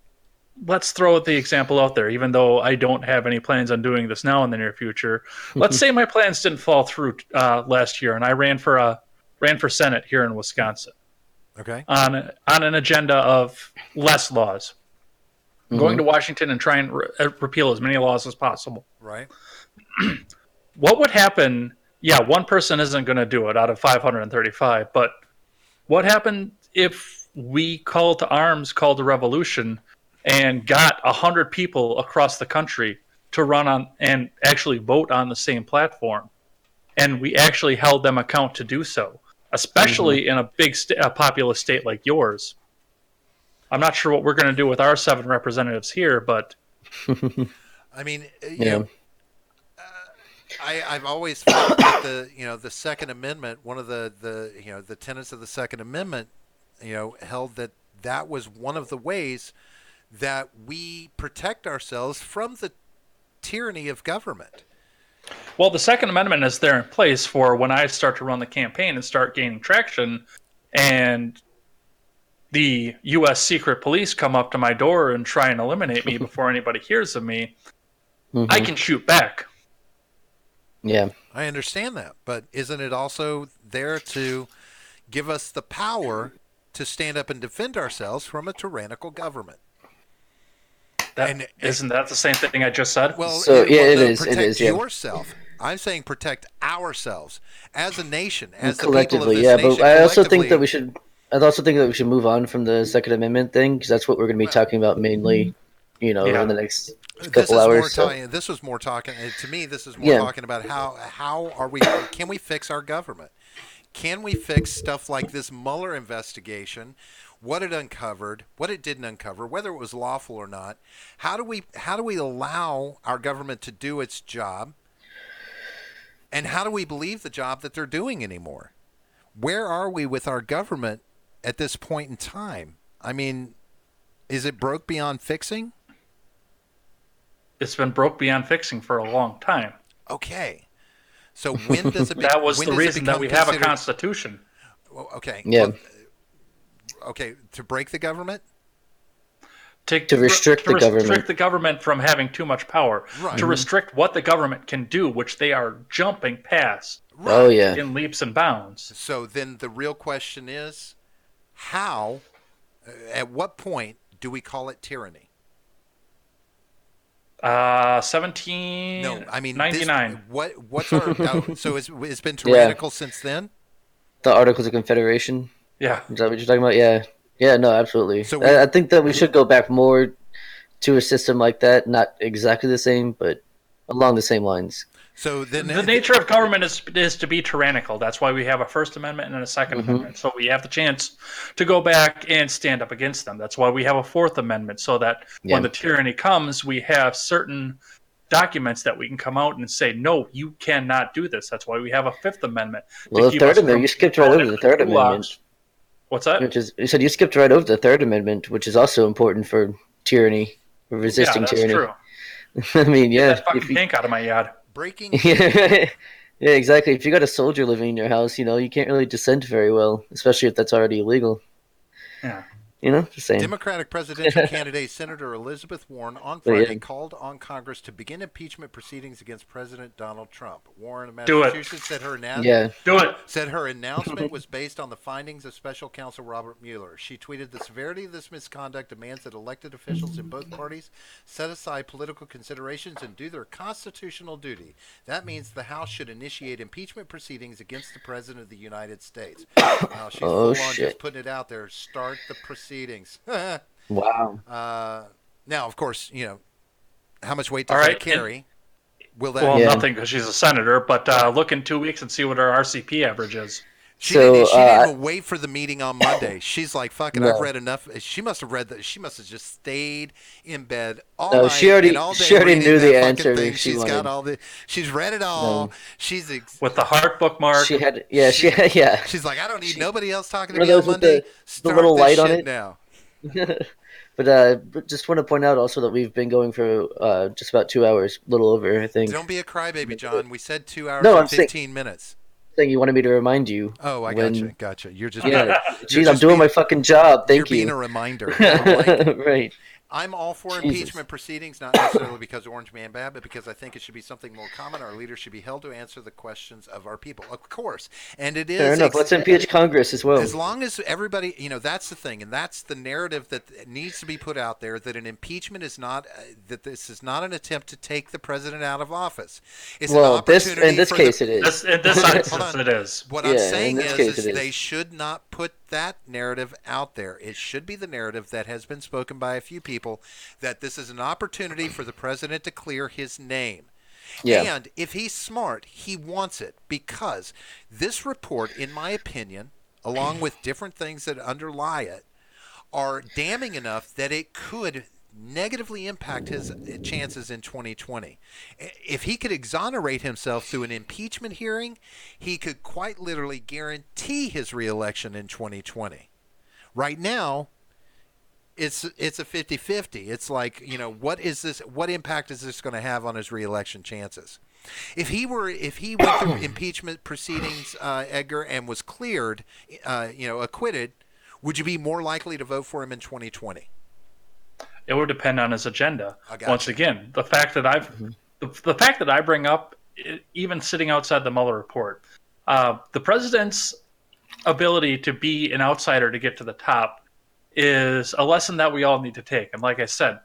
let's throw the example out there, even though I don't have any plans on doing this now in the near future. Let's say my plans didn't fall through last year and I ran for Senate here in Wisconsin. Okay. On an agenda of less laws. going to Washington and try and repeal as many laws as possible. Right. What would happen? Yeah, one person isn't going to do it out of 535, but what happened if we called to arms, called to revolution, and got 100 people across the country to run on and actually vote on the same platform, and we actually held them account to do so, especially in a big a populous state like yours? I'm not sure what we're going to do with our 7 representatives here, but I mean, you know, I've always felt that the Second Amendment, one of the tenets of the Second Amendment, held that was one of the ways that we protect ourselves from the tyranny of government. Well, the Second Amendment is there in place for when I start to run the campaign and start gaining traction, and the U.S. secret police come up to my door and try and eliminate me before anybody hears of me, I can shoot back. Yeah. I understand that, but isn't it also there to give us the power to stand up and defend ourselves from a tyrannical government? Isn't that the same thing I just said? Well, it is. Protect It is. Yeah. yourself. I'm saying protect ourselves as a nation, as the Collectively. people of this nation. But I also think that we should. I also think that we should move on from the Second Amendment thing, because that's what we're going to be talking about mainly. In the next couple hours. This was more talking. To me, this is more talking about how are we? Can we fix our government? Can we fix stuff like this Mueller investigation? What it uncovered, what it didn't uncover, whether it was lawful or not. How do we allow our government to do its job? And how do we believe the job that they're doing anymore? Where are we with our government at this point in time? I mean, is it broke beyond fixing? It's been broke beyond fixing for a long time. Okay. So when does it that was the reason that we have a constitution. Well, okay. Yeah. Okay, to break the government? To restrict the government. Restrict the government from having too much power. Right. To restrict what the government can do, which they are jumping past. Right. Oh, yeah. In leaps and bounds. So then the real question is, how, at what point do we call it tyranny? 17. No, I mean 99. What's our? So it's been tyrannical since then. The Articles of Confederation. Yeah. Is that what you're talking about? Yeah. Yeah. No, absolutely. So I think that we should go back more to a system like that. Not exactly the same, but along the same lines. So then the nature of government is to be tyrannical. That's why we have a First Amendment and a Second Amendment. So we have the chance to go back and stand up against them. That's why we have a Fourth Amendment, so that when the tyranny comes, we have certain documents that we can come out and say, no, you cannot do this. That's why we have a Fifth Amendment. Well, the Third Amendment, you skipped right over the Third Amendment. What's that? You said you skipped right over the Third Amendment, which is also important for tyranny, for resisting tyranny. True. I mean, Get that fucking tank out of my yard. Breaking. Yeah, exactly. If you got a soldier living in your house, you can't really dissent very well, especially if that's already illegal. Yeah. Just saying. Democratic presidential candidate Senator Elizabeth Warren on Friday called on Congress to begin impeachment proceedings against President Donald Trump. Warren of Massachusetts said her announcement was based on the findings of Special Counsel Robert Mueller. She tweeted, "The severity of this misconduct demands that elected officials in both parties set aside political considerations and do their constitutional duty. That means the House should initiate impeachment proceedings against the President of the United States." Now, she's full on just putting it out there. Start the proceedings. Wow. Now, of course, how much weight does that carry? Nothing, because she's a senator. But look in 2 weeks and see what our RCP average is. She didn't even wait for the meeting on Monday. She's like, "Fuck it, I've read enough." She must have read that. She must have just stayed in bed all night. She already knew the answer. She's got all the. She's read it all. She's with the heart bookmark. She had. Yeah. She's like, "I don't need nobody else talking to me on Monday." The little light on it now. But just want to point out also that we've been going for just about 2 hours, a little over, I think. Don't be a crybaby, John. We said 2 hours and 15 minutes. Thing you wanted me to remind you. Oh, I gotcha. You're just I'm doing my fucking job. Thank you. You're being a reminder. Like right. I'm all for Jesus. impeachment proceedings, not necessarily because of Orange Man bad, but because I think it should be something more common. Our leaders should be held to answer the questions of our people, of course. And it Fair is enough. Let's impeach Congress as well. as long as everybody, that's the thing, and that's the narrative that needs to be put out there, that an impeachment is not, that this is not an attempt to take the president out of office. It's an Well, opportunity in this for case, the, it is. In this hold instance, on. it is. What I'm Yeah, in saying this is, case it is. they should not put that narrative out there. It should be the narrative that has been spoken by a few people, that this is an opportunity for the president to clear his name. Yeah. And if he's smart, he wants it, because this report, in my opinion, along with different things that underlie it, are damning enough that it could negatively impact his chances in 2020. If he could exonerate himself through an impeachment hearing, he could quite literally guarantee his reelection in 2020. Right now, it's a 50-50. It's like, what impact is this going to have on his reelection chances? If he went through impeachment proceedings, Edgar, and was cleared, acquitted, would you be more likely to vote for him in 2020? It would depend on his agenda. Gotcha. Once again, the fact that I bring up, even sitting outside the Mueller report, the president's ability to be an outsider to get to the top is a lesson that we all need to take. And like I said,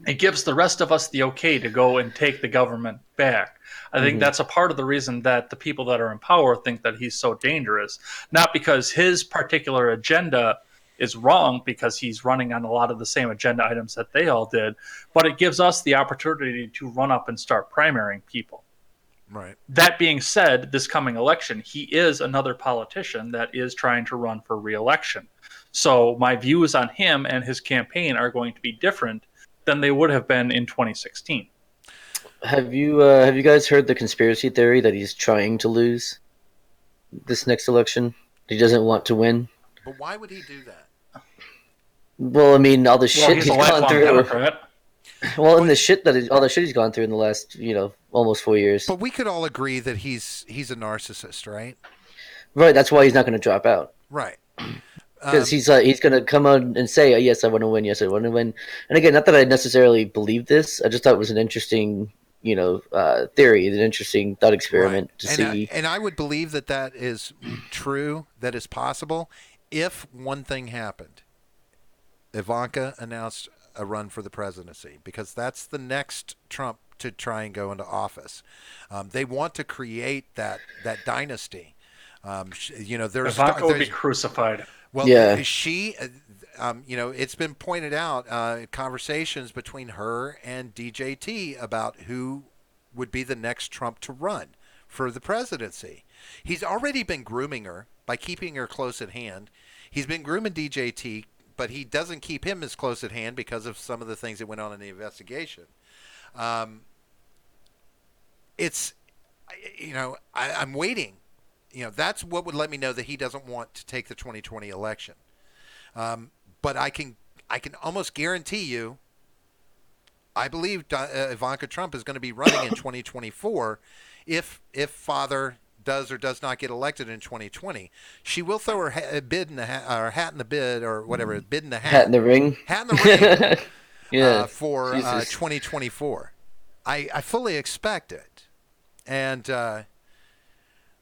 it gives the rest of us the okay to go and take the government back. I think that's a part of the reason that the people that are in power think that he's so dangerous. Not because his particular agenda is wrong, because he's running on a lot of the same agenda items that they all did, but it gives us the opportunity to run up and start primarying people. Right. That being said, this coming election, he is another politician that is trying to run for re-election. So my views on him and his campaign are going to be different than they would have been in 2016. Have you guys heard the conspiracy theory that he's trying to lose this next election? He doesn't want to win. But why would he do that? Well, I mean, all the shit he's he's a gone lifelong through. Democrat. Well, and all the shit he's gone through in the last, almost 4 years. But we could all agree that he's a narcissist, right? Right. That's why he's not going to drop out. Right. Because he's going to come on and say, yes, I want to win. Yes, I want to win. And again, not that I necessarily believe this. I just thought it was an interesting, theory, an interesting thought experiment to see. And I would believe that is true, that is possible, if one thing happened. Ivanka announced a run for the presidency, because that's the next Trump to try and go into office. They want to create that dynasty. Ivanka will be crucified. Well, yeah. She, it's been pointed out, conversations between her and DJT about who would be the next Trump to run for the presidency. He's already been grooming her by keeping her close at hand. He's been grooming DJT, but he doesn't keep him as close at hand because of some of the things that went on in the investigation. I'm waiting. That's what would let me know that he doesn't want to take the 2020 election. But I can almost guarantee you, I believe Ivanka Trump is going to be running in 2024 if Father does or does not get elected in 2020. She will throw her hat in the bid, or whatever, bid in the hat. Hat in the ring. Hat in the ring. Yeah. For 2024. I fully expect it. And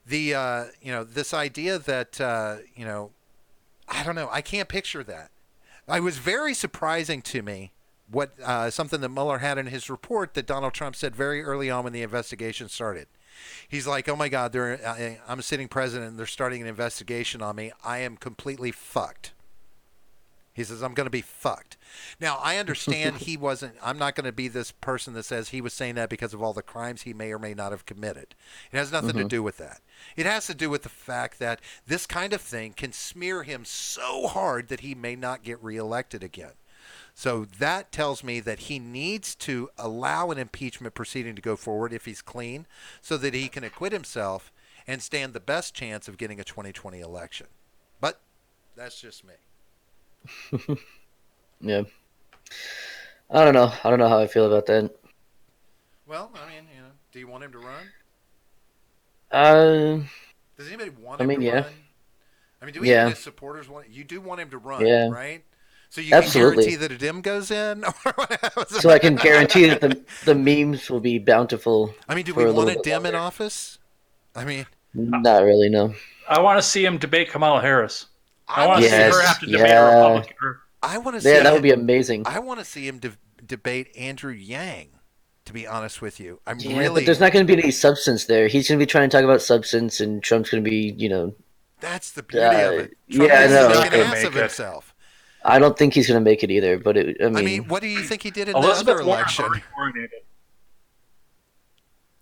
this idea that I don't know, I can't picture that. It was very surprising to me what something that Mueller had in his report that Donald Trump said very early on when the investigation started. He's like, "Oh my God, I'm a sitting president and they're starting an investigation on me. I am completely fucked." He says, "I'm going to be fucked." Now, I understand I'm not going to be this person that says he was saying that because of all the crimes he may or may not have committed. It has nothing to do with that. It has to do with the fact that this kind of thing can smear him so hard that he may not get reelected again. So that tells me that he needs to allow an impeachment proceeding to go forward if he's clean, so that he can acquit himself and stand the best chance of getting a 2020 election. But that's just me. Yeah. I don't know. I don't know how I feel about that. Well, I mean, do you want him to run? Does anybody want him to run? I mean, do we have his supporters want? You do want him to run, right? So you can Absolutely. guarantee that a dim goes in? So I can guarantee that the memes will be bountiful. I mean, do for we a want little a bit dim in longer. office? I mean, Not really, no. I want to see him debate Kamala Harris. I I want want to to see her see. Yes, have to debate a yeah. Republican. I want to Yeah, see. that would be amazing. I want to see him debate Andrew Yang. To be honest with you, I'm Yeah, really. but there's not going to be any substance there. He's going to be trying to talk about substance, and Trump's going to be, That's the beauty of it. Trump yeah, I needs to know. make Not an gonna ass make of it. himself. I don't think he's going to make it either. But I I mean, mean, what do you think he did in the Elizabeth other Warren's election? already coronated.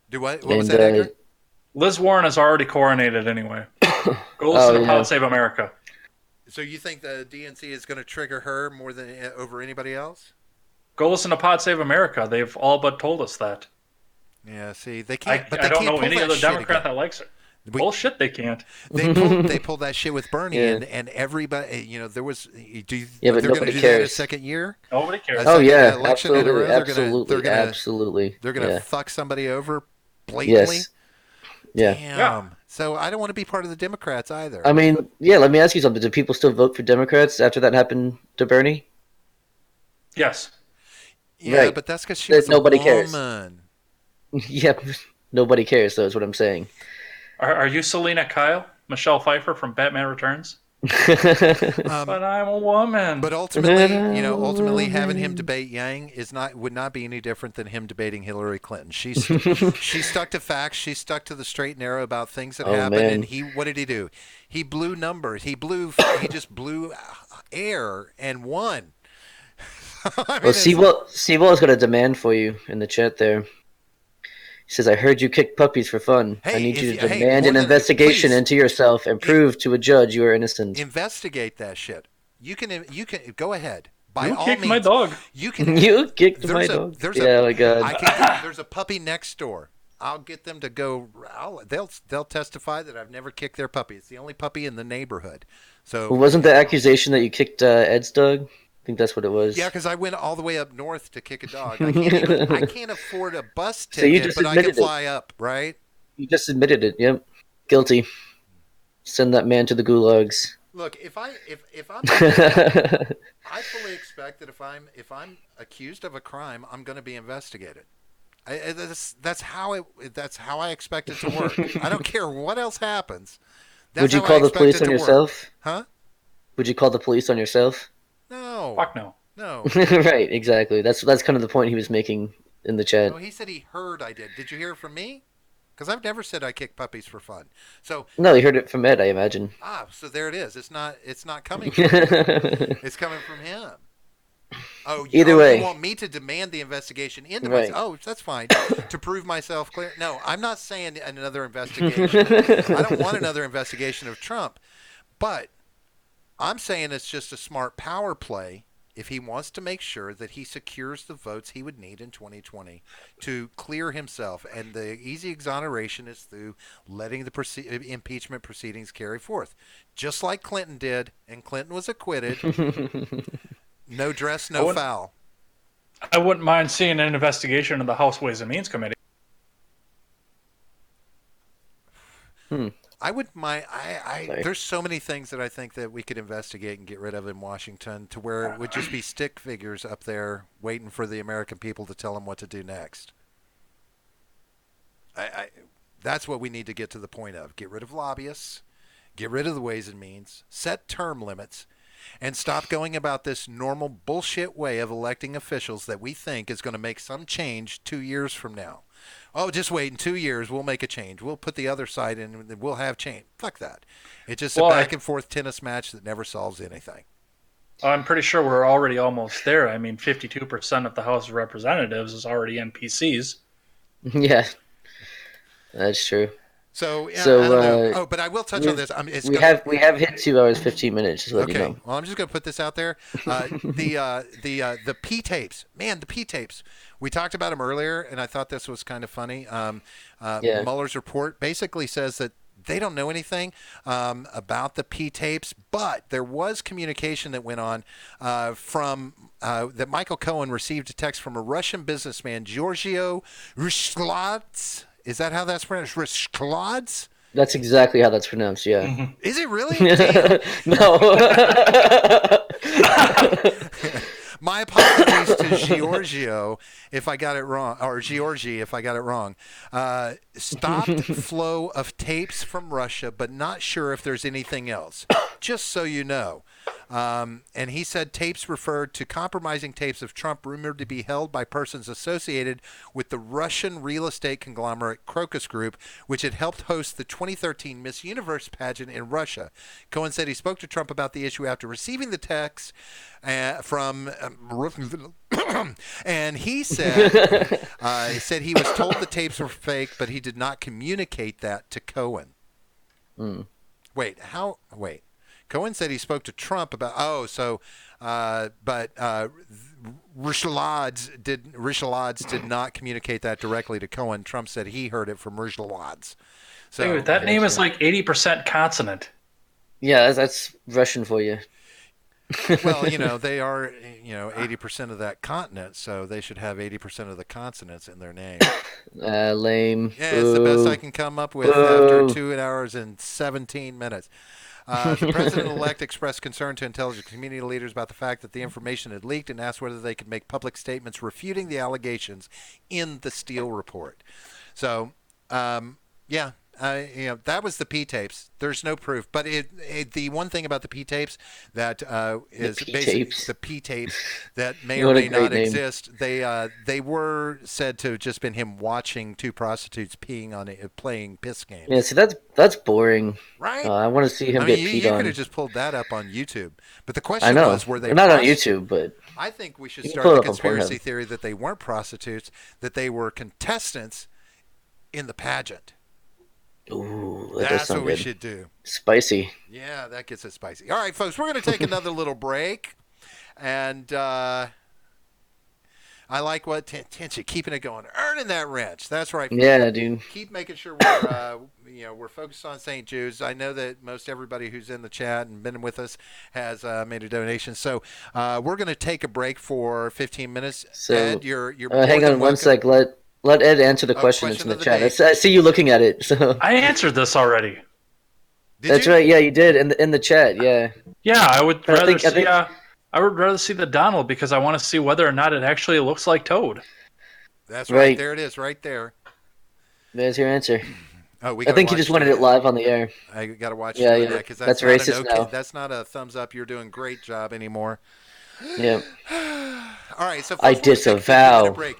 Do what? What was and that, Edgar? Liz Warren is already coronated anyway. Go Oh, listen to yeah. Pod Save America. So you think the DNC is going to trigger her more than over anybody else? Go listen to Pod Save America. They've all but told us that. Yeah. See, they I, can't. But they I don't can't know pull any that other shit Democrat again. that likes her. We- Bullshit, they can't. They pulled that shit with Bernie, Yeah. and everybody. There was. Yeah, but they're going to nobody do that a cares. second year? Nobody cares. A Oh second yeah, election in a row, absolutely, they're gonna- absolutely. They're going to Yeah. fuck somebody over blatantly. Yes. Yeah. Damn. Yeah. So I don't want to be part of the Democrats either. I mean, yeah. Let me ask you something. Do people still vote for Democrats after that happened to Bernie? Yes. yeah, right. but that's because she was Nobody a cares. woman. Yep. Nobody cares. Though is what I'm saying. Are you Selena Kyle? Michelle Pfeiffer from Batman Returns? But I'm a woman. But ultimately, having him debate Yang would not be any different than him debating Hillary Clinton. She stuck to facts. She stuck to the straight and narrow about things that Oh, happened. man. And what did he do? He blew numbers. He just blew air and won. I mean, Well, Seawall is got a demand for you in the chat there. He says, "I heard you kick puppies for fun. I Hey, need you if to you- hey, demand more an than- investigation please. into yourself and prove to a judge you are innocent." investigate that shit. You can go ahead. By You all kicked means, my dog. You can. You kicked my there's a- dog. there's Yeah, my God. There's a puppy next door. I'll get them to go. They'll testify that I've never kicked their puppy. It's the only puppy in the neighborhood. So Well, wasn't the accusation that you kicked Ed's dog? I think that's what it was. yeah, because I went all the way up north to kick a dog. I can't afford a bus So you ticket, just but I can admitted it. fly up, right? You just admitted it. Yep. Guilty. Send that man to the gulags. Look, if I'm, I fully expect that if I'm accused of a crime, I'm going to be investigated. That's how I expect it to work. I don't care what else happens. That's Would you how I call the expect police it on to work. yourself? Huh? Would you call the police on yourself? No. Fuck no. No. Right, exactly. That's kind of the point he was making in the chat. No, he said he heard I did. Did you hear it from me? Because I've never said I kick puppies for fun. So No, he heard it from Ed, I imagine. so there it is. It's not coming from me. It's coming from him. Oh, Either way. You want me to demand the investigation into Right. myself? Oh, that's fine. To prove myself clear. No, I'm not saying another investigation. I don't want another investigation of Trump. But I'm saying it's just a smart power play if he wants to make sure that he secures the votes he would need in 2020 to clear himself. And the easy exoneration is through letting the impeachment proceedings carry forth. Just like Clinton did, and Clinton was acquitted. No dress, no foul. I wouldn't mind seeing an investigation of the House Ways and Means Committee. I would mind. There's so many things that I think that we could investigate and get rid of in Washington, to where it would just be stick figures up there waiting for the American people to tell them what to do next. That's what we need to get to the point of. Get rid of lobbyists, get rid of the Ways and Means, set term limits, and stop going about this normal bullshit way of electing officials that we think is going to make some change 2 years from now. Oh, just wait. In 2 years, we'll make a change. We'll put the other side in, and we'll have change. Fuck that. It's just a back and forth tennis match that never solves anything. I'm pretty sure we're already almost there. I mean, 52% of the House of Representatives is already NPCs. Yeah, that's true. So, I So, don't know. But I will touch on this. We have hit 2 hours 15 minutes. Just let you know. Well, I'm just going to put this out there. The P tapes, man, the P tapes. We talked about them earlier, and I thought this was kind of funny. Yeah. Mueller's report basically says that they don't know anything about the P tapes, but there was communication that went on from that Michael Cohen received a text from a Russian businessman, Giorgio Rushkladze. Is that how that's pronounced? Rushkladze? That's exactly how that's pronounced. Yeah. Is it really? Damn. No. My apologies to Giorgio if I got it wrong, or Giorgi if I got it wrong. Stopped flow of tapes from Russia, but not sure if there's anything else. Just so you know. And he said tapes referred to compromising tapes of Trump rumored to be held by persons associated with the Russian real estate conglomerate Crocus Group, which had helped host the 2013 Miss Universe pageant in Russia. Cohen said he spoke to Trump about the issue after receiving the text from and he said he was told the tapes were fake, but he did not communicate that to Cohen. Wait. Cohen said he spoke to Trump about. But Rishlads did not communicate that directly to Cohen. Trump said he heard it from Rishlads. So Dude, that name is like 80% consonant. Yeah, that's Russian for you. Well, they are 80% of that continent, so they should have 80% of the consonants in their name. Lame. Yeah, it's the best I can come up with after 2 hours and 17 minutes. The president-elect expressed concern to intelligence community leaders about the fact that the information had leaked and asked whether they could make public statements refuting the allegations in the Steele report. So, that was the P tapes. There's no proof, but the one thing about the P tapes that is basically the P tapes that may or may not exist. They were said to have just been him watching two prostitutes peeing on it, playing piss games. Yeah, see that's boring. Right? I want to see him get peed you on. could have just pulled that up on YouTube. But the question was, were they not on YouTube? But I think we should start the conspiracy theory that they weren't prostitutes, that they were contestants in the pageant. Ooh, that's what we should do. Spicy. Yeah, that gets it spicy. All right, folks, we're going to take another little break, and I like what tension, keeping it going, earning that wrench. That's right. Yeah, dude. Keep making sure we're focused on St. Jude's. I know that most everybody who's in the chat and been with us has made a donation. So we're going to take a break for 15 minutes. So, Ed, you're hang on one sec. Let Ed answer the question that's in the chat. I see you looking at it. So I answered this already. That's right. Yeah, you did in the chat. Yeah. Yeah, I would rather see. I would rather see the Donald because I want to see whether or not it actually looks like Toad. That's right. There it is, right there. There's your answer. Oh, I think you just wanted it live on the air. I got to watch that because that's racist now. That's not a thumbs up. You're doing a great job anymore. Yeah. All right, so I disavow. Hey,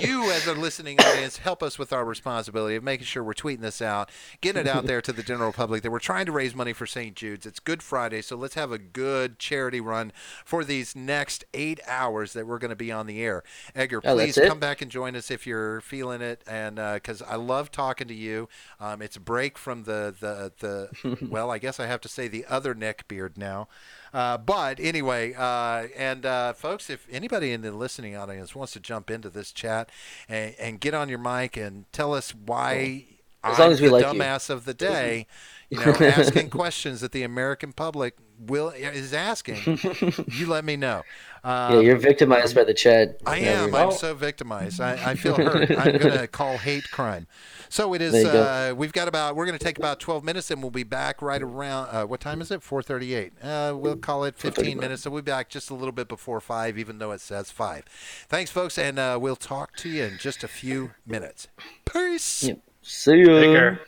you as a listening audience, help us with our responsibility of making sure we're tweeting this out, getting it out there to the general public that we're trying to raise money for St. Jude's. It's Good Friday, so let's have a good charity run for these next 8 hours that we're going to be on the air. Edgar, please come back and join us if you're feeling it, and because I love talking to you. It's a break from the well, I guess I have to say the other neck beard now. But anyway, folks, if anybody in the listening audience wants to jump into this chat and get on your mic and tell us why I'm the dumbass of the day, asking questions that the American public is asking, you let me know. You're victimized by the chat. I am. I'm so victimized. I feel hurt. I'm going to call hate crime. So it is. We're going to take about 12 minutes, and we'll be back right around. What time is it? 4:38. We'll call it 15 minutes. So we'll be back just a little bit before 5, even though it says 5. Thanks, folks, and we'll talk to you in just a few minutes. Peace. See you. Take care.